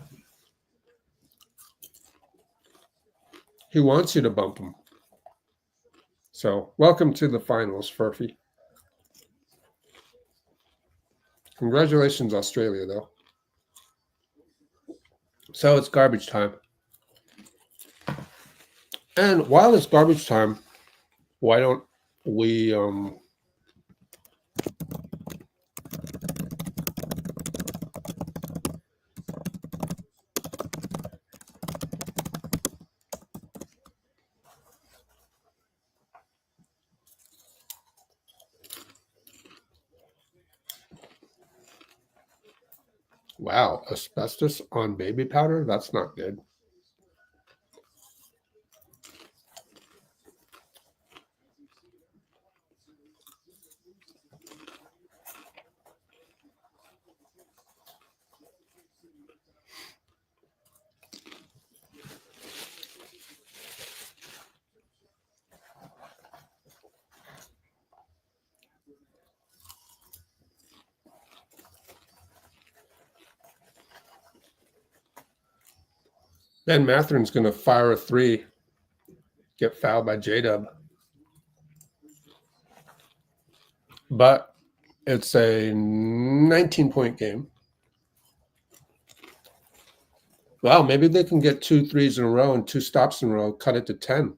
He wants you to bump him. So, welcome to the finals, Furphy. Congratulations, Australia, though. So, it's garbage time. And while it's garbage time, why don't we wow, asbestos on baby powder? That's not good. Then Matherin's going to fire a three, get fouled by J-Dub. But it's a 19-point game. Well, maybe they can get 2 threes in a row and 2 stops in a row, cut it to 10.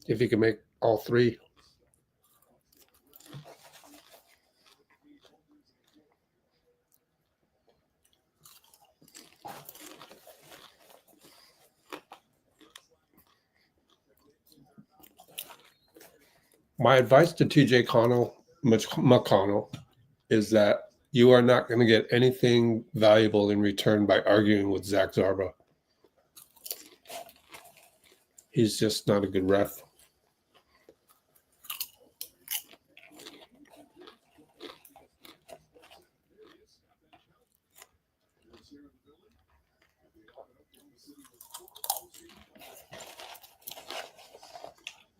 If he can make all 3. My advice to TJ McConnell is that you are not going to get anything valuable in return by arguing with Zach Zarba. He's just not a good ref.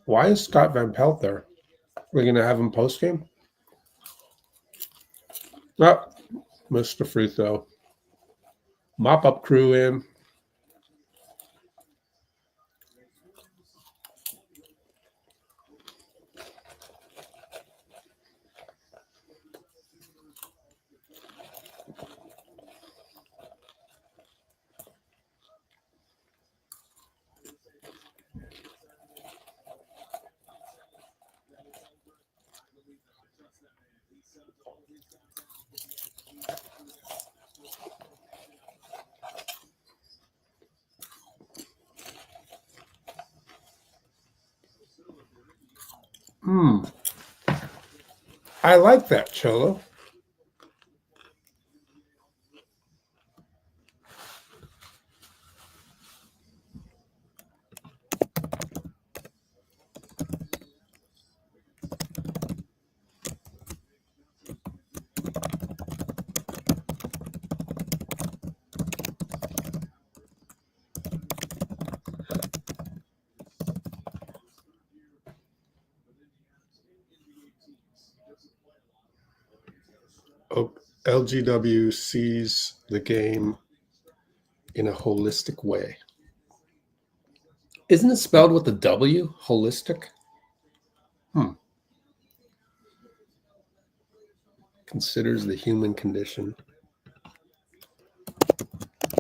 Why is Scott Van Pelt there? We're going to have him post-game? Oh, missed the free throw. Mop-up crew in. I like that, Cholo. LGW sees the game in a holistic way. Isn't it spelled with a W? Holistic? Considers the human condition.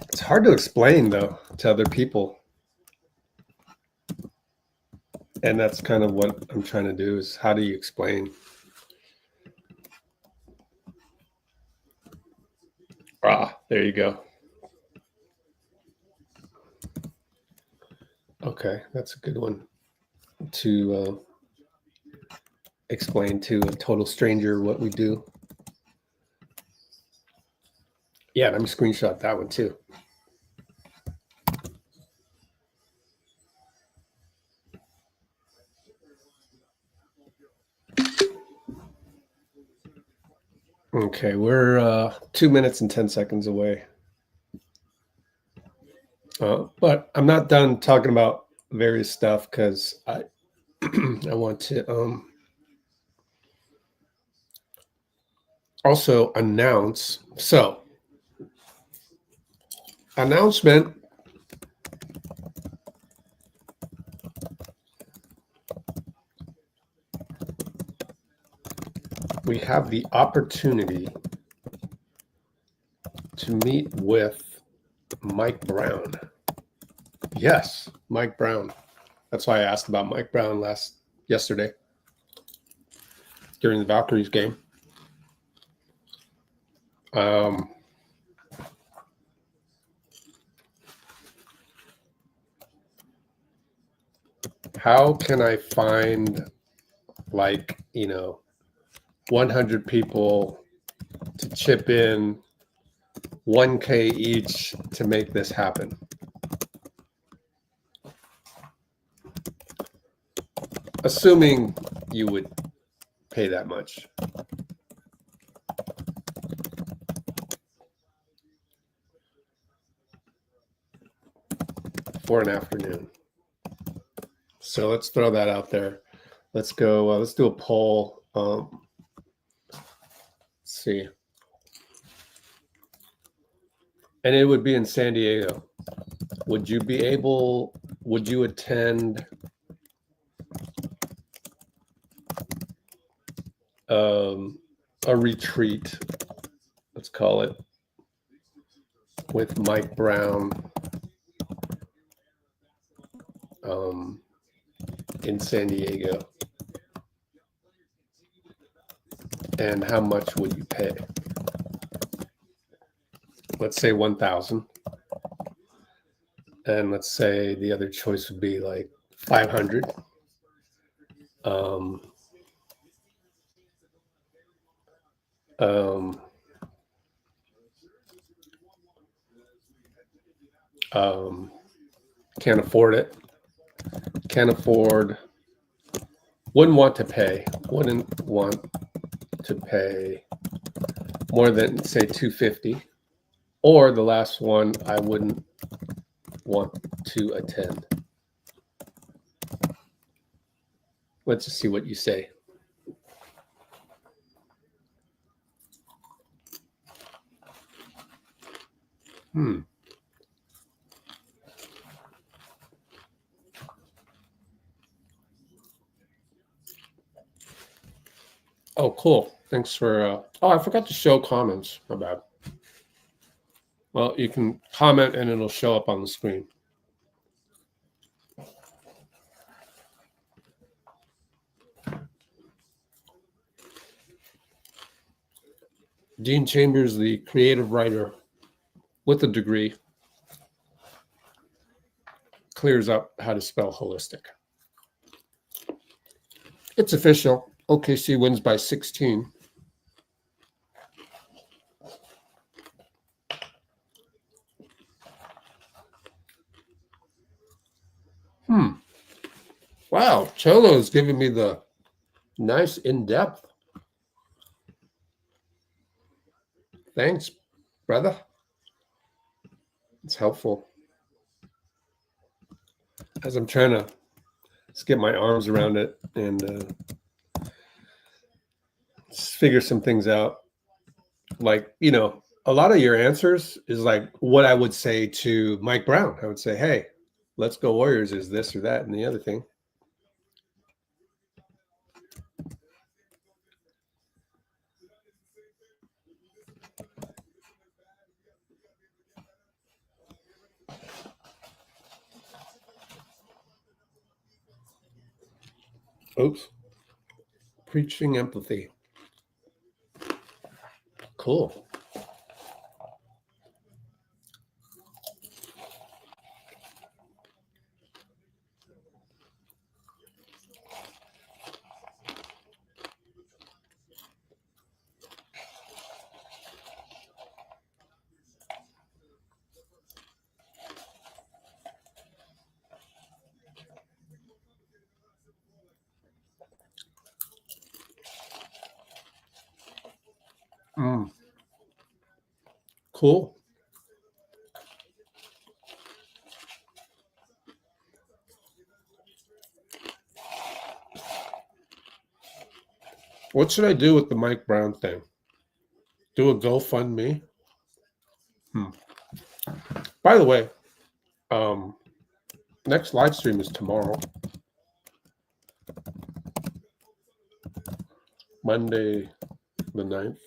It's hard to explain, though, to other people. And that's kind of what I'm trying to do, is how do you explain? There you go. Okay, that's a good one to explain to a total stranger what we do. Yeah, let me screenshot that one too. Okay, we're 2 minutes and 10 seconds away. But I'm not done talking about various stuff because I I want to also announce. So, announcement. We have the opportunity to meet with Mike Brown. Yes, Mike Brown. That's why I asked about Mike Brown yesterday during the Valkyries game. How can I find 100 people to chip in $1K each to make this happen? Assuming you would pay that much. For an afternoon. So let's throw that out there. Let's go. Let's do a poll. Let's see. And it would be in San Diego. Would you attend a retreat, let's call it, with Mike Brown in San Diego? And how much would you pay? Let's say 1,000. And let's say the other choice would be like 500. Can't afford it. Wouldn't want to pay more than, say, 250. Or the last one, I wouldn't want to attend. Let's just see what you say. Oh, cool. Thanks for... I forgot to show comments. My bad. Well, you can comment and it'll show up on the screen. Dean Chambers, the creative writer with a degree, clears up how to spell holistic. It's official. OKC wins by 16. Wow, Cholo is giving me the nice in-depth. Thanks, brother. It's helpful. As I'm trying to just get my arms around it and figure some things out. Like, a lot of your answers is like what I would say to Mike Brown. I would say, hey, let's go Warriors is this or that and the other thing. Oops. Preaching empathy. Cool. Cool. What should I do with the Mike Brown thing? Do a GoFundMe? By the way, next live stream is tomorrow. Monday the 9th,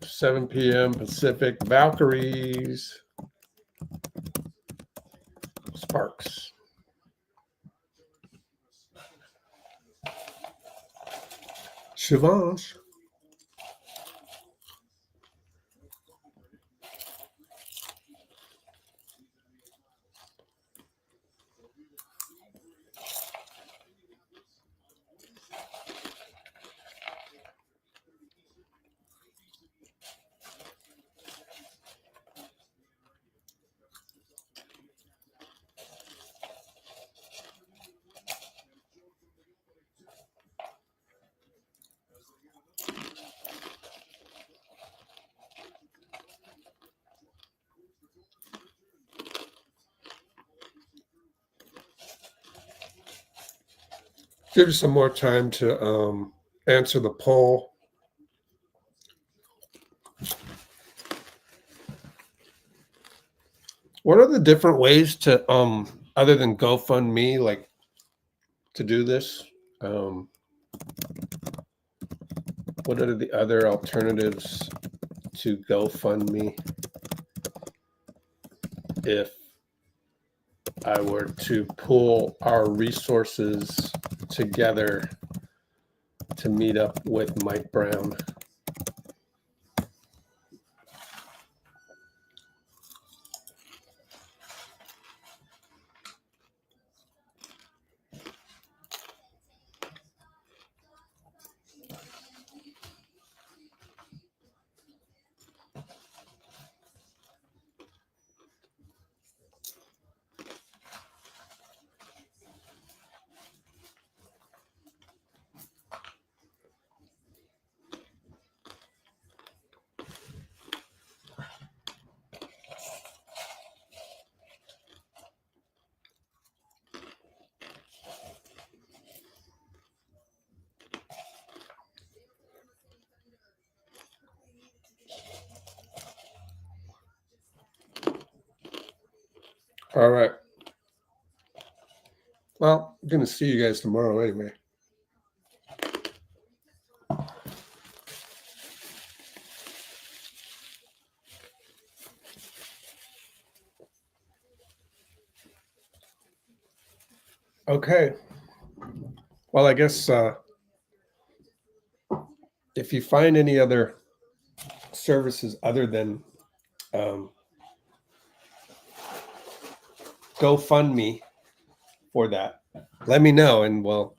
7 p.m. Pacific. Valkyries. Sparks. Chivage. Give you some more time to answer the poll. What are the different ways to other than GoFundMe, like, to do this? What are the other alternatives to GoFundMe if I were to pull our resources together to meet up with Mike Brown? All right. Well, I'm going to see you guys tomorrow anyway. Okay. Well, I guess if you find any other services other than GoFundMe for that, let me know and we'll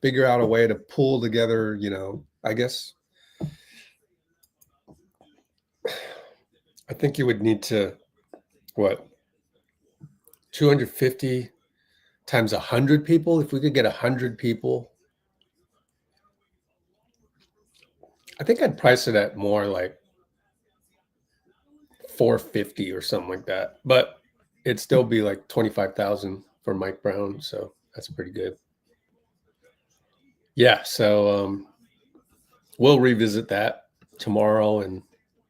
figure out a way to pull together, I guess. I think you would need to, 250 times 100 people? If we could get 100 people, I think I'd price it at more like 450 or something like that. But it'd still be like 25,000 for Mike Brown, so that's pretty good. Yeah, so we'll revisit that tomorrow and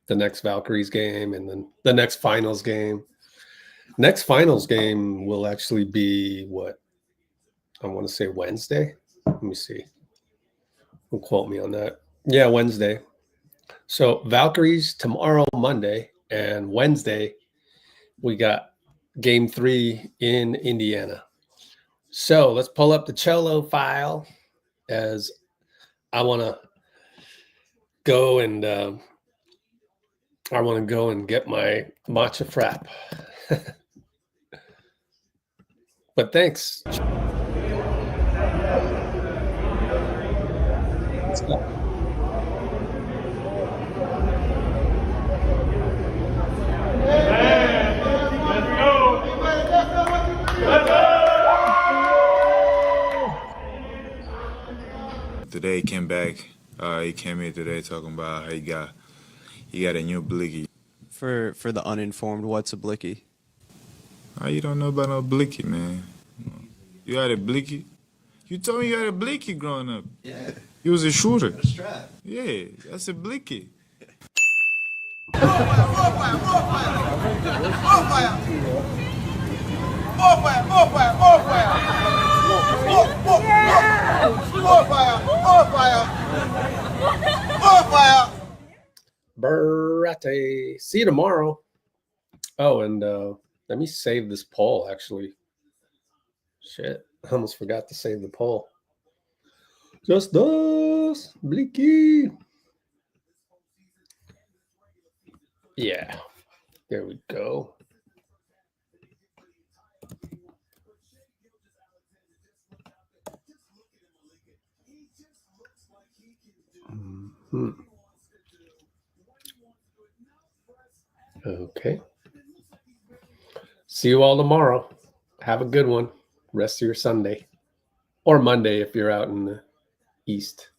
the next Valkyries game and then the next finals game. Next finals game will actually be what? I want to say Wednesday. Let me see. Don't quote me on that. Yeah, Wednesday. So Valkyries tomorrow, Monday, and Wednesday, we got game 3 in Indiana. So let's pull up the Cholo file as I want to go and get my matcha frap. But thanks. Let's go. Today he came back. He came here today talking about how he got He got a new blicky. For the uninformed, what's a blicky? How you don't know about no blicky, man? You had a blicky? You told me you had a blicky growing up. Yeah. You was a shooter. A strap. Yeah, that's a blicky. Berate. See you tomorrow. Oh, and let me save this poll, actually. Shit. I almost forgot to save the poll. Just us. Blicky. Yeah. There we go. Mm-hmm. Okay. See you all tomorrow. Have a good one. Rest of your Sunday. Or Monday if you're out in the East.